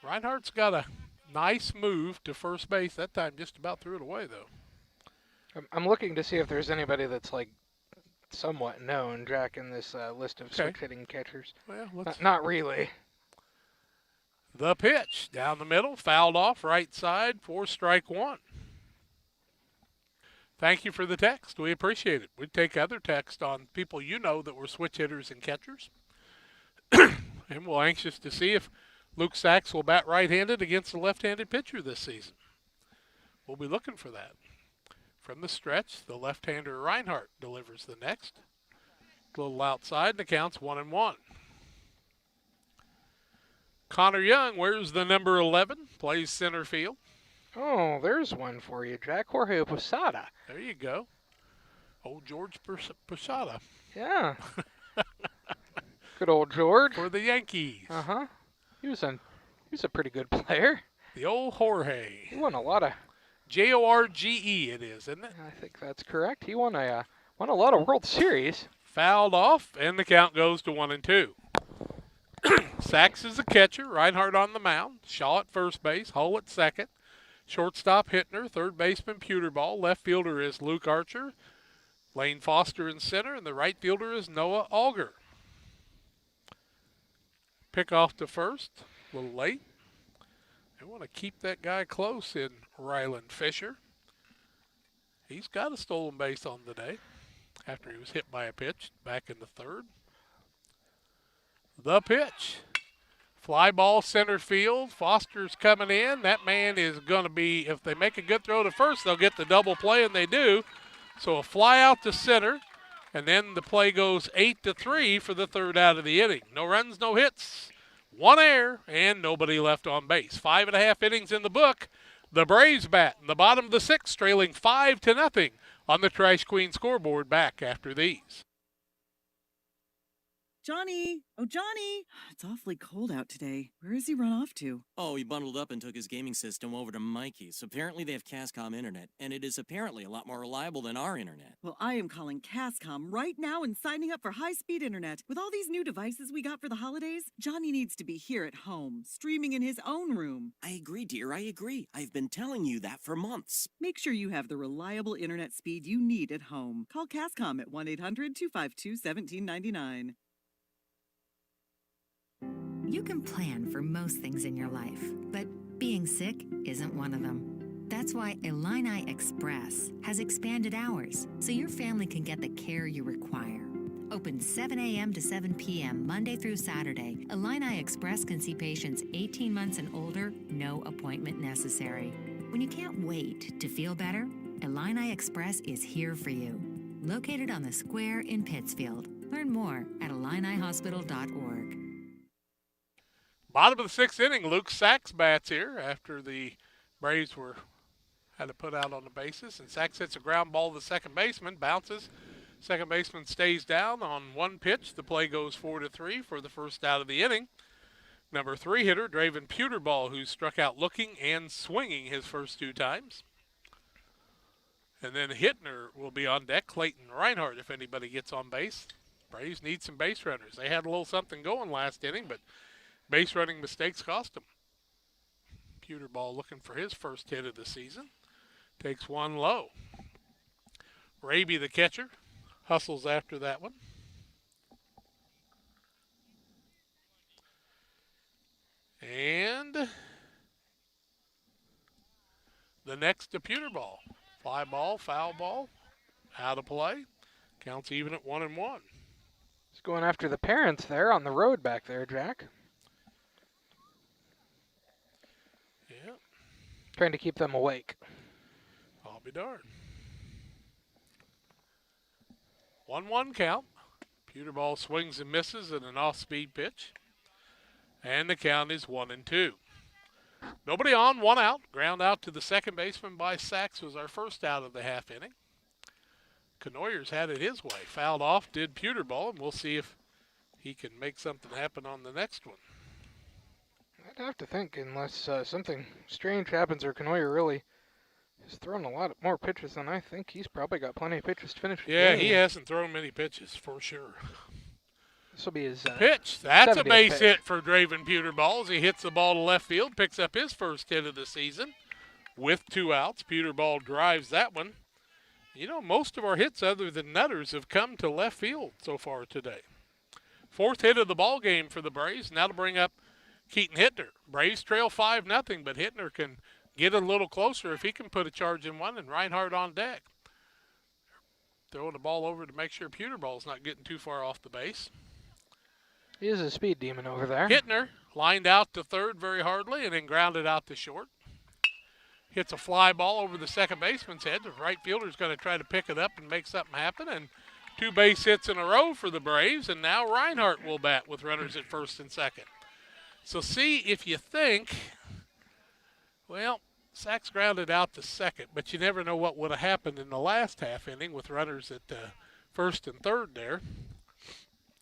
Reinhardt's got a nice move to first base. That time just about threw it away, though. I'm looking to see if there's anybody that's like somewhat known, Jack, in this list of switch-hitting catchers. Well, not really. The pitch down the middle, fouled off right side for strike one. Thank you for the text. We appreciate it. We'd take other text on people you know that were switch hitters and catchers. And we're anxious to see if Luke Sachs will bat right-handed against a left-handed pitcher this season. We'll be looking for that. From the stretch, the left-hander Reinhardt delivers the next. A little outside, and the count's 1-1. Connor Young wears the number 11, plays center field. Oh, there's one for you, Jack. Jorge Posada. There you go. Old George Posada. Yeah. Good old George. For the Yankees. Uh-huh. He was a pretty good player. The old Jorge. He won a lot of... Jorge it is, isn't it? I think that's correct. He won a lot of World Series. Fouled off, and the count goes to 1-2. Sachs is the catcher. Reinhardt on the mound. Shaw at first base. Hull at second. Shortstop Hittner. Third baseman Pewterball. Left fielder is Luke Archer. Lane Foster in center, and the right fielder is Noah Auger. Pick off to first. A little late. They want to keep that guy close in Ryland Fisher. He's got a stolen base on the day after he was hit by a pitch back in the third. The pitch. Fly ball center field. Foster's coming in. That man is going to be, if they make a good throw to first, they'll get the double play, and they do. So a fly out to center, and then the play goes 8-3 for the third out of the inning. No runs, no hits, one error, and nobody left on base. 5.5 innings in the book. The Braves bat in the bottom of the sixth, trailing 5-0 on the Trash Queen scoreboard back after these. Johnny! Oh, Johnny! It's awfully cold out today. Where has he run off to? Oh, he bundled up and took his gaming system over to Mikey's. Apparently they have Cascom internet, and it is apparently a lot more reliable than our internet. Well, I am calling Cascom right now and signing up for high-speed internet. With all these new devices we got for the holidays, Johnny needs to be here at home, streaming in his own room. I agree, dear, I agree. I've been telling you that for months. Make sure you have the reliable internet speed you need at home. Call Cascom at 1-800-252-1799. You can plan for most things in your life, but being sick isn't one of them. That's why Illini Express has expanded hours so your family can get the care you require. Open 7 a.m. to 7 p.m. Monday through Saturday, Illini Express can see patients 18 months and older, no appointment necessary. When you can't wait to feel better, Illini Express is here for you. Located on the square in Pittsfield. Learn more at IlliniHospital.org. Bottom of the sixth inning, Luke Sachs bats here after the Braves had to put out on the bases. And Sachs hits a ground ball to the second baseman, bounces. Second baseman stays down on one pitch. The play goes 4-3 for the first out of the inning. Number 3 hitter, Draven Pewterball, who struck out looking and swinging his first 2 times. And then Hittner will be on deck. Clayton Reinhardt, if anybody gets on base. Braves need some base runners. They had a little something going last inning, but base running mistakes cost him. Pewterball looking for his first hit of the season. Takes one low. Raby, the catcher, hustles after that one. And the next to Pewterball. Fly ball, foul ball, out of play. Counts even at 1-1. He's going after the parents there on the road back there, Jack. Yeah. Trying to keep them awake. I'll be darned. 1-1 count. Pewterball swings and misses in an off-speed pitch. And the count is 1-2. Nobody on, 1 out. Ground out to the second baseman by Sachs was our first out of the half inning. Canoyers had it his way. Fouled off, did Pewterball, and we'll see if he can make something happen on the next one. I'd have to think, unless something strange happens or Canoyer really has thrown a lot more pitches than I think. He's probably got plenty of pitches to finish the Yeah, game. he hasn't thrown many pitches for sure. This will be his pitch. That's a 70th base pitch. hit for Draven Pewterball as he hits the ball to left field, picks up his first hit of the season with 2 outs. Pewterball drives that one. You know, most of our hits other than Nutters have come to left field so far today. 4th hit of the ball game for the Braves. Now to bring up Keaton Hittner. Braves trail 5-0, but Hittner can get a little closer if he can put a charge in one, and Reinhardt on deck. Throwing the ball over to make sure Pewterball's not getting too far off the base. He is a speed demon over there. Hittner lined out to third very hardly and then grounded out to short. hits a fly ball over the second baseman's head. The right fielder's going to try to pick it up and make something happen. And 2 base hits in a row for the Braves. And now Reinhardt will bat with runners at first and second. So see if you think, well, Sachs grounded out to second, but you never know what would have happened in the last half inning with runners at first and third there.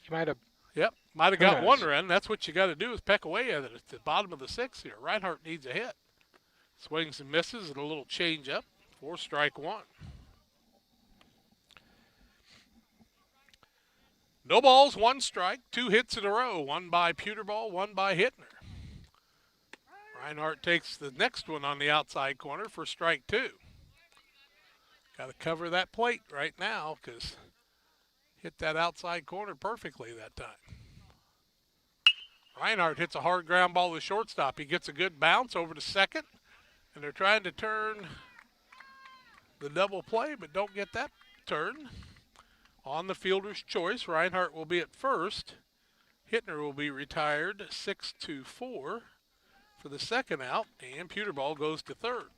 You might have. Yep, might have got one run. That's what you got to do is peck away at it at the bottom of the sixth here. Reinhardt needs a hit. Swings and misses and a little change up. 4 strike 1. No balls, 1 strike, 2 hits in a row. 1 by Puterball, 1 by Hittner. Reinhardt takes the next one on the outside corner for strike 2. Got to cover that plate right now because hit that outside corner perfectly that time. Reinhardt hits a hard ground ball to shortstop. He gets a good bounce over to second, and they're trying to turn the double play, but don't get that turn. On the fielder's choice, Reinhardt will be at first. Hittner will be retired 6-4 for the second out, and Puterball goes to third.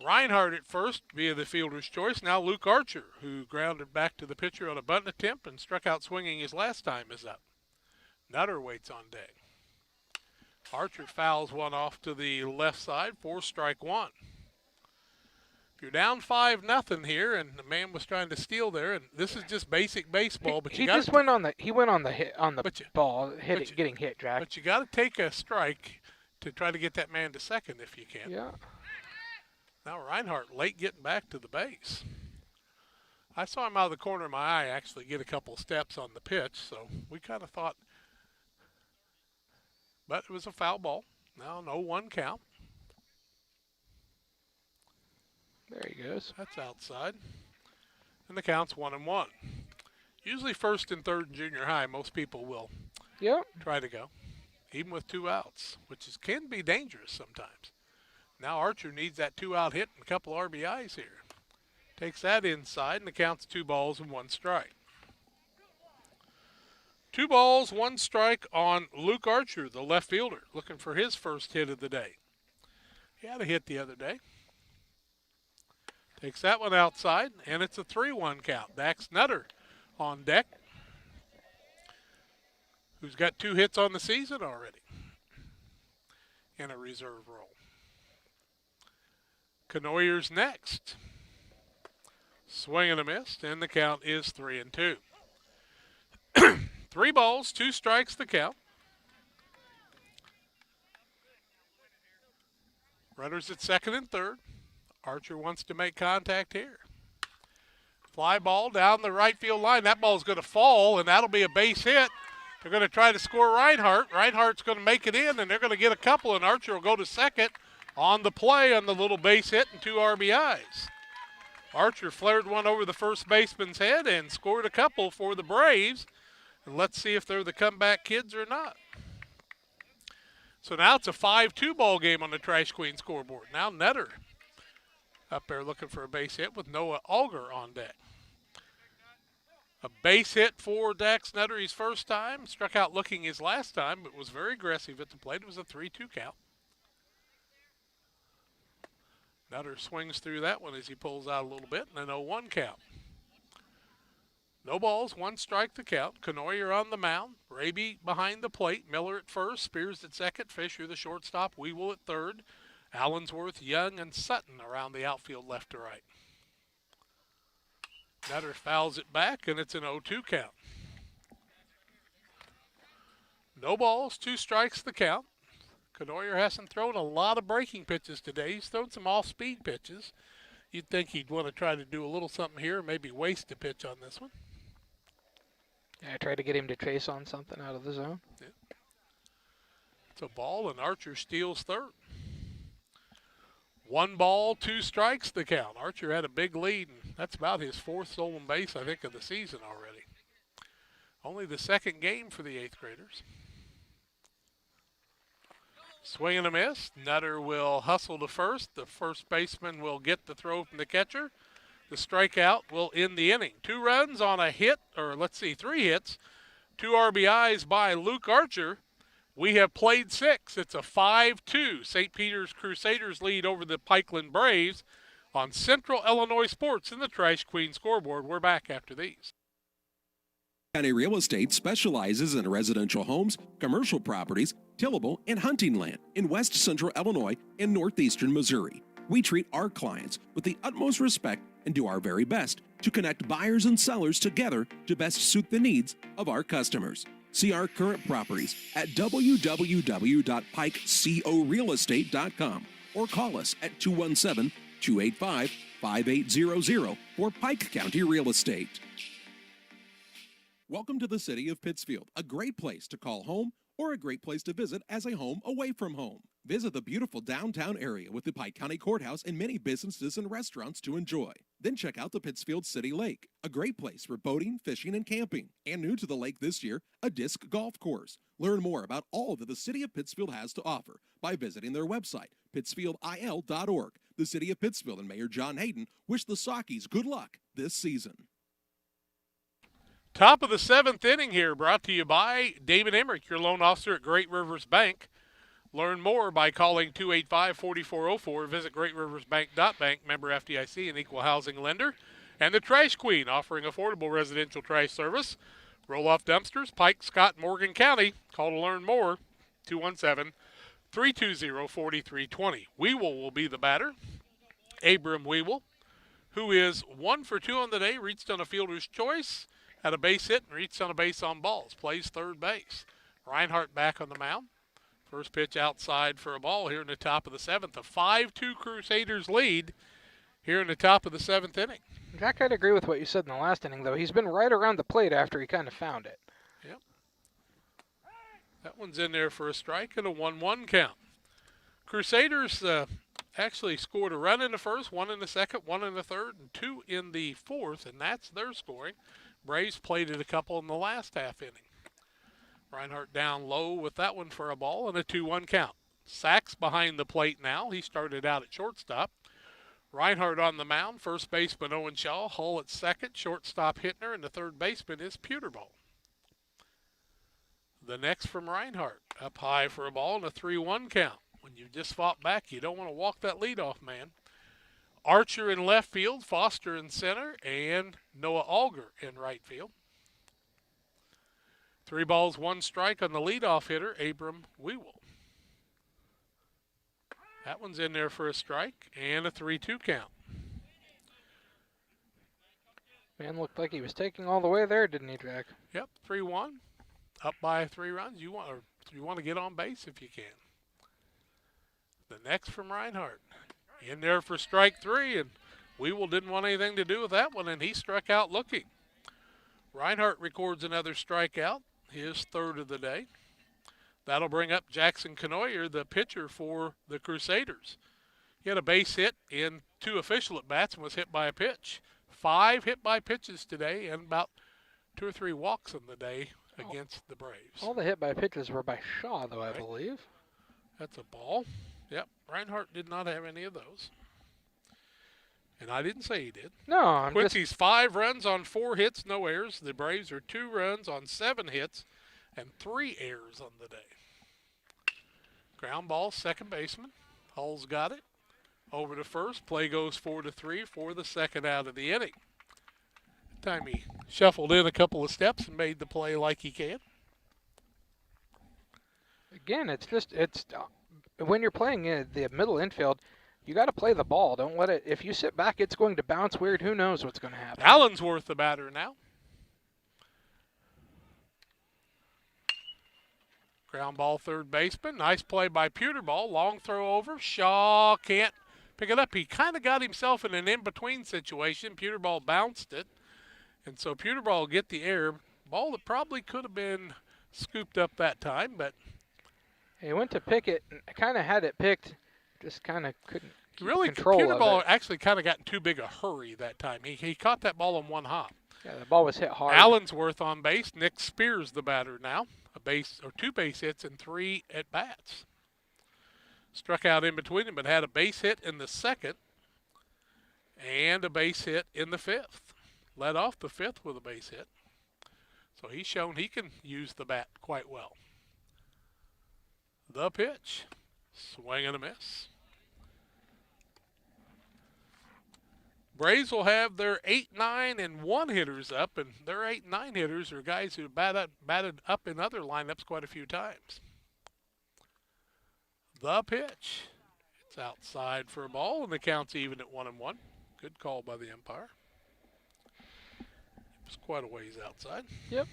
Reinhardt at first via the fielder's choice. Now Luke Archer, who grounded back to the pitcher on a bunt attempt and struck out swinging his last time, is up. Nutter waits on deck. Archer fouls one off to the left side, 4 strike 1. You're down 5-0 here, and the man was trying to steal there, and this is just basic baseball. But he went on the hit on the ball, getting hit, Jack. But you got to take a strike to try to get that man to second if you can. Yeah. Now Reinhardt late getting back to the base. I saw him out of the corner of my eye actually get a couple steps on the pitch, so we kind of thought, but it was a foul ball. Now no 1 count. There he goes. That's outside. And the count's 1-1. Usually first and third in junior high, most people will try to go, even with 2 outs, which can be dangerous sometimes. Now Archer needs that 2-out hit and a couple RBIs here. Takes that inside, and the count's 2 balls and 1 strike. 2 balls, 1 strike on Luke Archer, the left fielder, looking for his first hit of the day. He had a hit the other day. Takes that one outside, and it's a 3-1 count. Dax Nutter on deck, who's got 2 hits on the season already in a reserve role. Canoyer's next. Swing and a miss, and the count is 3-2. 3 balls, 2 strikes the count. Runners at second and third. Archer wants to make contact here. Fly ball down the right field line. That ball's going to fall, and that'll be a base hit. They're going to try to score Reinhardt. Reinhardt's going to make it in, and they're going to get a couple, and Archer will go to second on the play on the little base hit and 2 RBIs. Archer flared one over the first baseman's head and scored a couple for the Braves. And let's see if they're the comeback kids or not. So now it's a 5-2 ball game on the Trash Queen scoreboard. Now Nutter up there looking for a base hit with Noah Auger on deck. A base hit for Dax Nutter his first time. Struck out looking his last time, but was very aggressive at the plate. It was a 3-2 count. Nutter swings through that one as he pulls out a little bit, and an 0-1 count. No balls, 1 strike the count. Canoyer on the mound. Raby behind the plate. Miller at first. Spears at second. Fisher the shortstop. Weevil at third. Allensworth, Young, and Sutton around the outfield left to right. Nutter fouls it back, and it's an 0-2 count. No balls, 2 strikes the count. Canoyer hasn't thrown a lot of breaking pitches today. He's thrown some off-speed pitches. You'd think he'd want to try to do a little something here, maybe waste a pitch on this one. Yeah, try to get him to chase on something out of the zone. Yeah. It's a ball, and Archer steals third. 1 ball, 2 strikes the count. Archer had a big lead, and that's about his 4th stolen base, I think, of the season already. Only the 2nd game for the 8th graders. Swing and a miss. Nutter will hustle to first. The first baseman will get the throw from the catcher. The strikeout will end the inning. 2 runs on a hit, or let's see, 3 hits. 2 RBIs by Luke Archer We have played 6. It's a 5-2 St. Peter's Crusaders lead over the Pikeland Braves on Central Illinois Sports in the Trash Queen scoreboard. We're back after these. County Real Estate specializes in residential homes, commercial properties, tillable, and hunting land in west central Illinois and northeastern Missouri. We treat our clients with the utmost respect and do our very best to connect buyers and sellers together to best suit the needs of our customers. See our current properties at www.pikecorealestate.com or call us at 217-285-5800 for Pike County Real Estate. Welcome to the city of Pittsfield, a great place to call home or a great place to visit as a home away from home. Visit the beautiful downtown area with the Pike County Courthouse and many businesses and restaurants to enjoy. Then check out the Pittsfield City Lake, a great place for boating, fishing, and camping. And new to the lake this year, a disc golf course. Learn more about all that the city of Pittsfield has to offer by visiting their website, pittsfieldil.org. The city of Pittsfield and Mayor John Hayden wish the Sockies good luck this season. Top of the 7th inning here, brought to you by David Emmerich, your loan officer at Great Rivers Bank. Learn more by calling 285-4404. Visit greatriversbank.bank, member FDIC, an equal housing lender. And the Trash Queen, offering affordable residential trash service. Roll-off dumpsters, Pike, Scott, Morgan County. Call to learn more, 217-320-4320. Weewell will be the batter. Abram Weewell, who is 1 for 2 on the day, reached on a fielder's choice, had a base hit, and reached on a base on balls. Plays third base. Reinhardt back on the mound. First pitch outside for a ball here in the top of the 7th. A 5-2 Crusaders lead here in the top of the 7th inning. Jack, I'd agree with what you said in the last inning, though. He's been right around the plate after he kind of found it. Yep. That one's in there for a strike and a 1-1 count. Crusaders actually scored a run in the first, 1 in the second, 1 in the third, and 2 in the fourth, and that's their scoring. Braves played it a couple in the last half inning. Reinhardt down low with that one for a ball and a 2-1 count. Sachs behind the plate now. He started out at shortstop. Reinhardt on the mound. First baseman Owen Shaw. Hull at second. Shortstop Hittner. And the third baseman is Peterball. The next from Reinhardt. Up high for a ball and a 3-1 count. When you've just fought back, you don't want to walk that leadoff man. Archer in left field. Foster in center. And Noah Alger in right field. 3 balls, 1 strike on the leadoff hitter, Abram Weewell. That one's in there for a strike and a 3-2 count. Man looked like he was taking all the way there, didn't he, Jack? Yep, 3-1. Up by 3 runs. You want to get on base if you can. The next from Reinhardt. In there for strike 3, and Weewell didn't want anything to do with that one, and he struck out looking. Reinhardt records another strikeout. His third of the day. That'll bring up Jackson Canoyer, the pitcher for the Crusaders. He had a base hit in 2 official at-bats and was hit by a pitch. 5 hit by pitches today and about 2 or 3 walks in the day against the Braves. All the hit by pitches were by Shaw, though, I believe. That's a ball. Yep, Reinhardt did not have any of those. And I didn't say he did. No, Quincy's 5 runs on 4 hits, no errors. The Braves are 2 runs on 7 hits and 3 errors on the day. Ground ball, second baseman. Hull's got it. Over to first. Play goes 4-3 for the second out of the inning. Time he shuffled in a couple of steps and made the play like he can. Again, it's when you're playing in the middle infield, you got to play the ball. Don't let it. If you sit back, it's going to bounce weird. Who knows what's going to happen? Allensworth, the batter now. Ground ball, third baseman. Nice play by Peterball. Long throw over. Shaw can't pick it up. He kind of got himself in an in-between situation. Peterball bounced it. And so Peterball will get the error. Ball that probably could have been scooped up that time, but he went to pick it and kind of had it picked. Just kind of couldn't really control Peterball of it. Actually kind of got in too big a hurry that time. He caught that ball in one hop. Yeah, the ball was hit hard. Allensworth on base. Nick Spears the batter now. 2 base hits and 3 at bats. Struck out in between them, but had a base hit in the second and a base hit in the 5th. Led off the 5th with a base hit. So he's shown he can use the bat quite well. The pitch. Swing and a miss. Braves will have their 8, 9, and 1 hitters up, and their 8 and 9 hitters are guys who batted up in other lineups quite a few times. The pitch. It's outside for a ball, and the count's even at 1-1. Good call by the umpire. It's quite a ways outside. Yep.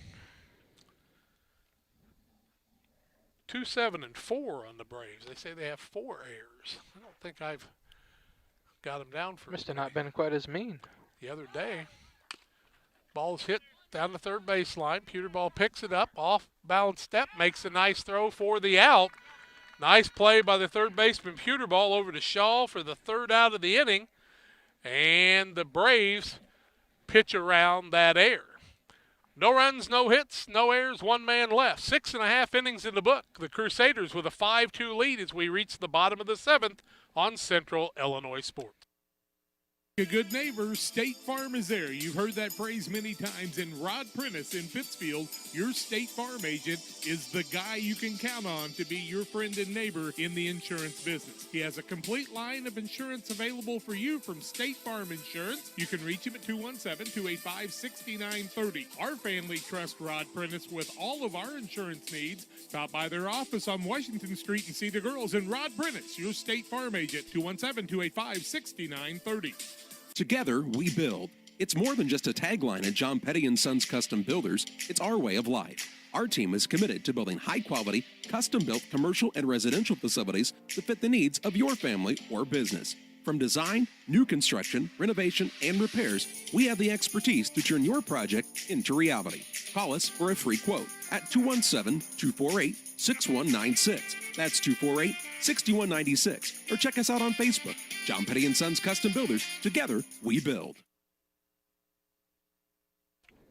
2, 7, and 4 on the Braves. They say they have 4 errors. I don't think I've got them down for. Must have not been quite as mean. The other day, ball's hit down the third baseline. Pewterball picks it up, off balance step, makes a nice throw for the out. Nice play by the third baseman Pewterball over to Shaw for the 3rd out of the inning. And the Braves pitch around that error. No runs, no hits, no errors, 1 man left. 6.5 innings in the book. The Crusaders with a 5-2 lead as we reach the bottom of the 7th on Central Illinois Sports. A good neighbor, State Farm is there. You've heard that phrase many times. And Rod Prentice in Pittsfield, your State Farm agent, is the guy you can count on to be your friend and neighbor in the insurance business. He has a complete line of insurance available for you from State Farm Insurance. You can reach him at 217-285-6930. Our family trusts Rod Prentice with all of our insurance needs. Stop by their office on Washington Street and see the girls. And Rod Prentice, your State Farm agent, 217-285-6930. Together, we build. It's more than just a tagline at John Petty & Sons Custom Builders. It's our way of life. Our team is committed to building high-quality, custom-built commercial and residential facilities that fit the needs of your family or business. From design, new construction, renovation, and repairs, we have the expertise to turn your project into reality. Call us for a free quote at 217-248-6196. That's 248-6196. Or check us out on Facebook. John Petty & Sons Custom Builders. Together, we build.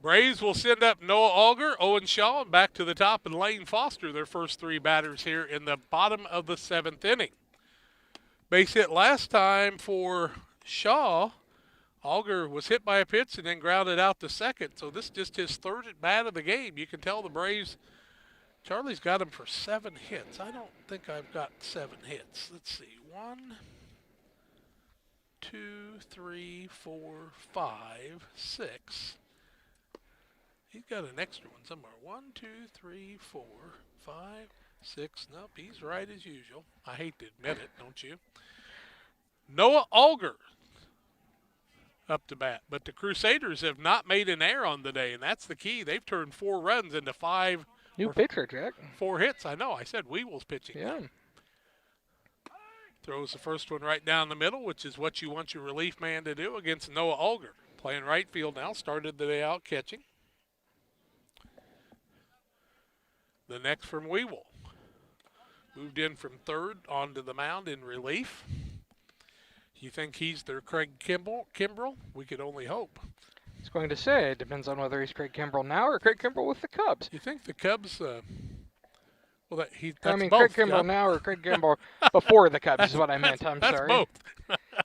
Braves will send up Noah Alger, Owen Shaw, and back to the top, and Lane Foster, their first 3 batters here in the bottom of the 7th inning. Base hit last time for Shaw. Alger was hit by a pitch and then grounded out to second, so this is just his 3rd at bat of the game. You can tell the Braves, Charlie's got him for 7 hits. I don't think I've got 7 hits. Let's see, 1, 2, 3, 4, 5, 6. He's got an extra one somewhere. 1, 2, 3, 4, 5, 6. Nope, he's right as usual. I hate to admit it, don't you? Noah Alger up to bat. But the Crusaders have not made an error on the day, and that's the key. They've turned 4 runs into 5. New pitcher, Jack. 4 hits. I know. I said Weevil's pitching. Yeah. Throws the first one right down the middle, which is what you want your relief man to do against Noah Alger. Playing right field now. Started the day out catching. The next from Weevil. Moved in from 3rd onto the mound in relief. You think he's their Craig Kimbrell? We could only hope. I was going to say, it depends on whether he's Craig Kimbrell now or Craig Kimbrell with the Cubs. You think the Cubs, that's Craig both, Kimbrell John. now or Craig Kimbrell before the Cubs is what I meant. I'm that's sorry. Both.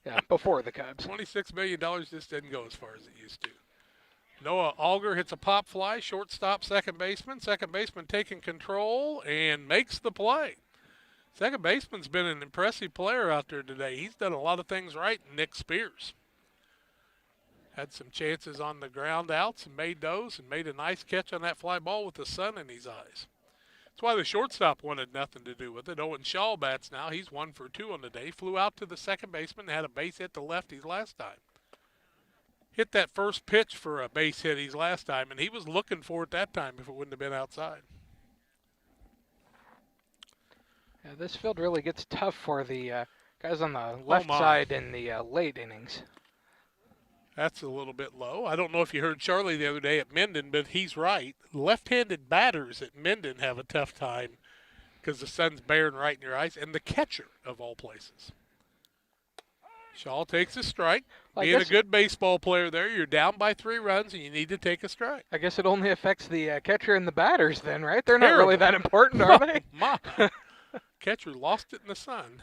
Yeah, before the Cubs. $26 million just didn't go as far as it used to. Noah Alger hits a pop fly, shortstop, second baseman. Second baseman taking control and makes the play. Second baseman's been an impressive player out there today. He's done a lot of things right, Nick Spears. Had some chances on the ground outs and made those and made a nice catch on that fly ball with the sun in his eyes. That's why the shortstop wanted nothing to do with it. Owen Shaw bats now. He's 1 for 2 on the day. Flew out to the second baseman and had a base hit to lefties last time. Hit that first pitch for a base hit his last time, and he was looking for it that time if it wouldn't have been outside. Yeah, this field really gets tough for the guys on the left side in the late innings. That's a little bit low. I don't know if you heard Charlie the other day at Minden, but he's right. Left-handed batters at Minden have a tough time because the sun's bearing right in your eyes, and the catcher of all places. Shaw takes a strike. Being a good baseball player there, you're down by 3 runs, and you need to take a strike. I guess it only affects the catcher and the batters then, right? They're not really that important, are they? Catcher lost it in the sun.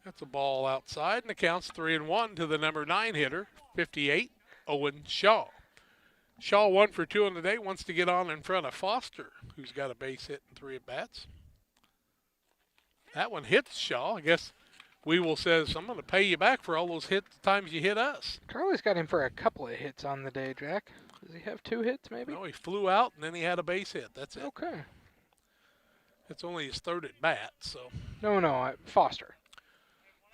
That's a ball outside, and the count's 3-1 to the number 9 hitter, 58, Owen Shaw. Shaw 1 for 2 on the day, wants to get on in front of Foster, who's got a base hit and 3 at-bats. That one hits Shaw. I guess Weevil says, I'm going to pay you back for all those times you hit us. Charlie's got him for a couple of hits on the day, Jack. Does he have 2 hits, maybe? No, he flew out, and then he had a base hit. That's it. Okay. It's only his 3rd at bat, so. No, Foster.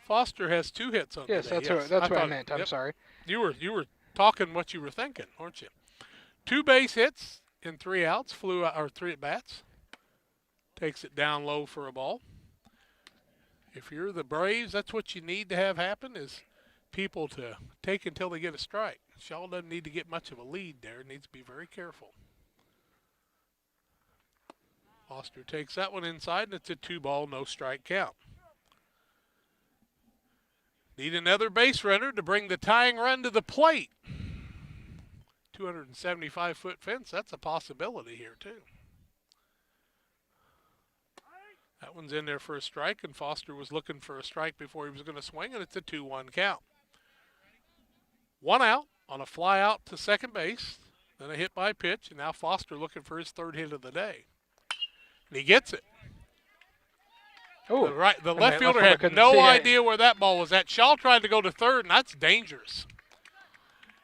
Foster has 2 hits on the day. That's what I meant. I'm sorry. You were talking what you were thinking, weren't you? 2 base hits in 3 outs, flew out, or 3 at bats. Takes it down low for a ball. If you're the Braves, that's what you need to have happen is people to take until they get a strike. Shaw doesn't need to get much of a lead there. Needs to be very careful. Foster takes that one inside, and it's a 2-ball, no strike count. Need another base runner to bring the tying run to the plate. 275-foot fence, that's a possibility here too. That one's in there for a strike, and Foster was looking for a strike before he was going to swing, and it's a 2-1 count. 1 out on a fly out to second base, then a hit by pitch, and now Foster looking for his 3rd hit of the day. And he gets it. Oh, the left fielder had no idea where that ball was at. Shaw tried to go to 3rd, and that's dangerous.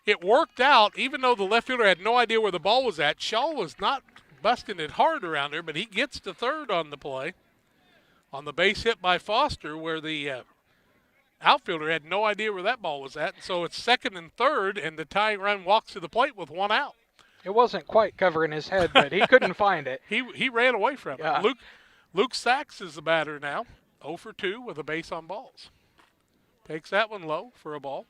It worked out, even though the left fielder had no idea where the ball was at. Shaw was not busting it hard around there, but he gets to 3rd on the play. On the base hit by Foster, where the outfielder had no idea where that ball was at. So it's 2nd and 3rd, and the tying run walks to the plate with 1 out. It wasn't quite covering his head, but he couldn't find it. He ran away from it. Luke Sachs is the batter now, 0 for 2 with a base on balls. Takes that one low for a ball.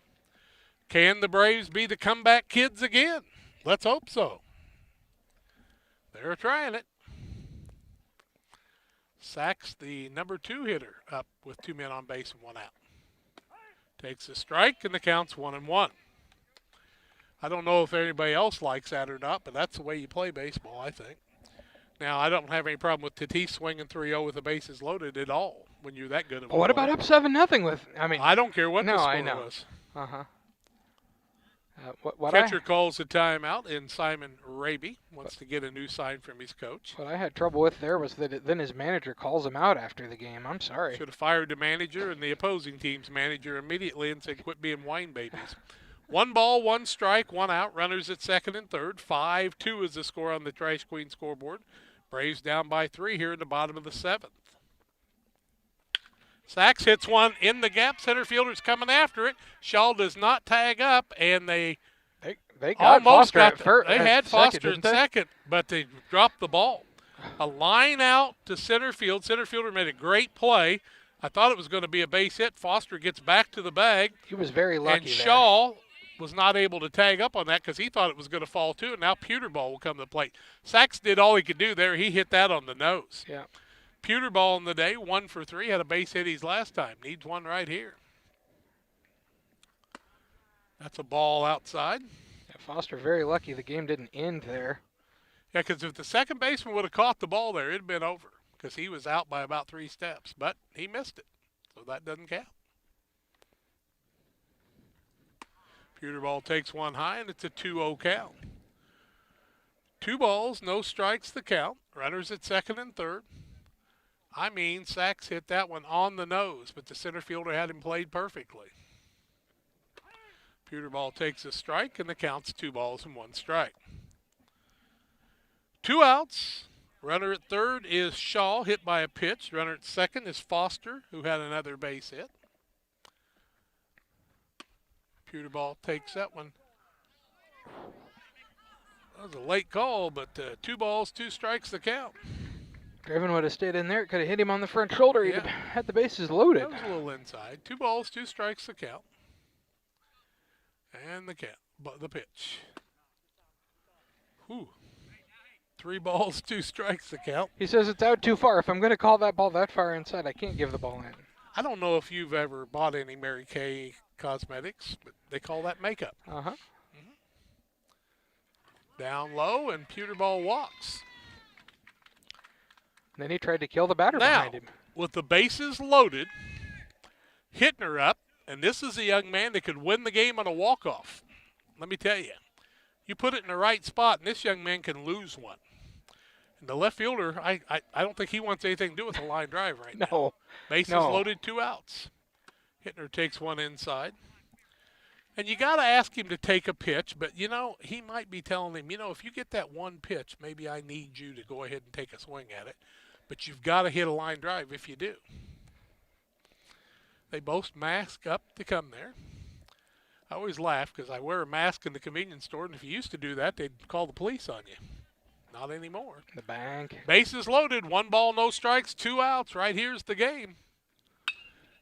Can the Braves be the comeback kids again? Let's hope so. They're trying it. Sachs, the number 2 hitter, up with 2 men on base and 1 out. Takes a strike, and the count's 1-1. I don't know if anybody else likes that or not, but that's the way you play baseball, I think. Now, I don't have any problem with Tatis swinging 3-0 with the bases loaded at all when you're that good of a What about up 7-0 with? I don't care what the score was. Catcher calls a timeout, and Simon Raby wants to get a new sign from his coach. What I had trouble with there was that then his manager calls him out after the game. I'm sorry. Should have fired the manager and the opposing team's manager immediately and said, quit being whine babies. 1 ball, 1 strike, 1 out. Runners at 2nd and 3rd. 5-2 is the score on the Trash Queen scoreboard. Braves down by 3 here in the bottom of the 7th. Sachs hits one in the gap. Center fielder's coming after it. Shaw does not tag up, and they got almost Foster got at first. They had Foster at second, but they dropped the ball. A line out to center field. Center fielder made a great play. I thought it was going to be a base hit. Foster gets back to the bag. He was very lucky and Shaw was not able to tag up on that because he thought it was going to fall too, and now Pewterball will come to the plate. Sachs did all he could do there. He hit that on the nose. Yeah. Pewterball in the day, 1 for 3, had a base hit his last time. Needs one right here. That's a ball outside. Yeah, Foster very lucky the game didn't end there. Yeah, because if the second baseman would have caught the ball there, it'd been over because he was out by about 3 steps, but he missed it, so that doesn't count. Pewterball takes one high, and it's a 2-0 count. 2 balls, no strikes the count. Runners at 2nd and 3rd. I mean, Sachs hit that one on the nose, but the center fielder had him played perfectly. Pewterball takes a strike, and the count's 2 balls and 1 strike. 2 outs. Runner at 3rd is Shaw, hit by a pitch. Runner at 2nd is Foster, who had another base hit. Pewterball takes that one. That was a late call, but 2 balls, 2 strikes the count. Draven would have stayed in there. It could have hit him on the front shoulder. He'd have had the bases loaded. That was a little inside. 2 balls, 2 strikes the count. And the pitch. Whew. 3 balls, 2 strikes the count. He says it's out too far. If I'm going to call that ball that far inside, I can't give the ball in. I don't know if you've ever bought any Mary Kay cosmetics, but they call that makeup. Uh-huh. Down low, and Pewterball walks. Then he tried to kill the batter behind him. With the bases loaded, hitting her up, and this is a young man that could win the game on a walk-off. Let me tell you, you put it in the right spot, and this young man can lose one. And the left fielder, I don't think he wants anything to do with a line drive right now. No. Bases No. loaded, 2 outs. Hittner takes one inside. And you got to ask him to take a pitch, but, he might be telling him, if you get that one pitch, maybe I need you to go ahead and take a swing at it. But you've got to hit a line drive if you do. They both mask up to come there. I always laugh because I wear a mask in the convenience store, and if you used to do that, they'd call the police on you. Not anymore. The bank. Bases loaded, 1 ball, no strikes, 2 outs. Right here's the game.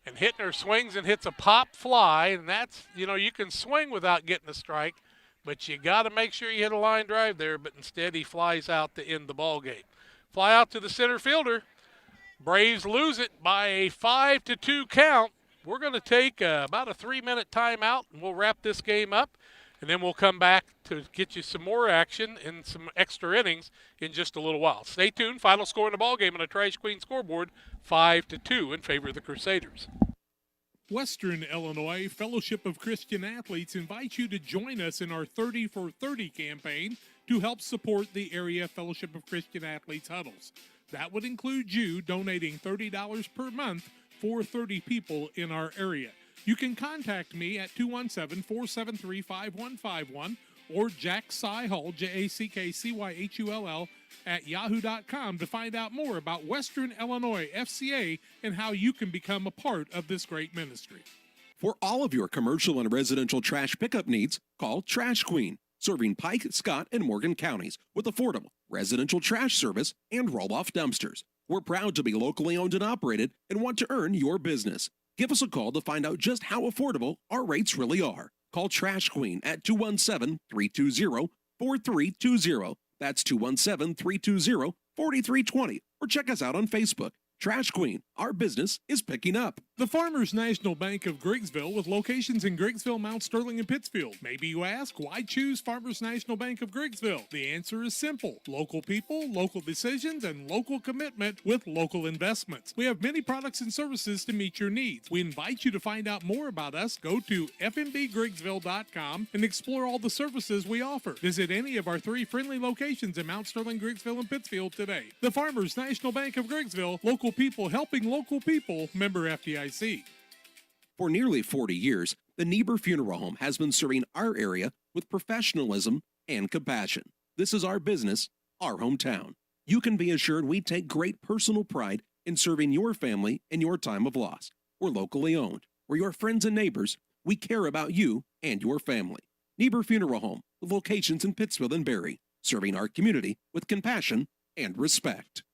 And Hittner swings and hits a pop fly, and that's, you can swing without getting a strike, but you got to make sure you hit a line drive there, but instead he flies out to end the ball game. Fly out to the center fielder. Braves lose it by a 5-2 count. We're going to take about a 3-minute timeout, and we'll wrap this game up, and then we'll come back to get you some more action and some extra innings in just a little while. Stay tuned. Final score in the ball game on a Trash Queen scoreboard, 5-2 in favor of the Crusaders. Western Illinois Fellowship of Christian Athletes invites you to join us in our 30 for 30 campaign to help support the area Fellowship of Christian Athletes huddles. That would include you donating $30 per month for 30 people in our area. You can contact me at 217-473-5151 or Jack Cyhull, JackCyhull, at yahoo.com to find out more about Western Illinois FCA and how you can become a part of this great ministry. For all of your commercial and residential trash pickup needs, call Trash Queen, serving Pike, Scott, and Morgan counties with affordable residential trash service and roll-off dumpsters. We're proud to be locally owned and operated and want to earn your business. Give us a call to find out just how affordable our rates really are. Call Trash Queen at 217-320-4320. That's 217-320-4320. Or check us out on Facebook. Trash Queen, our business is picking up. The Farmers National Bank of Griggsville with locations in Griggsville, Mount Sterling, and Pittsfield. Maybe you ask, why choose Farmers National Bank of Griggsville? The answer is simple. Local people, local decisions, and local commitment with local investments. We have many products and services to meet your needs. We invite you to find out more about us. Go to fmbgriggsville.com and explore all the services we offer. Visit any of our 3 friendly locations in Mount Sterling, Griggsville, and Pittsfield today. The Farmers National Bank of Griggsville, local people helping local people, member FDIC. For nearly 40 years, the Niebuhr Funeral Home has been serving our area with professionalism and compassion. This is our business, our hometown. You can be assured we take great personal pride in serving your family in your time of loss. We're locally owned. We're your friends and neighbors. We care about you and your family. Niebuhr Funeral Home, with locations in Pittsfield and Barry, serving our community with compassion and respect.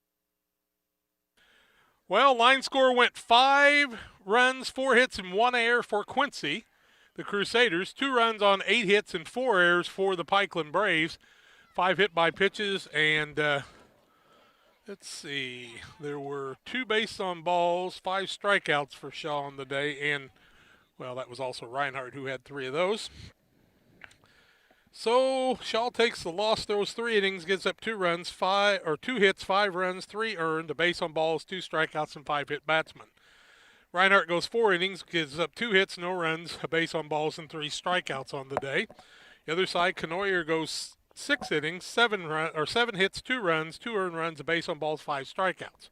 Well, line score went 5 runs, 4 hits, and 1 error for Quincy, the Crusaders. 2 runs on 8 hits and 4 errors for the Pikeland Braves. 5 hit by pitches, and let's see, there were 2 bases on balls, 5 strikeouts for Shaw on the day, and, well, that was also Reinhardt who had 3 of those. So Shaw takes the loss those 3 innings, gives up 2 runs, 2 hits, 5 runs, 3 earned, a base on balls, 2 strikeouts, and 5 hit batsmen. Reinhardt goes 4 innings, gives up 2 hits, no runs, a base on balls, and 3 strikeouts on the day. The other side, Canoyer goes 6 innings, 7 hits, 2 runs, 2 earned runs, a base on balls, 5 strikeouts.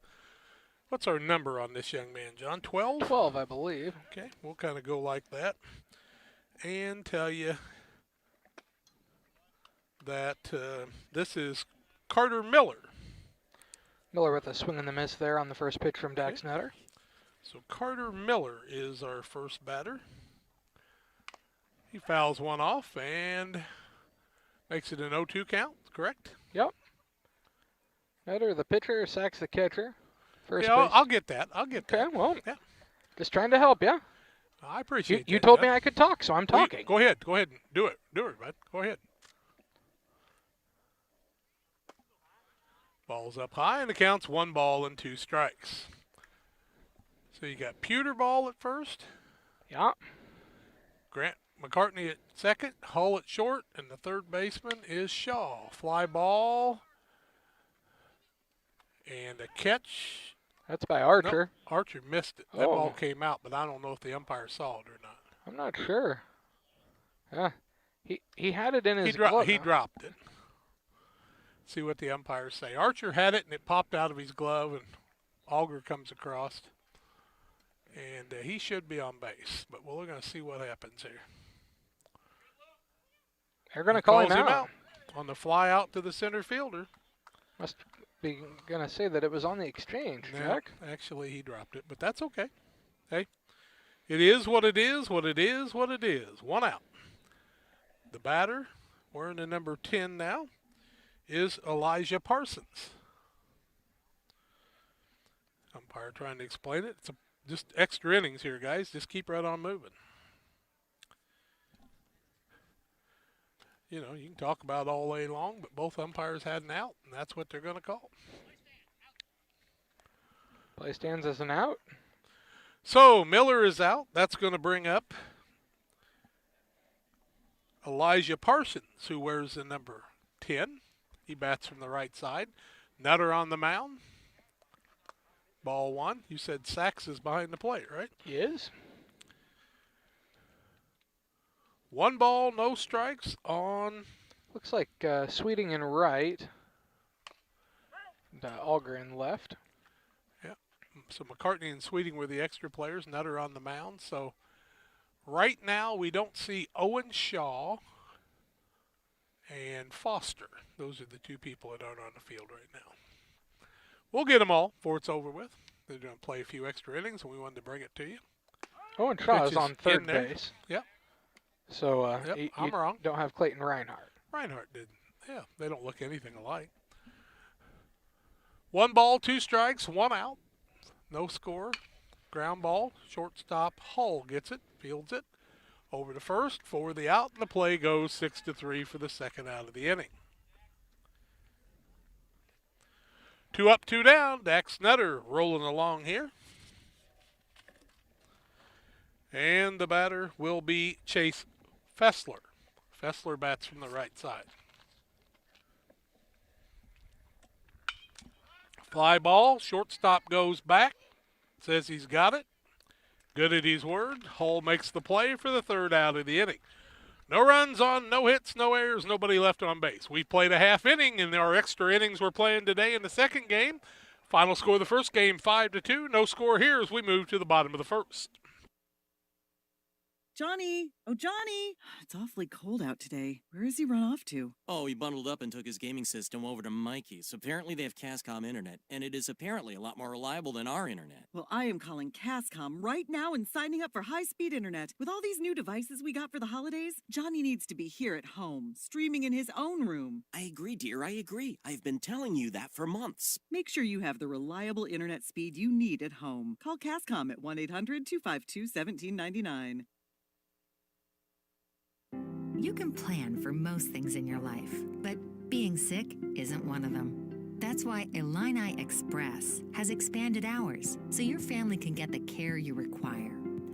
What's our number on this young man, John? 12? 12, I believe. Okay, we'll kind of go like that and tell you that this is Carter Miller. Miller with a swing and a miss there on the first pitch from Dax Nutter. So Carter Miller is our first batter. He fouls one off and makes it an 0-2 count, correct? Yep. Nutter, the pitcher, sacks the catcher. First yeah, base. I'll get that. Okay, well, yeah. Just trying to help you. I appreciate You that, told John. me I could talk, so I'm talking. Go ahead and do it. Do it, bud. Go ahead. Ball's up high, and the count's 1 ball and 2 strikes. So you got Pewter ball at first. Yeah. Grant McCartney at second, Hull at short, and the third baseman is Shaw. Fly ball. And a catch. That's by Archer. Nope, Archer missed it. That ball came out, but I don't know if the umpire saw it or not. I'm not sure. He had it in his glove. He dropped it. See what the umpires say. Archer had it, and it popped out of his glove, and Auger comes across. And he should be on base, but we're going to see what happens here. They're going to call him out on the fly out to the center fielder. Must be going to say that it was on the exchange, Jack. Actually, he dropped it, but that's okay. Hey, it is what it is, what it is, what it is. 1 out. The batter, wearing the number 10 now, is Elijah Parsons. Umpire trying to explain it. It's just extra innings here, guys. Just keep right on moving. You know, you can talk about all day long, but both umpires had an out, and that's what they're going to call. Play stands as an out. So Miller is out. That's going to bring up Elijah Parsons, who wears the number 10. He bats from the right side. Nutter on the mound. Ball 1. You said Sachs is behind the plate, right? He is. 1 ball, no strikes on. Looks like Sweeting in right. Auger in left. Yeah. So McCartney and Sweeting were the extra players. Nutter on the mound. So right now we don't see Owen Shaw and Foster. Those are the 2 people that aren't on the field right now. We'll get them all before it's over with. They're going to play a few extra innings, and we wanted to bring it to you. Owen Shaw is on third base. Yep. So yep, I'm wrong. Don't have Clayton Reinhardt. Reinhardt didn't. Yeah, they don't look anything alike. 1 ball, 2 strikes, 1 out. No score. Ground ball. Shortstop Hull gets it, fields it. Over to first for the out, and the play goes 6-3 for the second out of the inning. 2 up, 2 down. Dax Nutter rolling along here. And the batter will be Chase Fessler. Fessler bats from the right side. Fly ball. Shortstop goes back. Says he's got it. Good at his word. Hull makes the play for the third out of the inning. No runs on, no hits, no errors, nobody left on base. We played a half inning, and our extra innings we're playing today in the second game. Final score of the first game, 5-2. No score here as we move to the bottom of the first. Johnny! Oh, Johnny! It's awfully cold out today. Where has he run off to? Oh, he bundled up and took his gaming system over to Mikey's. Apparently they have Cascom internet, and it is apparently a lot more reliable than our internet. Well, I am calling Cascom right now and signing up for high-speed internet. With all these new devices we got for the holidays, Johnny needs to be here at home, streaming in his own room. I agree, dear, I agree. I've been telling you that for months. Make sure you have the reliable internet speed you need at home. Call Cascom at 1-800-252-1799. You can plan for most things in your life, but being sick isn't one of them. That's why Illini Express has expanded hours so your family can get the care you require.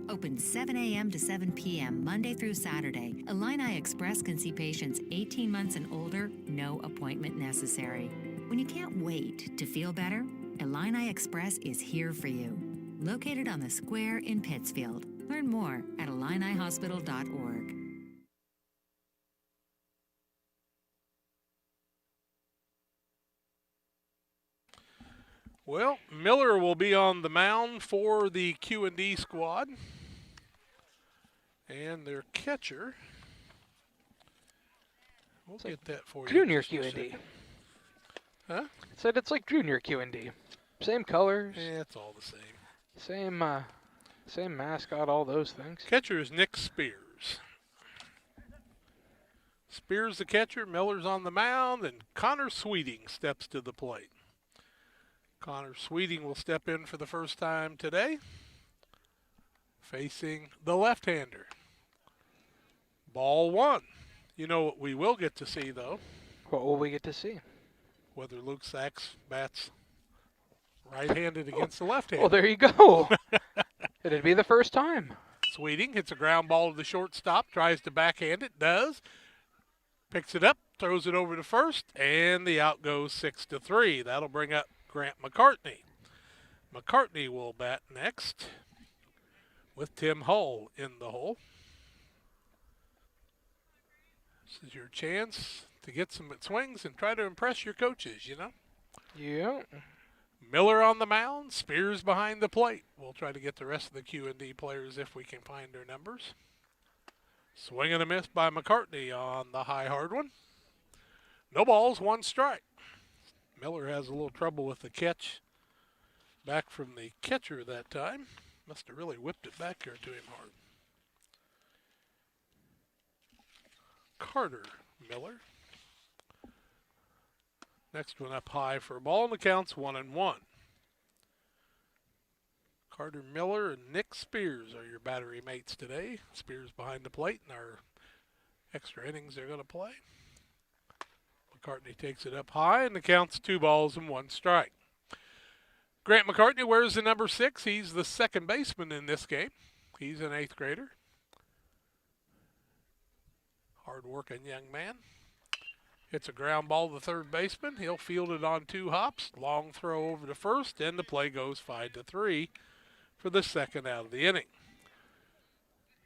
Open 7 a.m. to 7 p.m. Monday through Saturday, Illini Express can see patients 18 months and older, no appointment necessary. When you can't wait to feel better, Illini Express is here for you. Located on the square in Pittsfield. Learn more at IlliniHospital.org. Well, Miller will be on the mound for the Q&D squad. And their catcher, we'll get that for you. Junior Q&D. Huh? Said it's like junior Q&D. Same colors. Yeah, it's all the same. Same mascot, all those things. Catcher is Nick Spears. Spears the catcher, Miller's on the mound, and Connor Sweeting steps to the plate. Connor Sweeting will step in for the first time today, facing the left-hander. Ball 1. You know what we will get to see, though? What will we get to see? Whether Luke Sachs bats right-handed against the left-hander. Well, there you go. It'd be the first time. Sweeting hits a ground ball to the shortstop, tries to backhand it, does. Picks it up, throws it over to first, and the out goes 6-3. That'll bring up Grant McCartney. McCartney will bat next with Tim Hull in the hole. This is your chance to get some swings and try to impress your coaches, you know. Yeah. Miller on the mound, Spears behind the plate. We'll try to get the rest of the Q&D players if we can find their numbers. Swing and a miss by McCartney on the high hard one. No balls, 1 strike. Miller has a little trouble with the catch back from the catcher that time. Must have really whipped it back here to him hard. Carter Miller. Next one up high for a ball, and the count's 1-1. Carter Miller and Nick Spears are your battery mates today. Spears behind the plate in our extra innings they're going to play. McCartney takes it up high, and the count's 2 balls and 1 strike. Grant McCartney wears the number 6. He's the second baseman in this game. He's an 8th grader. Hard-working young man. Hits a ground ball to the third baseman. He'll field it on 2 hops. Long throw over to first, and the play goes 5-3 for the second out of the inning.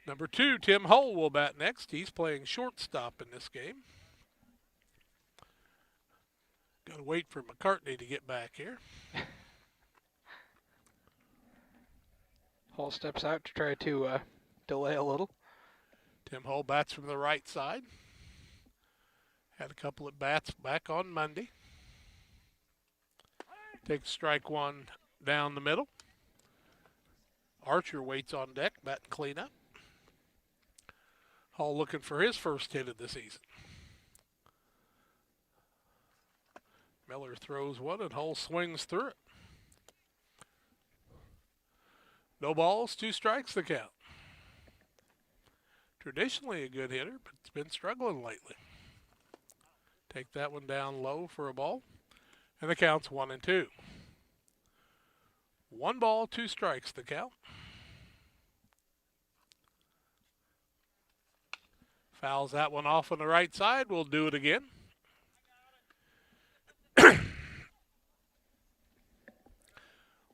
Number 2, Tim Hull will bat next. He's playing shortstop in this game. Got to wait for McCartney to get back here. Hall steps out to try to delay a little. Tim Hull bats from the right side. Had a couple of bats back on Monday. Takes strike 1 down the middle. Archer waits on deck, batting cleanup. Hull looking for his first hit of the season. Miller throws one, and Hull swings through it. No balls, 2 strikes the count. Traditionally a good hitter, but it's been struggling lately. Take that one down low for a ball, and the count's 1-2. 1 ball, 2 strikes the count. Fouls that one off on the right side. We'll do it again.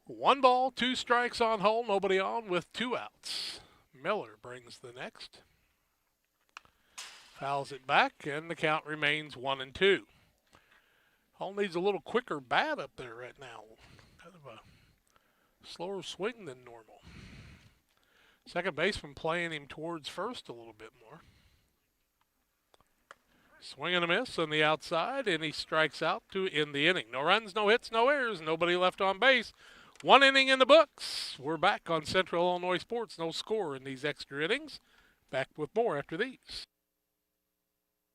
One ball, 2 strikes on Hull, nobody on with 2 outs. Miller brings the next. Fouls it back, and the count remains 1-2. Hull needs a little quicker bat up there right now. Kind of a slower swing than normal. Second baseman playing him towards first a little bit more. Swing and a miss on the outside, and he strikes out to end the inning. No runs, no hits, no errors, nobody left on base. 1 inning in the books. We're back on Central Illinois Sports. No score in these extra innings. Back with more after these.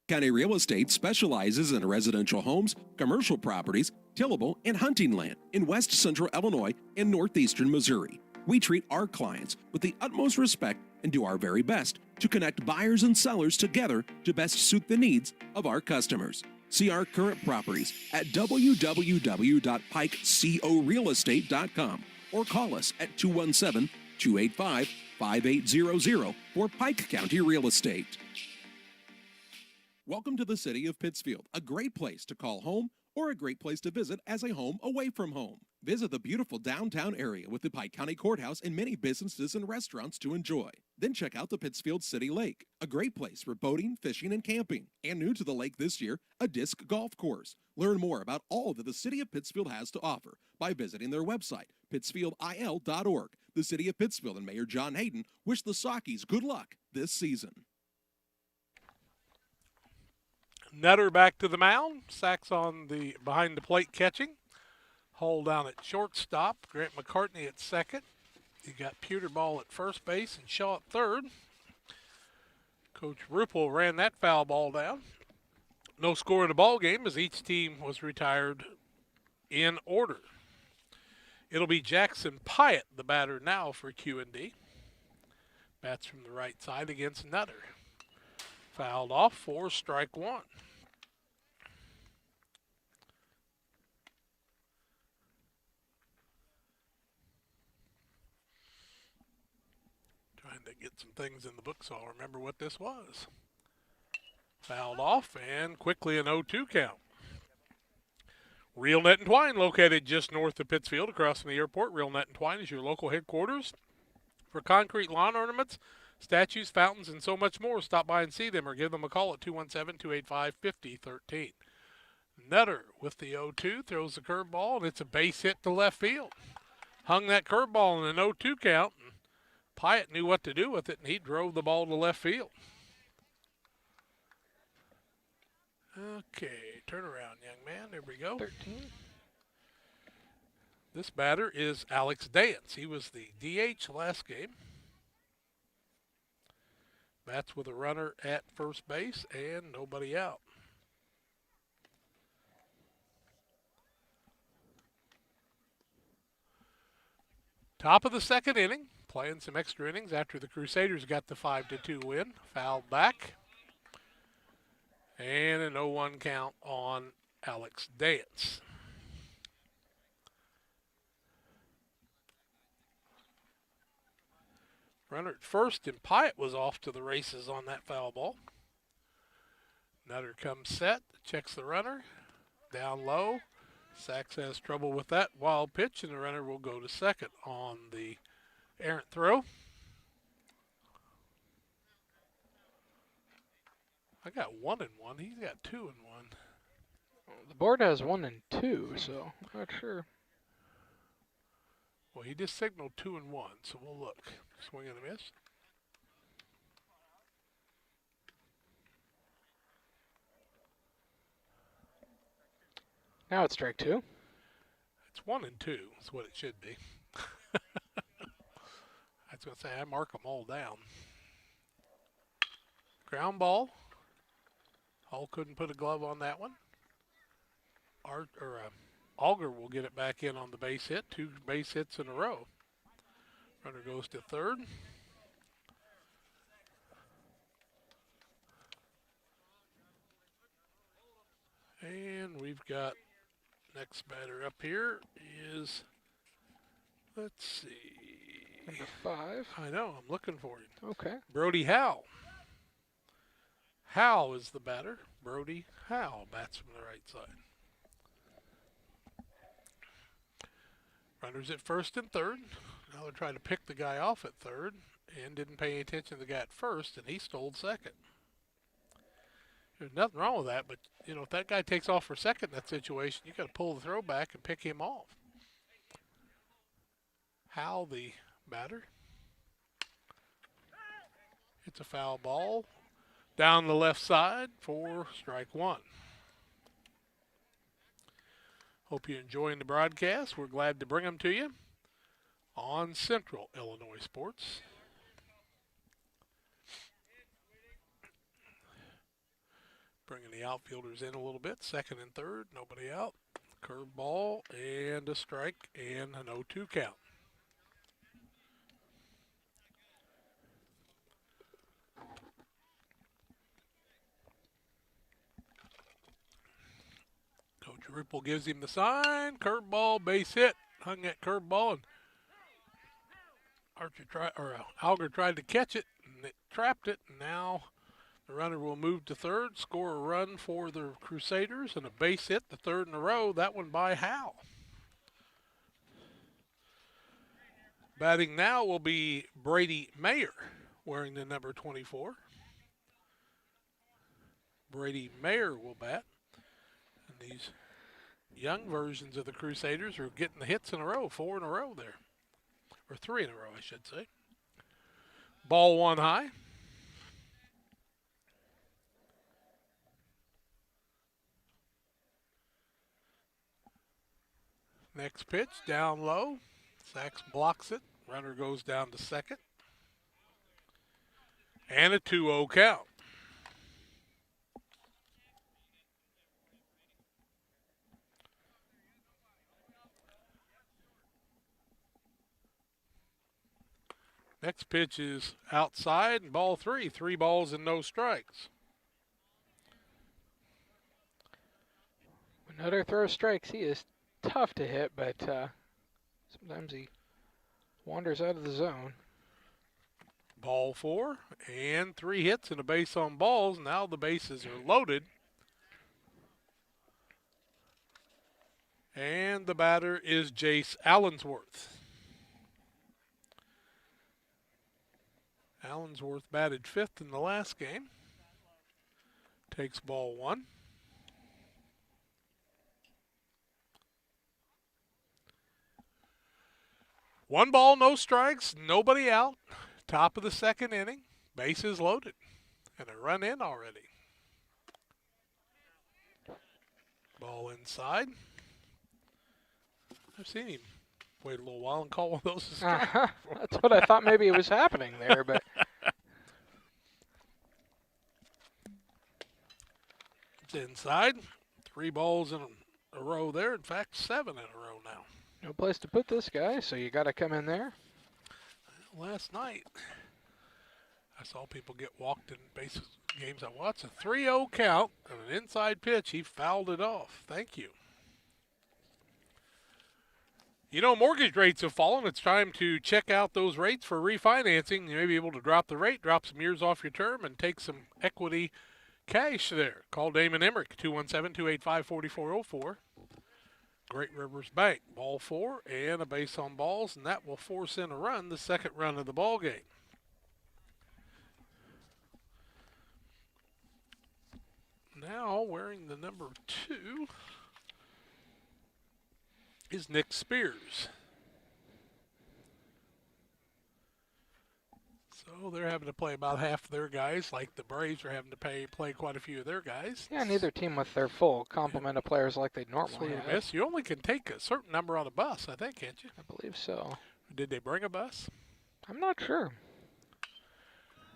County Real Estate specializes in residential homes, commercial properties, tillable, and hunting land in west central Illinois and northeastern Missouri. We treat our clients with the utmost respect and do our very best to connect buyers and sellers together to best suit the needs of our customers. See our current properties at www.pikecorealestate.com or call us at 217-285-5800 for Pike County Real Estate. Welcome to the city of Pittsfield, a great place to call home or a great place to visit as a home away from home. Visit the beautiful downtown area with the Pike County Courthouse and many businesses and restaurants to enjoy. Then check out the Pittsfield City Lake, a great place for boating, fishing, and camping. And new to the lake this year, a disc golf course. Learn more about all that the city of Pittsfield has to offer by visiting their website, pittsfieldil.org. The city of Pittsfield and Mayor John Hayden wish the Sockies good luck this season. Nutter back to the mound. Sacks on the behind the plate catching. Hull down at shortstop. Grant McCartney at second. You got Pewterball at first base and Shaw at third. Coach Ruppel ran that foul ball down. No score in the ball game as each team was retired in order. It'll be Jackson Pyatt, the batter now for Q&D. Bats from the right side against Nutter. Fouled off for strike 1. Trying to get some things in the book so I'll remember what this was. Fouled off and quickly an 0-2 count. Real Net and Twine, located just north of Pittsfield across from the airport. Real Net and Twine is your local headquarters for concrete lawn ornaments, Statues, fountains, and so much more. Stop by and see them or give them a call at 217-285-5013. Nutter with the 0-2 throws the curveball, and it's a base hit to left field. Hung that curveball in an 0-2 count, and Pyatt knew what to do with it, and he drove the ball to left field. Okay, turn around, young man. There we go. 13. This batter is Alex Dance. He was the DH last game. Bats with a runner at first base and nobody out. Top of the second inning, playing some extra innings after the Crusaders got the 5-2 win. Fouled back. And an 0-1 count on Alex Dance. Runner at first, and Pyatt was off to the races on that foul ball. Nutter comes set, checks the runner, down low. Sachs has trouble with that wild pitch, and the runner will go to second on the errant throw. I got 1-1. He's got 2-1. The board has 1 and 2, so I'm not sure. Well, he just signaled 2-1, so we'll look. Swing and a miss. Now it's strike 2. It's 1 and 2. That's what it should be. I was going to say, I mark them all down. Ground ball. Hall couldn't put a glove on that one. Auger will get it back in on the base hit. 2 base hits in a row. Runner goes to third. And we've got next batter up here is, let's see. Number 5. I know, I'm looking for him. Okay. Brody Howell. Howell is the batter. Brody Howell bats from the right side. Runners at first and third. Now they're trying to pick the guy off at third and didn't pay attention to the guy at first, and he stole second. There's nothing wrong with that, but, you know, if that guy takes off for second in that situation, you got to pull the throw back and pick him off. Howell, the batter. It's a foul ball down the left side for strike 1. Hope you're enjoying the broadcast. We're glad to bring them to you on Central Illinois Sports. Bringing the outfielders in a little bit. Second and third, nobody out. Curve ball and a strike and an 0-2 count. Coach Ripple gives him the sign. Curveball, base hit. Hung that curveball, and Auger tried to catch it, and it trapped it. And now the runner will move to third, score a run for the Crusaders, and a base hit, the third in a row. That one by Howell. Batting now will be Brady Mayer, wearing the number 24. Brady Mayer will bat. And these young versions of the Crusaders are getting the hits in a row, 4 in a row there. Or 3 in a row, I should say. Ball 1 high. Next pitch, down low. Sachs blocks it. Runner goes down to second. And a 2-0 count. Next pitch is outside, and ball 3. 3 balls and no strikes. When Nutter throws strikes, he is tough to hit, but sometimes he wanders out of the zone. Ball 4 and 3 hits and a base on balls. Now the bases are loaded. And the batter is Jace Allensworth. Allensworth batted 5th in the last game. Takes ball 1. One ball, no strikes, nobody out. Top of the 2nd inning. Bases loaded. And a run in already. Ball inside. I've seen him wait a little while and call one of those a strike. That's what I thought maybe was happening there, but it's inside. 3 balls in a row there. In fact, 7 in a row now. no place to put this guy, so you got to come in there. Last night, I saw people get walked in base games I watched. A 3-0 count and an inside pitch. He fouled it off. Thank you. You know, mortgage rates have fallen. It's time to check out those rates for refinancing. You may be able to drop the rate, drop some years off your term, and take some equity cash there. Call Damon Emmerich, 217-285-4404. Great Rivers Bank. Ball 4 and a base on balls, and that will force in a run, the 2nd run of the ball game. Now wearing the number 2 is Nick Spears. So they're having to play about half of their guys, like the Braves are having to play quite a few of their guys. Yeah, neither team with their full complement of players like they normally have. Miss. You only can take a certain number on a bus, I think, can't you? I believe so. Did they bring a bus? I'm not sure.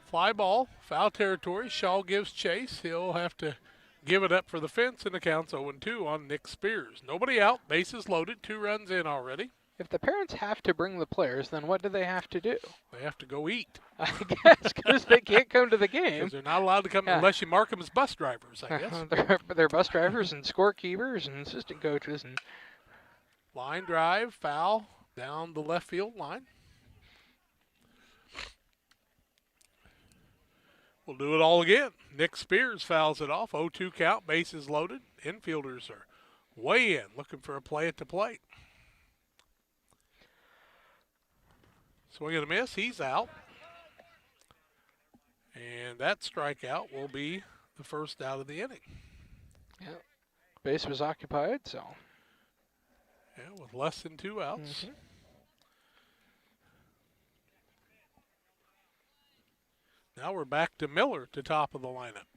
Fly ball, foul territory. Shaw gives chase. He'll have to give it up for the fence, and the count's 0-2 on Nick Spears. Nobody out, bases loaded, 2 runs in already. If the parents have to bring the players, then what do they have to do? They have to go eat. I guess because they can't come to the game. Because they're not allowed to come unless you mark them as bus drivers, I guess. They're bus drivers and scorekeepers and assistant coaches. And line drive, foul, down the left field line. We'll do it all again. Nick Spears fouls it off. 0-2 count, bases loaded. Infielders are way in, looking for a play at the plate. Swing and a miss, he's out. And that strikeout will be the first out of the inning. Yeah, base was occupied, so. Yeah, with less than 2 outs. Mm-hmm. Now we're back to Miller at the top of the lineup.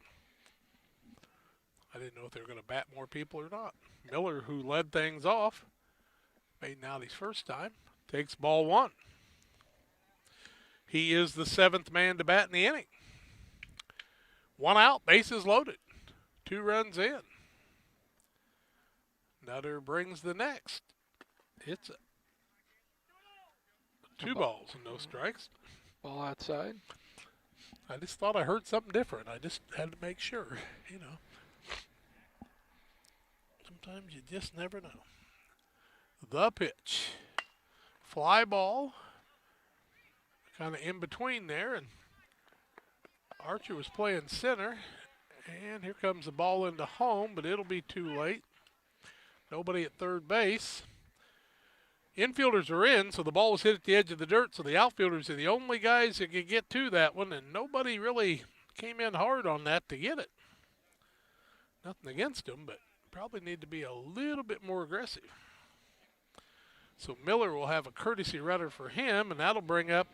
I didn't know if they were going to bat more people or not. Miller, who led things off, made an out his first time, takes ball 1. He is the 7th man to bat in the inning. 1 out, bases loaded. 2 runs in. Nutter brings the next. It's 2 balls and no strikes. Ball outside. I just thought I heard something different. I just had to make sure, you know. Sometimes you just never know. The pitch. Fly ball. Kind of in between there, and Archer was playing center. And here comes the ball into home, but it'll be too late. Nobody at third base. Infielders are in, so the ball was hit at the edge of the dirt, so the outfielders are the only guys that could get to that one, and nobody really came in hard on that to get it. Nothing against them, but probably need to be a little bit more aggressive. So Miller will have a courtesy runner for him, and that'll bring up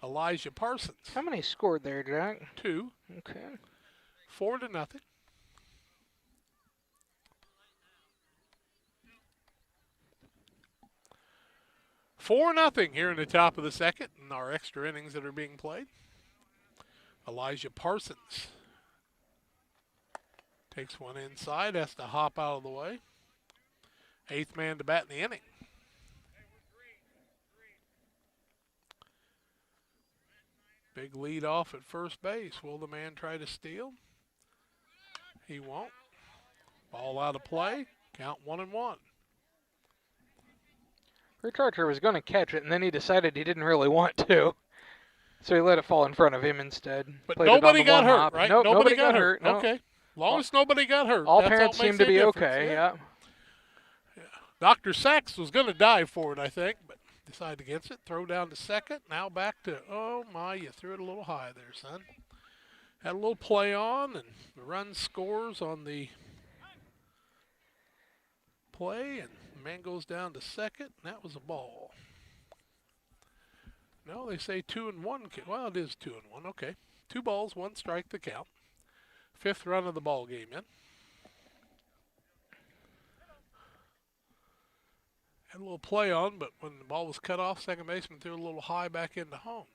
Elijah Parsons. How many scored there, Jack? 2. Okay. 4-0. 4-0 here in the top of the 2nd in our extra innings that are being played. Elijah Parsons takes one inside, has to hop out of the way. 8th man to bat in the inning. Big lead off at first base. Will the man try to steal? He won't. Ball out of play. Count 1-1. Rich Archer was going to catch it, and then he decided he didn't really want to. So he let it fall in front of him instead. But Played it on nobody the got hurt, one-hop. right? Nope, Nobody got hurt. No. Okay. Long as nobody got hurt. All That's parents makes seem to a be difference. okay, yeah. Dr. Sachs was going to dive for it, I think, but Decide against it. Throw down to second. Now back to, oh my, you threw it a little high there, son. Had a little play on, and the run scores on the play, and the man goes down to second, and that was a ball. No, they say 2 and 1. Well, it is 2 and 1. Okay. 2 balls, 1 strike the count. 5th run of the ball game in. Had a little play on, but when the ball was cut off, second baseman threw a little high back into home.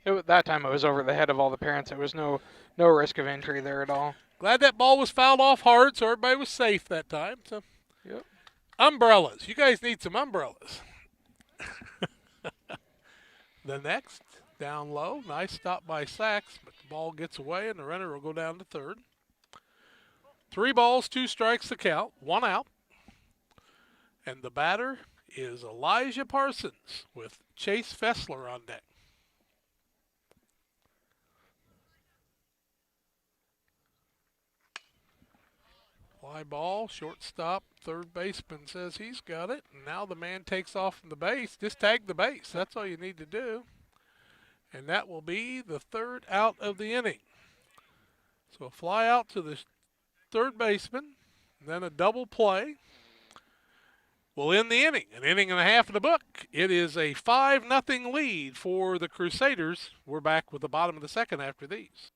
That time it was over the head of all the parents. There was no risk of injury there at all. Glad that ball was fouled off hard, so everybody was safe that time. So, yep. Umbrellas. You guys need some umbrellas. The next, down low. Nice stop by Sachs, but the ball gets away, and the runner will go down to third. 3 balls, 2 strikes the count. 1 out. And the batter is Elijah Parsons with Chase Fessler on deck. Fly ball, shortstop, third baseman says he's got it. And now the man takes off from the base. Just tag the base. That's all you need to do. And that will be the 3rd out of the inning. So a fly out to the third baseman, then a double play will end the inning. An inning and a half in the book. It is a 5-0 lead for the Crusaders. We're back with the bottom of the second after these.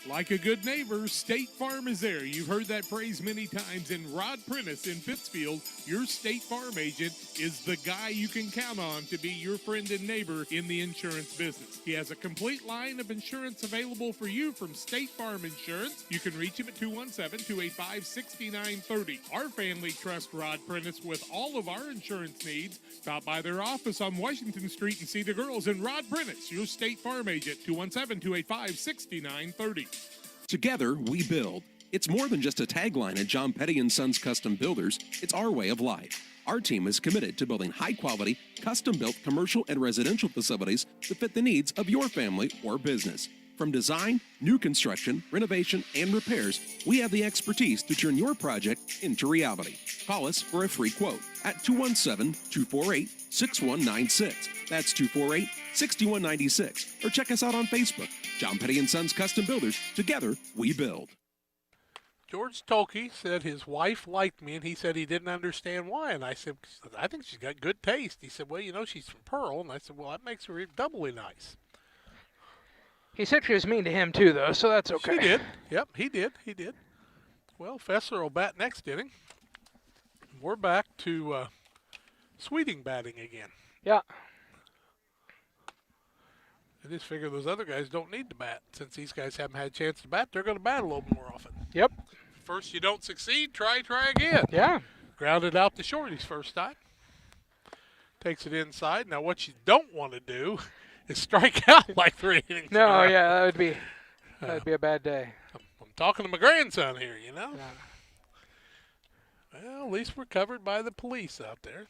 Like a good neighbor, State Farm is there. You've heard that phrase many times. And Rod Prentice in Pittsfield, your State Farm agent, is the guy you can count on to be your friend and neighbor in the insurance business. He has a complete line of insurance available for you from State Farm Insurance. You can reach him at 217-285-6930. Our family trusts Rod Prentice with all of our insurance needs. Stop by their office on Washington Street and see the girls. And Rod Prentice, your State Farm agent, 217-285-6930. Together, we build. It's more than just a tagline at John Petty & Sons Custom Builders. It's our way of life. Our team is committed to building high-quality, custom-built commercial and residential facilities to fit the needs of your family or business. From design, new construction, renovation, and repairs, we have the expertise to turn your project into reality. Call us for a free quote at 217-248-6196. That's 248-6196. Or check us out on Facebook. John Petty & Sons Custom Builders. Together, we build. George Tolke said his wife liked me, and he said he didn't understand why. And I said, I think she's got good taste. He said, well, you know, she's from Pearl. And I said, well, that makes her doubly nice. He said she was mean to him, too, though, so that's okay. She did. Yep, he did. Well, Fessler will bat next inning. We're back to Sweeting batting again. Yeah. I just figure those other guys don't need to bat. Since these guys haven't had a chance to bat, they're going to bat a little more often. Yep. First you don't succeed, try again. Yeah. Grounded out to short his first time. Takes it inside. Now what you don't want to do is strike out like 3 innings. No, yeah, that'd be a bad day. I'm talking to my grandson here, you know. Yeah. Well, at least we're covered by the police out there.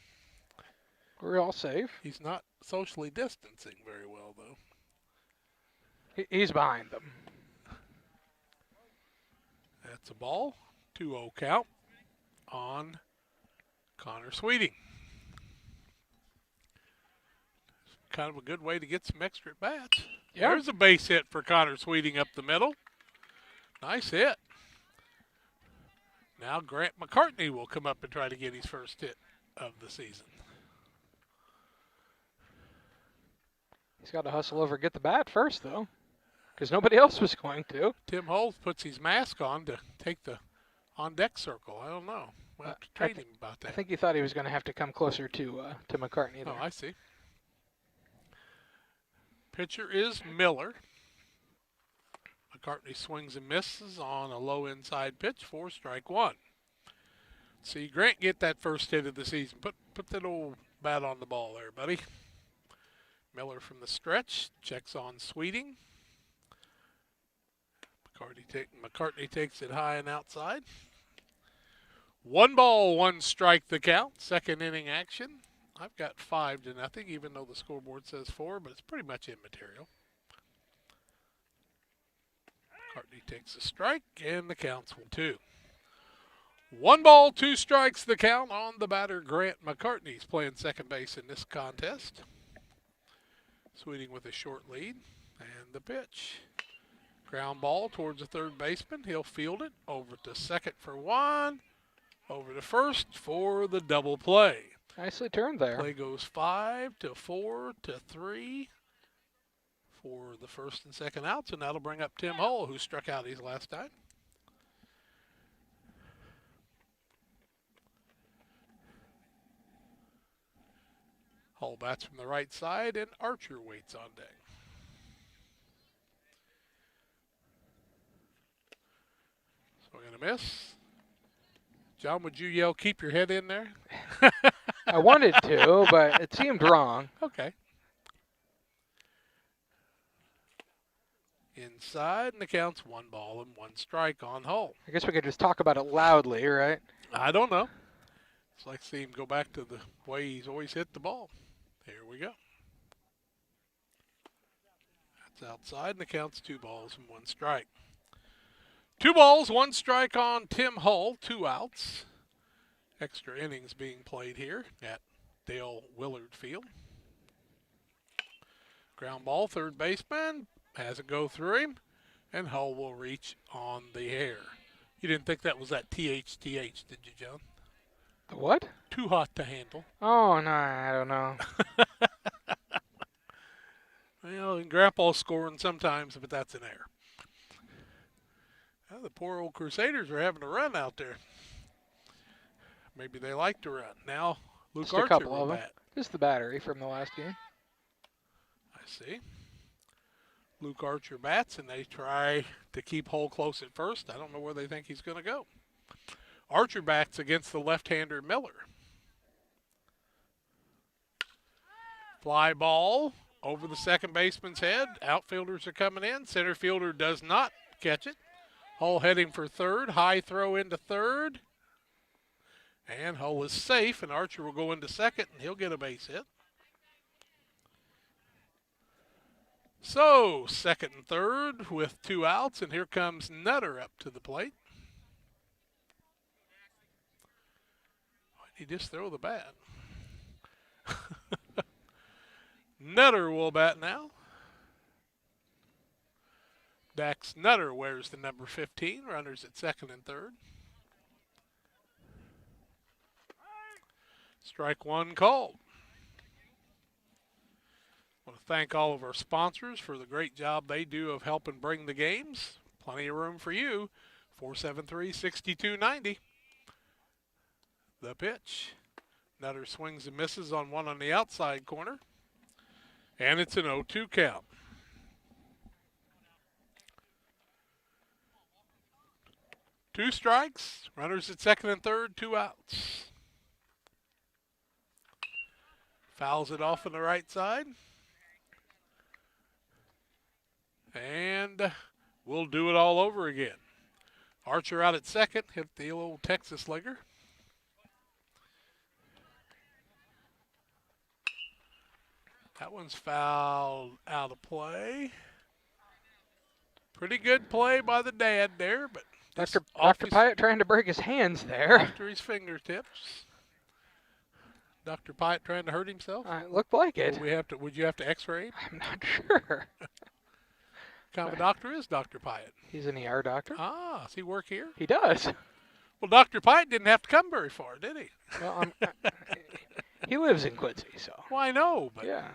We're all safe. He's not socially distancing very well, though. He's behind them. That's a ball. 2-0 count on Connor Sweeting. Kind of a good way to get some extra at bats. Yeah. There's a base hit for Connor Sweeting up the middle. Nice hit. Now Grant McCartney will come up and try to get his first hit of the season. He's got to hustle over and get the bat first, though, because nobody else was going to. Tim Holtz puts his mask on to take the on-deck circle. I don't know. We'll have to trade him about that. I think he thought he was going to have to come closer to McCartney there. Oh, I see. Pitcher is Miller. McCartney swings and misses on a low inside pitch for strike 1. See Grant get that first hit of the season. Put that old bat on the ball there, buddy. Miller from the stretch checks on Sweeting. McCartney takes it high and outside. 1 ball, 1 strike the count. Second inning action. I've got 5-0, even though the scoreboard says 4, but it's pretty much immaterial. McCartney takes a strike, and the count's 1-2. 1 ball, 2 strikes the count on the batter. Grant McCartney's playing second base in this contest. Sweeting with a short lead. And the pitch. Ground ball towards the third baseman. He'll field it. Over to second for 1. Over to first for the double play. Nicely turned there. Play goes 5 to 4 to 3 for the first and second outs, and that'll bring up Tim Hull, who struck out his last time. Hull bats from the right side, and Archer waits on deck. Swing and a miss. John, would you yell, keep your head in there? I wanted to, but it seemed wrong. Okay. Inside, and the count's 1 ball and 1 strike on Hull. I guess we could just talk about it loudly, right? I don't know. It's like seeing him go back to the way he's always hit the ball. Here we go. That's outside, and the count's 2 balls and 1 strike. 2 balls, 1 strike on Tim Hull, 2 outs. Extra innings being played here at Dale Willard Field. Ground ball, third baseman, has it go through him, and Hull will reach on the air. You didn't think that was that THTH, did you, John? The what? Too hot to handle. Oh, no, I don't know. Well, and Grandpa's scoring sometimes, but that's an error. Well, the poor old Crusaders are having a run out there. Maybe they like to run. Now, Luke Just Archer a couple will of them. bat. Just the battery from the last game. I see. Luke Archer bats, and they try to keep Hull close at first. I don't know where they think he's going to go. Archer bats against the left-hander Miller. Fly ball over the second baseman's head. Outfielders are coming in. Center fielder does not catch it. Hull heading for third. High throw into third. And Hull is safe, and Archer will go into second, and he'll get a base hit. So, second and third with 2 outs, and here comes Nutter up to the plate. Why did he just throw the bat? Nutter will bat now. Dax Nutter wears the number 15, runners at second and third. Strike 1 called. I want to thank all of our sponsors for the great job they do of helping bring the games. Plenty of room for you. 473-6290. The pitch. Nutter swings and misses on 1 on the outside corner. And it's an 0-2 count. Two strikes. Runners at second and third. 2 outs. Fouls it off on the right side. And we'll do it all over again. Archer out at second. Hit the old Texas legger. That one's fouled out of play. Pretty good play by the dad there, but Dr. Pyatt trying to break his hands there. After his fingertips. Dr. Pyatt trying to hurt himself? It looked like it. Would you have to x-ray him? I'm not sure. What kind of a doctor is Dr. Pyatt? He's an ER doctor. Ah, does he work here? He does. Well, Dr. Pyatt didn't have to come very far, did he? Well, he lives in Quincy, so. Well, I know, but yeah.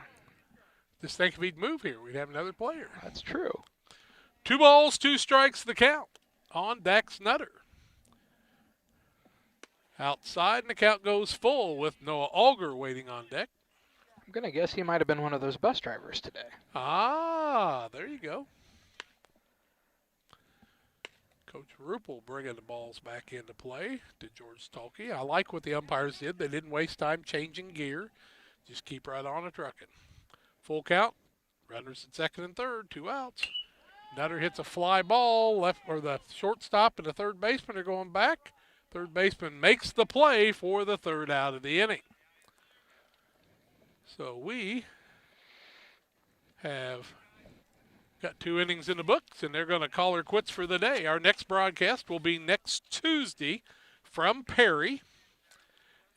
Just think if he'd move here, we'd have another player. That's true. 2 balls, 2 strikes the count on Dax Nutter. Outside, and the count goes full with Noah Alger waiting on deck. I'm going to guess he might have been one of those bus drivers today. Ah, there you go. Coach Ruppel bringing the balls back into play to George Tolke. I like what the umpires did. They didn't waste time changing gear. Just keep right on a trucking. Full count. Runners at second and third. 2 outs. Nutter hits a fly ball. The shortstop and the third baseman are going back. Third baseman makes the play for the 3rd out of the inning. So we have got 2 innings in the books, and they're going to call her quits for the day. Our next broadcast will be next Tuesday, from Perry.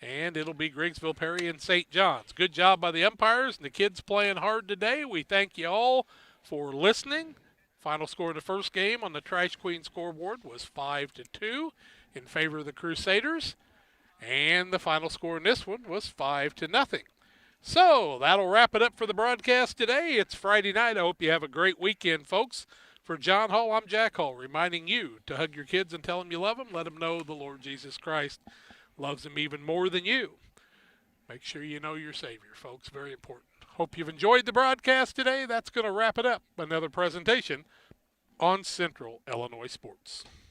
And it'll be Griggsville, Perry, and St. John's. Good job by the umpires and the kids playing hard today. We thank you all for listening. Final score of the first game on the Trash Queen scoreboard was 5-2 in favor of the Crusaders. And the final score in this one was 5-0. So that'll wrap it up for the broadcast today. It's Friday night. I hope you have a great weekend, folks. For John Hall, I'm Jack Hall, reminding you to hug your kids and tell them you love them. Let them know the Lord Jesus Christ loves them even more than you. Make sure you know your Savior, folks. Very important. Hope you've enjoyed the broadcast today. That's going to wrap it up. Another presentation on Central Illinois Sports.